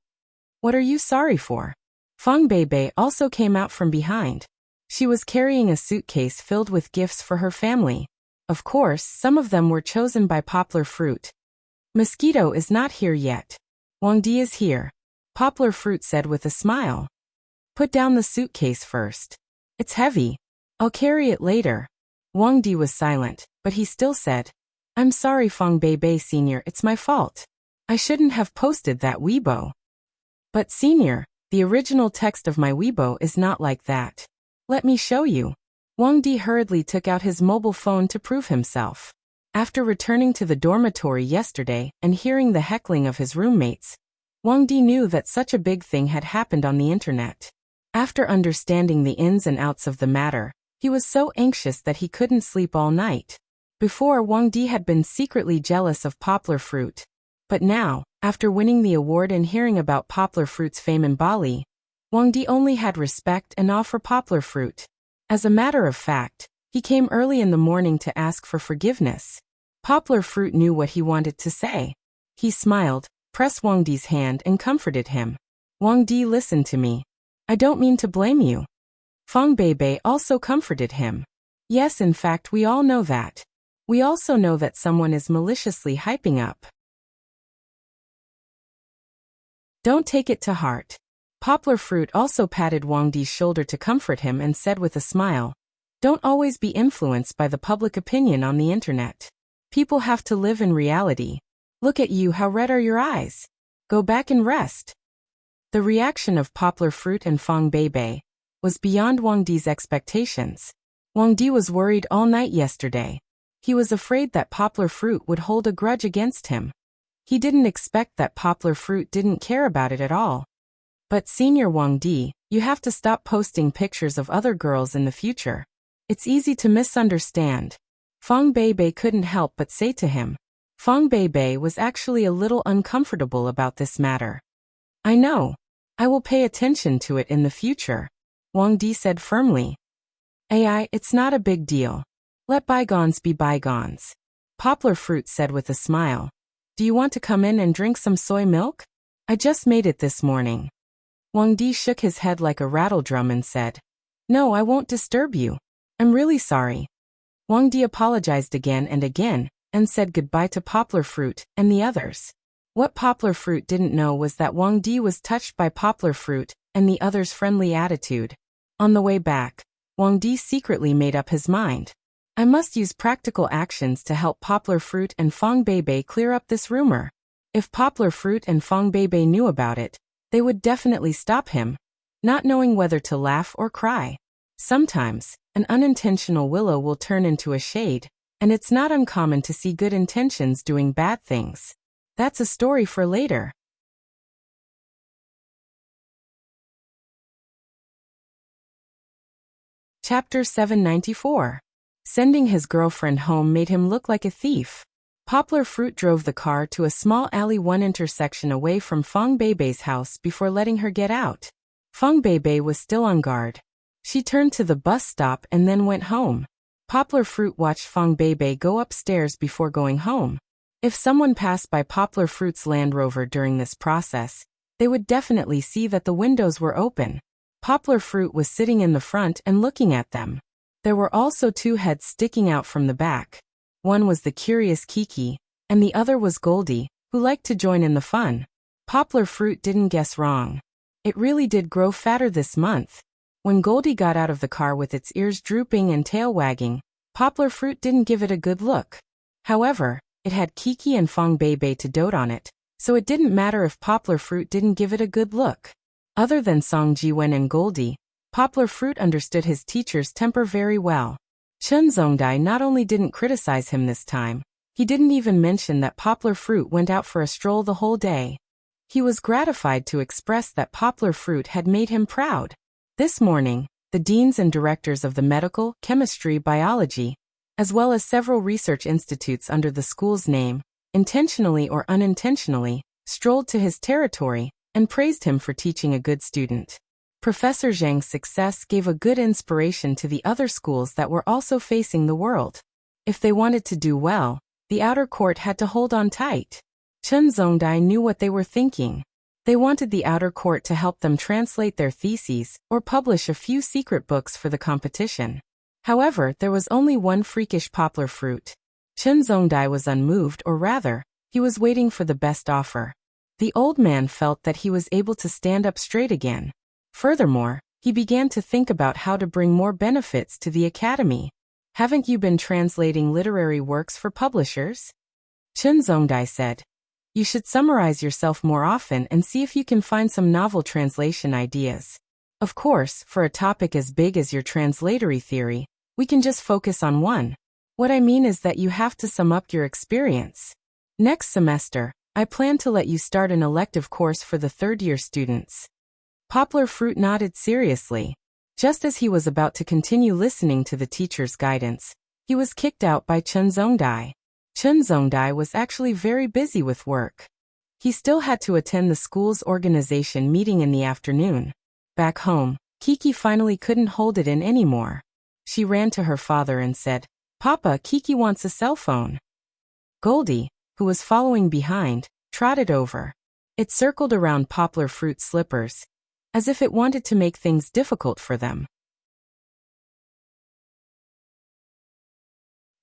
A: What are you sorry for? Fang Beibei also came out from behind. She was carrying a suitcase filled with gifts for her family. Of course, some of them were chosen by Poplar Fruit. Mosquito is not here yet. Wang Di is here, Poplar Fruit said with a smile. Put down the suitcase first. It's heavy. I'll carry it later. Wang Di was silent, but he still said, I'm sorry Fang Beibei Senior, it's my fault. I shouldn't have posted that Weibo. But Senior, the original text of my Weibo is not like that. Let me show you. Wang Di hurriedly took out his mobile phone to prove himself. After returning to the dormitory yesterday and hearing the heckling of his roommates, Wang Di knew that such a big thing had happened on the internet. After understanding the ins and outs of the matter, he was so anxious that he couldn't sleep all night. Before, Wang Di had been secretly jealous of Poplar Fruit. But now, after winning the award and hearing about Poplar Fruit's fame in Bali, Wang Di only had respect and awe for Poplar Fruit. As a matter of fact, he came early in the morning to ask for forgiveness. Poplar Fruit knew what he wanted to say. He smiled, pressed Wang Di's hand and comforted him. Wang Di, listen to me. I don't mean to blame you. Fang Beibei also comforted him. Yes, in fact, we all know that. We also know that someone is maliciously hyping up. Don't take it to heart. Poplar Fruit also patted Wang Di's shoulder to comfort him and said with a smile, don't always be influenced by the public opinion on the internet. People have to live in reality. Look at you, how red are your eyes? Go back and rest. The reaction of Poplar Fruit and Fang Beibei was beyond Wang Di's expectations. Wang Di was worried all night yesterday. He was afraid that Poplar Fruit would hold a grudge against him. He didn't expect that Poplar Fruit didn't care about it at all. But Senior Wang Di, you have to stop posting pictures of other girls in the future. It's easy to misunderstand. Fang Beibei couldn't help but say to him. Fang Beibei was actually a little uncomfortable about this matter. I know. I will pay attention to it in the future, Wang Di said firmly. It's not a big deal. Let bygones be bygones, Poplar Fruit said with a smile. Do you want to come in and drink some soy milk? I just made it this morning. Wang Di shook his head like a rattledrum and said, No, I won't disturb you. I'm really sorry. Wang Di apologized again and said goodbye to Poplar Fruit and the others. What Poplar Fruit didn't know was that Wang Di was touched by Poplar Fruit and the others' friendly attitude. On the way back, Wang Di secretly made up his mind. I must use practical actions to help Poplar Fruit and Fang Beibei clear up this rumor. If Poplar Fruit and Fang Beibei knew about it, they would definitely stop him, not knowing whether to laugh or cry. Sometimes, an unintentional willow will turn into a shade, and it's not uncommon to see good intentions doing bad things. That's a story for later. Chapter 794. Sending his girlfriend home made him look like a thief. Poplar Fruit drove the car to a small alley one intersection away from Fang Beibei's house before letting her get out. Fang Beibei was still on guard. She turned to the bus stop and then went home. Poplar Fruit watched Fang Beibei go upstairs before going home. If someone passed by Poplar Fruit's Land Rover during this process, they would definitely see that the windows were open. Poplar Fruit was sitting in the front and looking at them. There were also two heads sticking out from the back. One was the curious Kiki, and the other was Goldie, who liked to join in the fun. Poplar Fruit didn't guess wrong. It really did grow fatter this month. When Goldie got out of the car with its ears drooping and tail wagging, Poplar Fruit didn't give it a good look. However, it had Kiki and Fong Beibei to dote on it, so it didn't matter if Poplar Fruit didn't give it a good look. Other than Song Jiwen and Goldie, Poplar Fruit understood his teacher's temper very well. Chun Zongdai not only didn't criticize him this time, he didn't even mention that Poplar Fruit went out for a stroll the whole day. He was gratified to express that Poplar Fruit had made him proud. This morning, the deans and directors of the medical, chemistry, biology, as well as several research institutes under the school's name, intentionally or unintentionally, strolled to his territory and praised him for teaching a good student. Professor Zhang's success gave a good inspiration to the other schools that were also facing the world. If they wanted to do well, the outer court had to hold on tight. Chun Zongdai knew what they were thinking. They wanted the outer court to help them translate their theses or publish a few secret books for the competition. However, there was only one freakish Poplar Fruit. Chun Zongdai was unmoved, or rather, he was waiting for the best offer. The old man felt that he was able to stand up straight again. Furthermore, he began to think about how to bring more benefits to the academy. Haven't you been translating literary works for publishers? Chun Zongdai said. You should summarize yourself more often and see if you can find some novel translation ideas. Of course, for a topic as big as your translatory theory, we can just focus on one. What I mean is that you have to sum up your experience. Next semester, I plan to let you start an elective course for the third-year students. Poplar Fruit nodded seriously. Just as he was about to continue listening to the teacher's guidance, he was kicked out by Chun Zongdai. Chun Zongdai was actually very busy with work. He still had to attend the school's organization meeting in the afternoon. Back home, Kiki finally couldn't hold it in anymore. She ran to her father and said, "Papa, Kiki wants a cell phone." Goldie, who was following behind, trotted over. It circled around Poplar Fruit slippers, as if it wanted to make things difficult for them.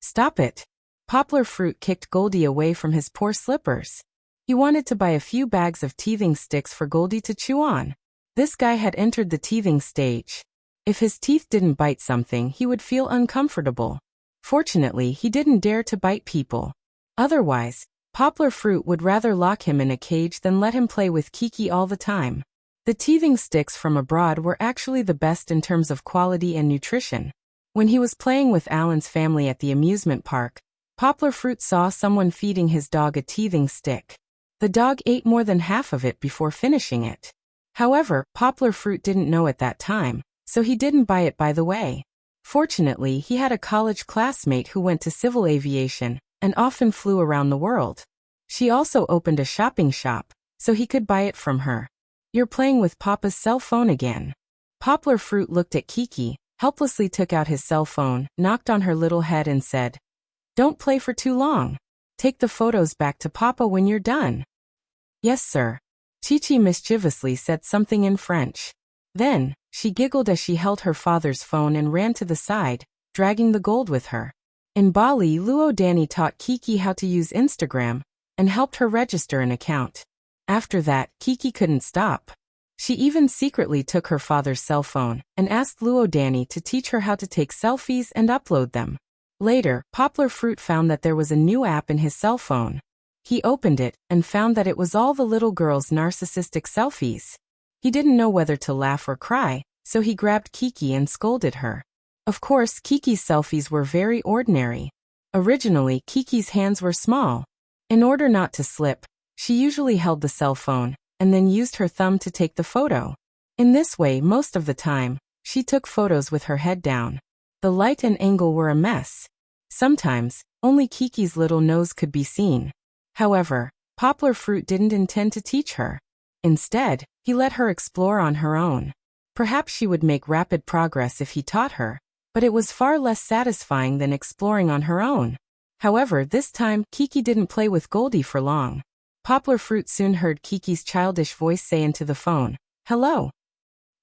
A: "Stop it." Poplar Fruit kicked Goldie away from his poor slippers. He wanted to buy a few bags of teething sticks for Goldie to chew on. This guy had entered the teething stage. If his teeth didn't bite something, he would feel uncomfortable. Fortunately, he didn't dare to bite people. Otherwise, Poplar Fruit would rather lock him in a cage than let him play with Kiki all the time. The teething sticks from abroad were actually the best in terms of quality and nutrition. When he was playing with Alan's family at the amusement park, Poplar Fruit saw someone feeding his dog a teething stick. The dog ate more than half of it before finishing it. However, Poplar Fruit didn't know at that time, so he didn't buy it by the way. Fortunately, he had a college classmate who went to civil aviation and often flew around the world. She also opened a shopping shop, so he could buy it from her. "You're playing with Papa's cell phone again." Poplar Fruit looked at Kiki, helplessly took out his cell phone, knocked on her little head and said, "Don't play for too long. Take the photos back to Papa when you're done." "Yes, sir." Chi-Chi mischievously said something in French. Then, she giggled as she held her father's phone and ran to the side, dragging the gold with her. In Bali, Luo Danny taught Kiki how to use Instagram and helped her register an account. After that, Kiki couldn't stop. She even secretly took her father's cell phone and asked Luo Danny to teach her how to take selfies and upload them. Later, Poplar Fruit found that there was a new app in his cell phone. He opened it and found that it was all the little girls' narcissistic selfies. He didn't know whether to laugh or cry, so he grabbed Kiki and scolded her. Of course, Kiki's selfies were very ordinary. Originally, Kiki's hands were small. In order not to slip, she usually held the cell phone and then used her thumb to take the photo. In this way, most of the time, she took photos with her head down. The light and angle were a mess. Sometimes, only Kiki's little nose could be seen. However, Poplar Fruit didn't intend to teach her. Instead, he let her explore on her own. Perhaps she would make rapid progress if he taught her, but it was far less satisfying than exploring on her own. However, this time, Kiki didn't play with Goldie for long. Poplar Fruit soon heard Kiki's childish voice say into the phone, "Hello.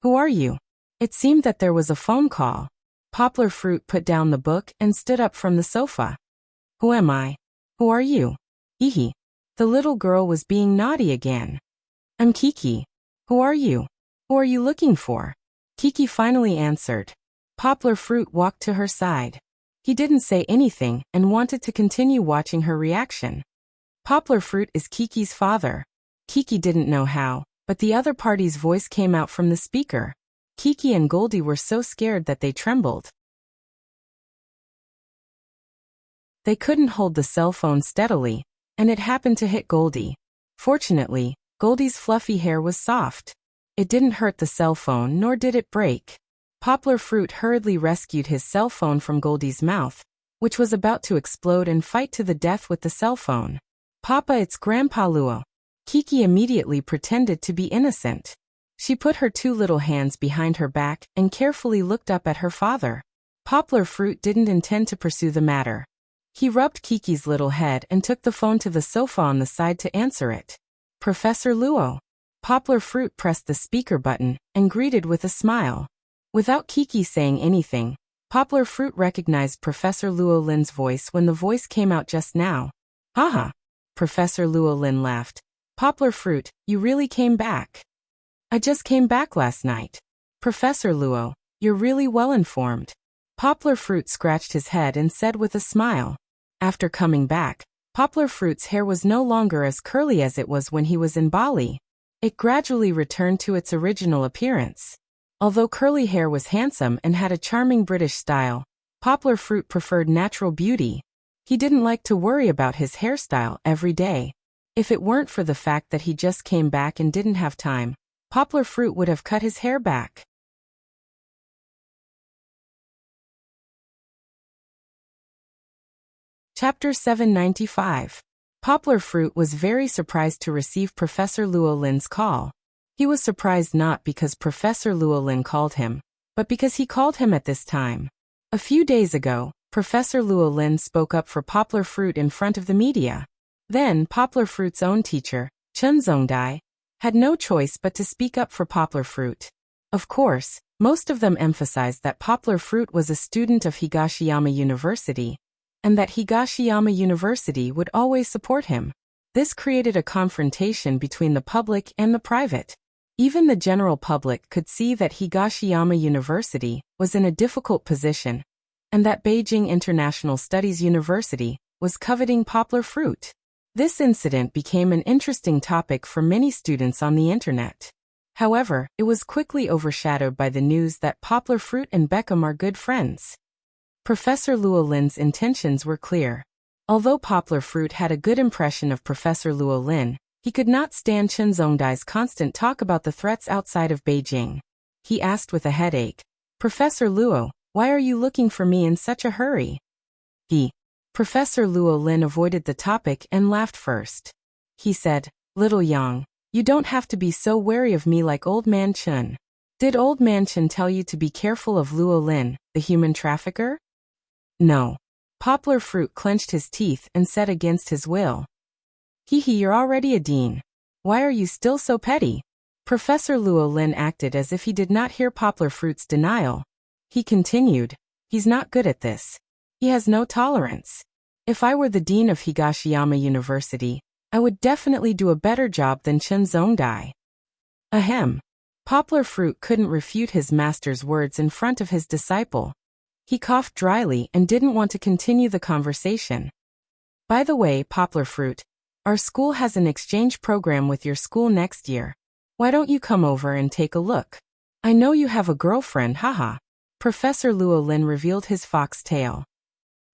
A: Who are you?" It seemed that there was a phone call. Poplar Fruit put down the book and stood up from the sofa. "Who am I? Who are you?" "Ehe." The little girl was being naughty again. "I'm Kiki. Who are you?" Who are you looking for? Kiki finally answered. Poplar Fruit walked to her side. He didn't say anything and wanted to continue watching her reaction. Poplar Fruit is Kiki's father. Kiki didn't know how, but the other party's voice came out from the speaker. Kiki and Goldie were so scared that they trembled. They couldn't hold the cell phone steadily, and it happened to hit Goldie. Fortunately, Goldie's fluffy hair was soft. It didn't hurt the cell phone nor did it break. Poplar Fruit hurriedly rescued his cell phone from Goldie's mouth, which was about to explode and fight to the death with the cell phone. Papa, it's Grandpa Luo. Kiki immediately pretended to be innocent. She put her two little hands behind her back and carefully looked up at her father. Poplar Fruit didn't intend to pursue the matter. He rubbed Kiki's little head and took the phone to the sofa on the side to answer it. Professor Luo. Poplar Fruit pressed the speaker button and greeted with a smile. Without Kiki saying anything, Poplar Fruit recognized Professor Luo Lin's voice when the voice came out just now. Haha. Professor Luo Lin laughed. Poplar Fruit, you really came back. I just came back last night. Professor Luo, you're really well informed. Poplar Fruit scratched his head and said with a smile. After coming back, Poplar Fruit's hair was no longer as curly as it was when he was in Bali. It gradually returned to its original appearance. Although curly hair was handsome and had a charming British style, Poplar Fruit preferred natural beauty. He didn't like to worry about his hairstyle every day. If it weren't for the fact that he just came back and didn't have time, Poplar Fruit would have cut his hair back. Chapter 795. Poplar Fruit was very surprised to receive Professor Luo Lin's call. He was surprised not because Professor Luo Lin called him, but because he called him at this time. A few days ago, Professor Luo Lin spoke up for Poplar Fruit in front of the media. Then, Poplar Fruit's own teacher, Chen Zongdai, had no choice but to speak up for Poplar Fruit. Of course, most of them emphasized that Poplar Fruit was a student of Higashiyama University, and that Higashiyama University would always support him. This created a confrontation between the public and the private. Even the general public could see that Higashiyama University was in a difficult position, and that Beijing International Studies University was coveting Poplar Fruit. This incident became an interesting topic for many students on the internet. However, it was quickly overshadowed by the news that Poplar Fruit and Beckham are good friends. Professor Luo Lin's intentions were clear. Although Poplar Fruit had a good impression of Professor Luo Lin, he could not stand Chen Zongdai's constant talk about the threats outside of Beijing. He asked with a headache, Professor Luo, why are you looking for me in such a hurry? Professor Luo Lin avoided the topic and laughed first. He said, Little Yang, you don't have to be so wary of me like Old Man Chen. Did Old Man Chen tell you to be careful of Luo Lin, the human trafficker? No. Poplar Fruit clenched his teeth and said against his will. You're already a dean. Why are you still so petty? Professor Luo Lin acted as if he did not hear Poplar Fruit's denial. He continued, he's not good at this. He has no tolerance. If I were the dean of Higashiyama University, I would definitely do a better job than Chen Zongdai. Ahem. Poplar Fruit couldn't refute his master's words in front of his disciple. He coughed dryly and didn't want to continue the conversation. By the way, Poplar Fruit, our school has an exchange program with your school next year. Why don't you come over and take a look? I know you have a girlfriend, haha. Professor Luo Lin revealed his fox tail.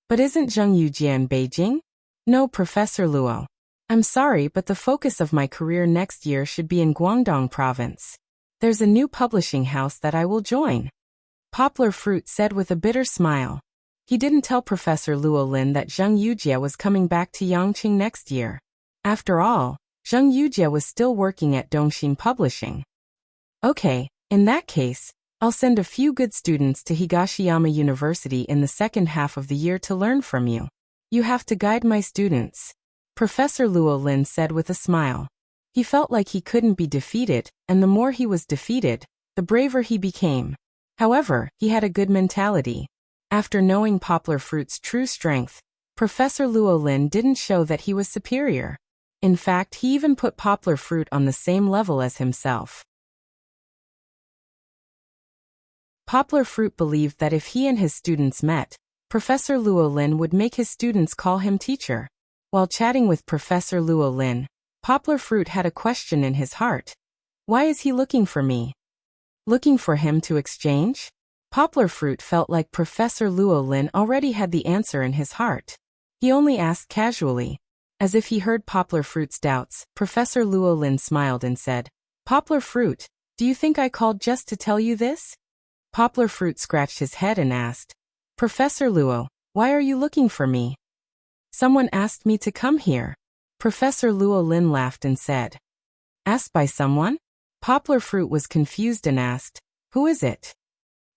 A: But isn't Zheng Yujie in Beijing? No, Professor Luo. I'm sorry, but the focus of my career next year should be in Guangdong province. There's a new publishing house that I will join. Poplar Fruit said with a bitter smile. He didn't tell Professor Luo Lin that Zheng Yujie was coming back to Yangqing next year. After all, Zheng Yujie was still working at Dongxin Publishing. Okay, in that case, I'll send a few good students to Higashiyama University in the second half of the year to learn from you. You have to guide my students. Professor Luo Lin said with a smile. He felt like he couldn't be defeated, and the more he was defeated, the braver he became. However, he had a good mentality. After knowing Poplar Fruit's true strength, Professor Luo Lin didn't show that he was superior. In fact, he even put Poplar Fruit on the same level as himself. Poplar Fruit believed that if he and his students met, Professor Luo Lin would make his students call him teacher. While chatting with Professor Luo Lin, Poplar Fruit had a question in his heart. Why is he looking for me? Looking for him to exchange? Poplar Fruit felt like Professor Luo Lin already had the answer in his heart. He only asked casually. As if he heard Poplar Fruit's doubts, Professor Luo Lin smiled and said, Poplar Fruit, do you think I called just to tell you this? Poplar Fruit scratched his head and asked, Professor Luo, why are you looking for me? Someone asked me to come here. Professor Luo Lin laughed and said, Asked by someone? Poplar Fruit was confused and asked, Who is it?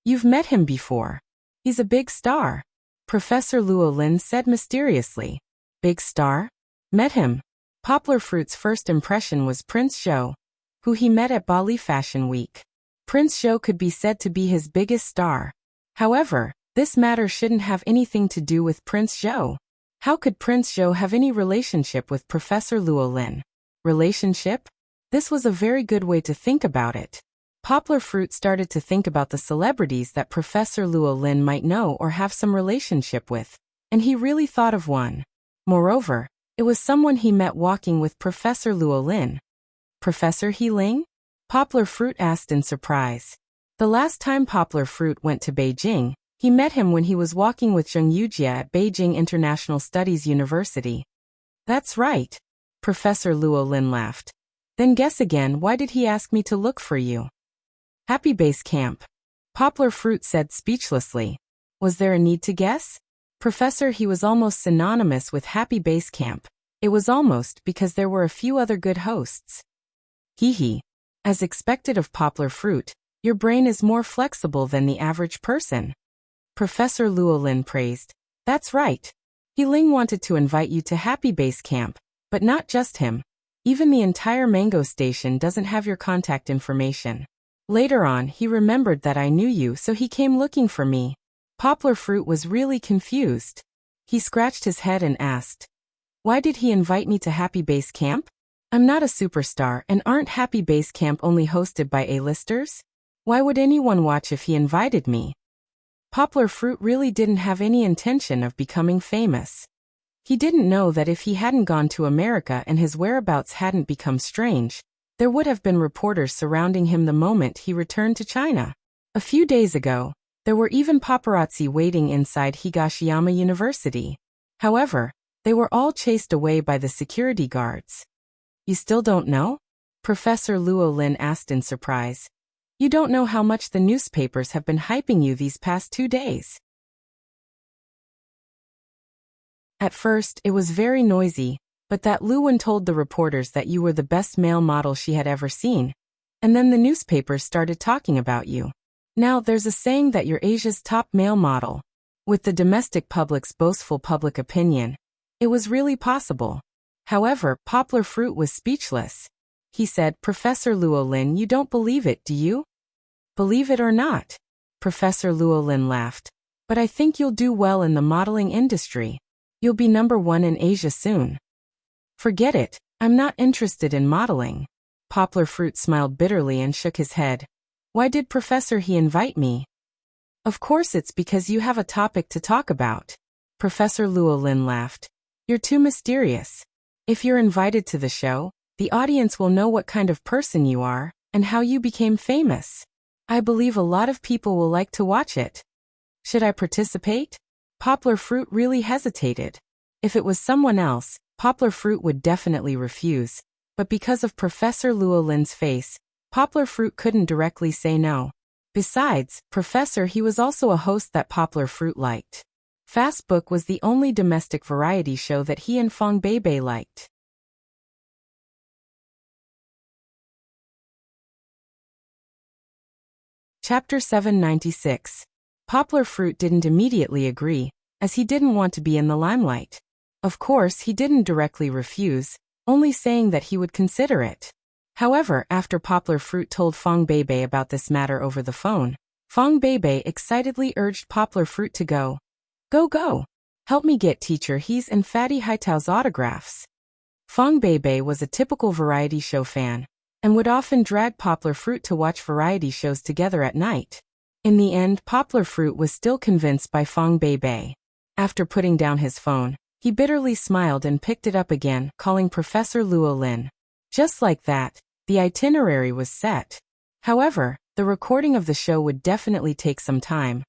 A: You've met him before. He's a big star. Professor Luo Lin said mysteriously. Big star? Met him. Poplar Fruit's first impression was Prince Zhou, who he met at Bali Fashion Week. Prince Zhou could be said to be his biggest star. However, this matter shouldn't have anything to do with Prince Zhou. How could Prince Zhou have any relationship with Professor Luo Lin? Relationship? This was a very good way to think about it. Poplar Fruit started to think about the celebrities that Professor Luo Lin might know or have some relationship with, and he really thought of one. Moreover, it was someone he met walking with Professor Luo Lin. Professor He Ling? Poplar Fruit asked in surprise. The last time Poplar Fruit went to Beijing, he met him when he was walking with Zheng Yujia at Beijing International Studies University. That's right. Professor Luo Lin laughed. Then guess again, why did he ask me to look for you? Happy Base Camp. Poplar Fruit said speechlessly. Was there a need to guess? Professor He was almost synonymous with Happy Base Camp. It was almost because there were a few other good hosts. Hee. As expected of Poplar Fruit, your brain is more flexible than the average person. Professor Luo Lin praised. That's right. He Ling wanted to invite you to Happy Base Camp, but not just him. Even the entire Mango Station doesn't have your contact information. Later on, he remembered that I knew you, so he came looking for me. Poplar Fruit was really confused. He scratched his head and asked, Why did he invite me to Happy Base Camp? I'm not a superstar, and aren't Happy Base Camp only hosted by A-listers? Why would anyone watch if he invited me? Poplar Fruit really didn't have any intention of becoming famous. He didn't know that if he hadn't gone to America and his whereabouts hadn't become strange, there would have been reporters surrounding him the moment he returned to China. A few days ago, there were even paparazzi waiting inside Higashiyama University. However, they were all chased away by the security guards. You still don't know? Professor Luo Lin asked in surprise. You don't know how much the newspapers have been hyping you these past 2 days. At first, it was very noisy, but that Luwen told the reporters that you were the best male model she had ever seen. And then the newspapers started talking about you. Now there's a saying that you're Asia's top male model. With the domestic public's boastful public opinion, it was really possible. However, Poplar Fruit was speechless. He said, Professor Luo Lin, you don't believe it, do you? Believe it or not. Professor Luo Lin laughed. But I think you'll do well in the modeling industry. You'll be #1 in Asia soon. Forget it, I'm not interested in modeling. Poplar Fruit smiled bitterly and shook his head. Why did Professor He invite me? Of course it's because you have a topic to talk about. Professor Luo Lin laughed. You're too mysterious. If you're invited to the show, the audience will know what kind of person you are, and how you became famous. I believe a lot of people will like to watch it. Should I participate? Poplar Fruit really hesitated. If it was someone else, Poplar Fruit would definitely refuse, but because of Professor Luo Lin's face, Poplar Fruit couldn't directly say no. Besides, Professor He was also a host that Poplar Fruit liked. Fast Book was the only domestic variety show that he and Fong Beibei liked. Chapter 796. Poplar Fruit didn't immediately agree, as he didn't want to be in the limelight. Of course, he didn't directly refuse, only saying that he would consider it. However, after Poplar Fruit told Fong Beibei about this matter over the phone, Fong Beibei excitedly urged Poplar Fruit to go. Go! Help me get Teacher He's and Fatty Haitao's autographs. Fong Beibei was a typical variety show fan, and would often drag Poplar Fruit to watch variety shows together at night. In the end, Poplar Fruit was still convinced by Fong Bei. After putting down his phone, he bitterly smiled and picked it up again, calling Professor Luo Lin. Just like that, the itinerary was set. However, the recording of the show would definitely take some time,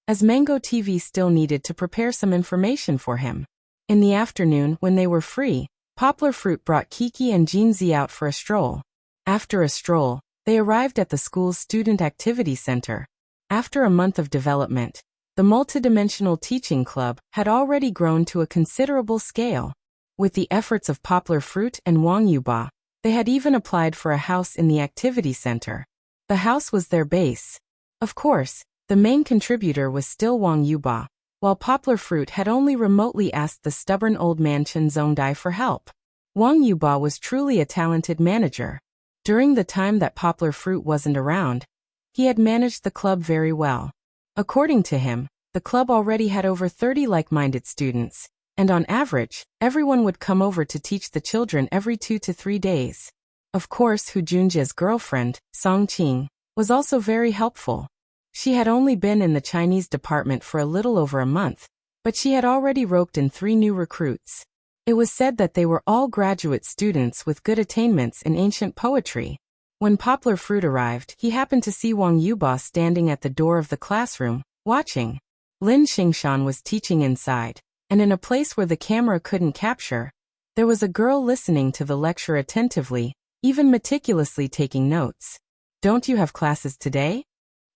A: as Mango TV still needed to prepare some information for him. In the afternoon, when they were free, Poplar Fruit brought Kiki and Jinzi out for a stroll. After a stroll, they arrived at the school's student activity center. After a month of development, the multidimensional teaching club had already grown to a considerable scale. With the efforts of Poplar Fruit and Wang Yuba, they had even applied for a house in the activity center. The house was their base. Of course, the main contributor was still Wang Yuba, while Poplar Fruit had only remotely asked the stubborn old man Chen Zongdai for help. Wang Yuba was truly a talented manager. During the time that Poplar Fruit wasn't around, he had managed the club very well. According to him, the club already had over 30 like-minded students, and on average, everyone would come over to teach the children every 2 to 3 days. Of course, Hu Junjia's girlfriend, Song Qing, was also very helpful. She had only been in the Chinese department for a little over a month, but she had already roped in 3 new recruits. It was said that they were all graduate students with good attainments in ancient poetry. When Poplar Fruit arrived, he happened to see Wang Yuba standing at the door of the classroom, watching. Lin Xingshan was teaching inside, and in a place where the camera couldn't capture, there was a girl listening to the lecture attentively, even meticulously taking notes. "Don't you have classes today?"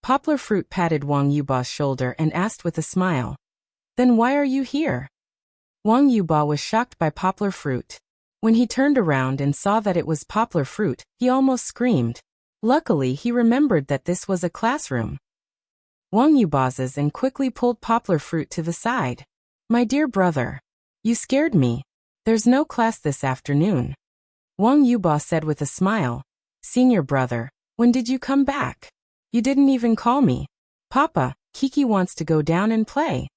A: Poplar Fruit patted Wang Yuba's shoulder and asked with a smile. "Then why are you here?" Wang Yuba was shocked by Poplar Fruit. When he turned around and saw that it was Poplar Fruit, he almost screamed. Luckily, he remembered that this was a classroom. Wang Yuba's and quickly pulled Poplar Fruit to the side. "My dear brother, you scared me. There's no class this afternoon." Wang Yuba said with a smile. "Senior brother, when did you come back? You didn't even call me." "Papa, Kiki wants to go down and play,"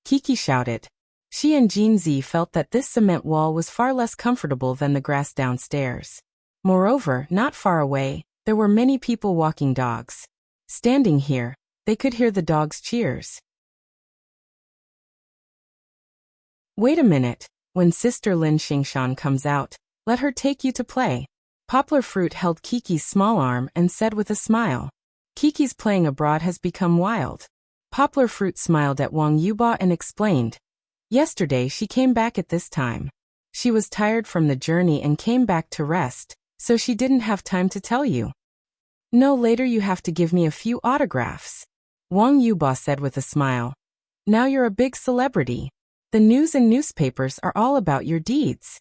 A: Kiki shouted. She and Jinzi felt that this cement wall was far less comfortable than the grass downstairs. Moreover, not far away, there were many people walking dogs. Standing here, they could hear the dogs' cheers. "Wait a minute, when Sister Lin Xingshan comes out, let her take you to play." Poplar Fruit held Kiki's small arm and said with a smile. "Kiki's playing abroad has become wild." Poplar Fruit smiled at Wang Yuba and explained. "Yesterday she came back at this time. She was tired from the journey and came back to rest, so she didn't have time to tell you." "No, later you have to give me a few autographs," Wang Yuba said with a smile. "Now you're a big celebrity. The news and newspapers are all about your deeds."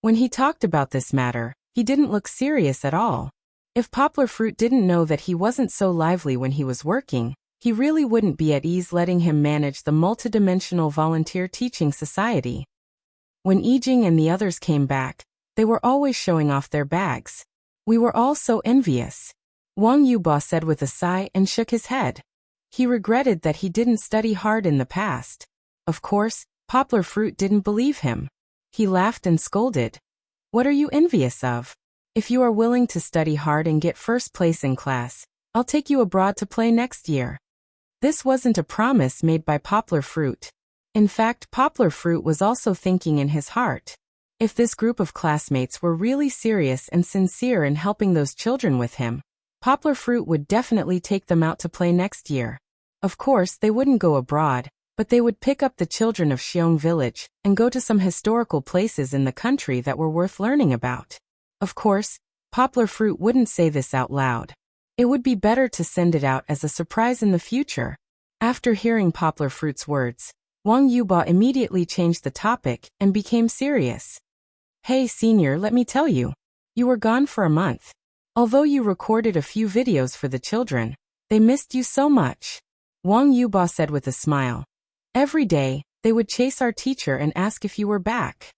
A: When he talked about this matter, he didn't look serious at all. If Poplar Fruit didn't know that he wasn't so lively when he was working, he really wouldn't be at ease letting him manage the multidimensional volunteer teaching society. When Yijing and the others came back, they were always showing off their bags. "We were all so envious," Wang Yuba said with a sigh and shook his head. He regretted that he didn't study hard in the past. Of course, Poplar Fruit didn't believe him. He laughed and scolded. "What are you envious of? If you are willing to study hard and get first place in class, I'll take you abroad to play next year." This wasn't a promise made by Poplar Fruit. In fact, Poplar Fruit was also thinking in his heart. If this group of classmates were really serious and sincere in helping those children with him, Poplar Fruit would definitely take them out to play next year. Of course, they wouldn't go abroad, but they would pick up the children of Xiong village and go to some historical places in the country that were worth learning about. Of course, Poplar Fruit wouldn't say this out loud. It would be better to send it out as a surprise in the future. After hearing Poplar Fruit's words, Wang Yuba immediately changed the topic and became serious. "Hey senior, let me tell you. You were gone for a month. Although you recorded a few videos for the children, they missed you so much," Wang Yuba said with a smile. "Every day, they would chase our teacher and ask if you were back."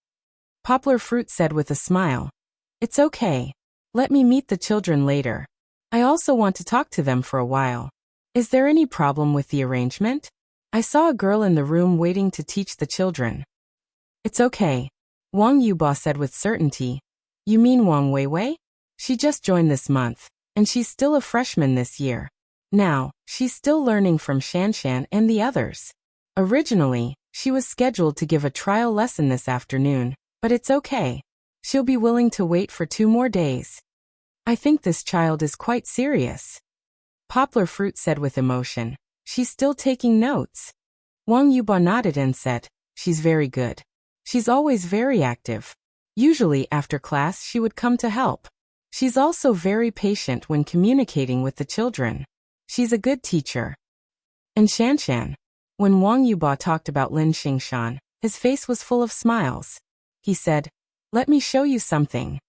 A: Poplar Fruit said with a smile. "It's okay. Let me meet the children later. I also want to talk to them for a while. Is there any problem with the arrangement? I saw a girl in the room waiting to teach the children." "It's okay," Wang Yuba said with certainty. "You mean Wang Weiwei? She just joined this month, and she's still a freshman this year. Now, she's still learning from Shanshan and the others. Originally, she was scheduled to give a trial lesson this afternoon, but it's okay. She'll be willing to wait for 2 more days. I think this child is quite serious. Poplar Fruit said with emotion. She's still taking notes. Wang Yuba nodded and said, she's very good. She's always very active. Usually after class she would come to help. She's also very patient when communicating with the children. She's a good teacher. And Shanshan. When Wang Yuba talked about Lin Xingshan, his face was full of smiles. He said, let me show you something.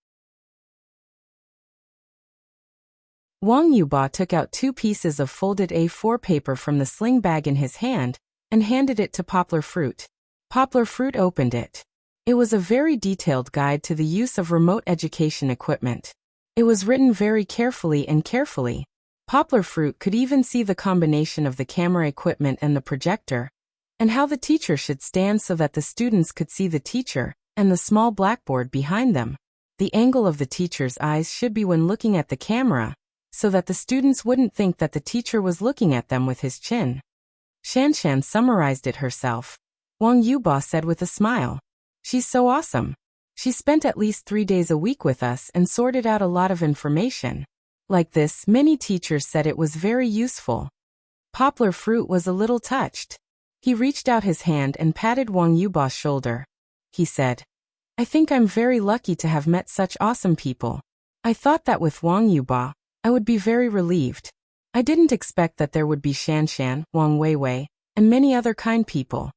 A: Wang Yuba took out 2 pieces of folded A4 paper from the sling bag in his hand and handed it to Poplar Fruit. Poplar Fruit opened it. It was a very detailed guide to the use of remote education equipment. It was written very carefully and carefully. Poplar Fruit could even see the combination of the camera equipment and the projector, and how the teacher should stand so that the students could see the teacher and the small blackboard behind them. The angle of the teacher's eyes should be when looking at the camera, so that the students wouldn't think that the teacher was looking at them with his chin. Shanshan summarized it herself. Wang Yuba said with a smile. She's so awesome. She spent at least 3 days a week with us and sorted out a lot of information. Like this, many teachers said it was very useful. Poplar Fruit was a little touched. He reached out his hand and patted Wang Yuba's shoulder. He said, I think I'm very lucky to have met such awesome people. I thought that with Wang Yuba, I would be very relieved. I didn't expect that there would be Shanshan, Wang Weiwei, and many other kind people.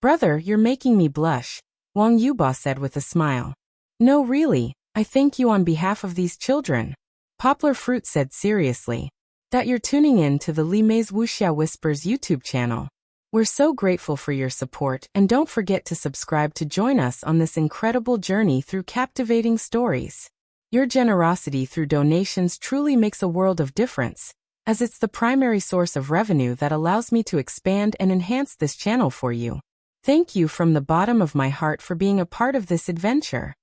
A: Brother, you're making me blush, Wang Yuba said with a smile. No, really, I thank you on behalf of these children. Poplar Fruit said seriously. That you're tuning in to the Li Mei's Wuxia Whispers YouTube channel. We're so grateful for your support, and don't forget to subscribe to join us on this incredible journey through captivating stories. Your generosity through donations truly makes a world of difference, as it's the primary source of revenue that allows me to expand and enhance this channel for you. Thank you from the bottom of my heart for being a part of this adventure.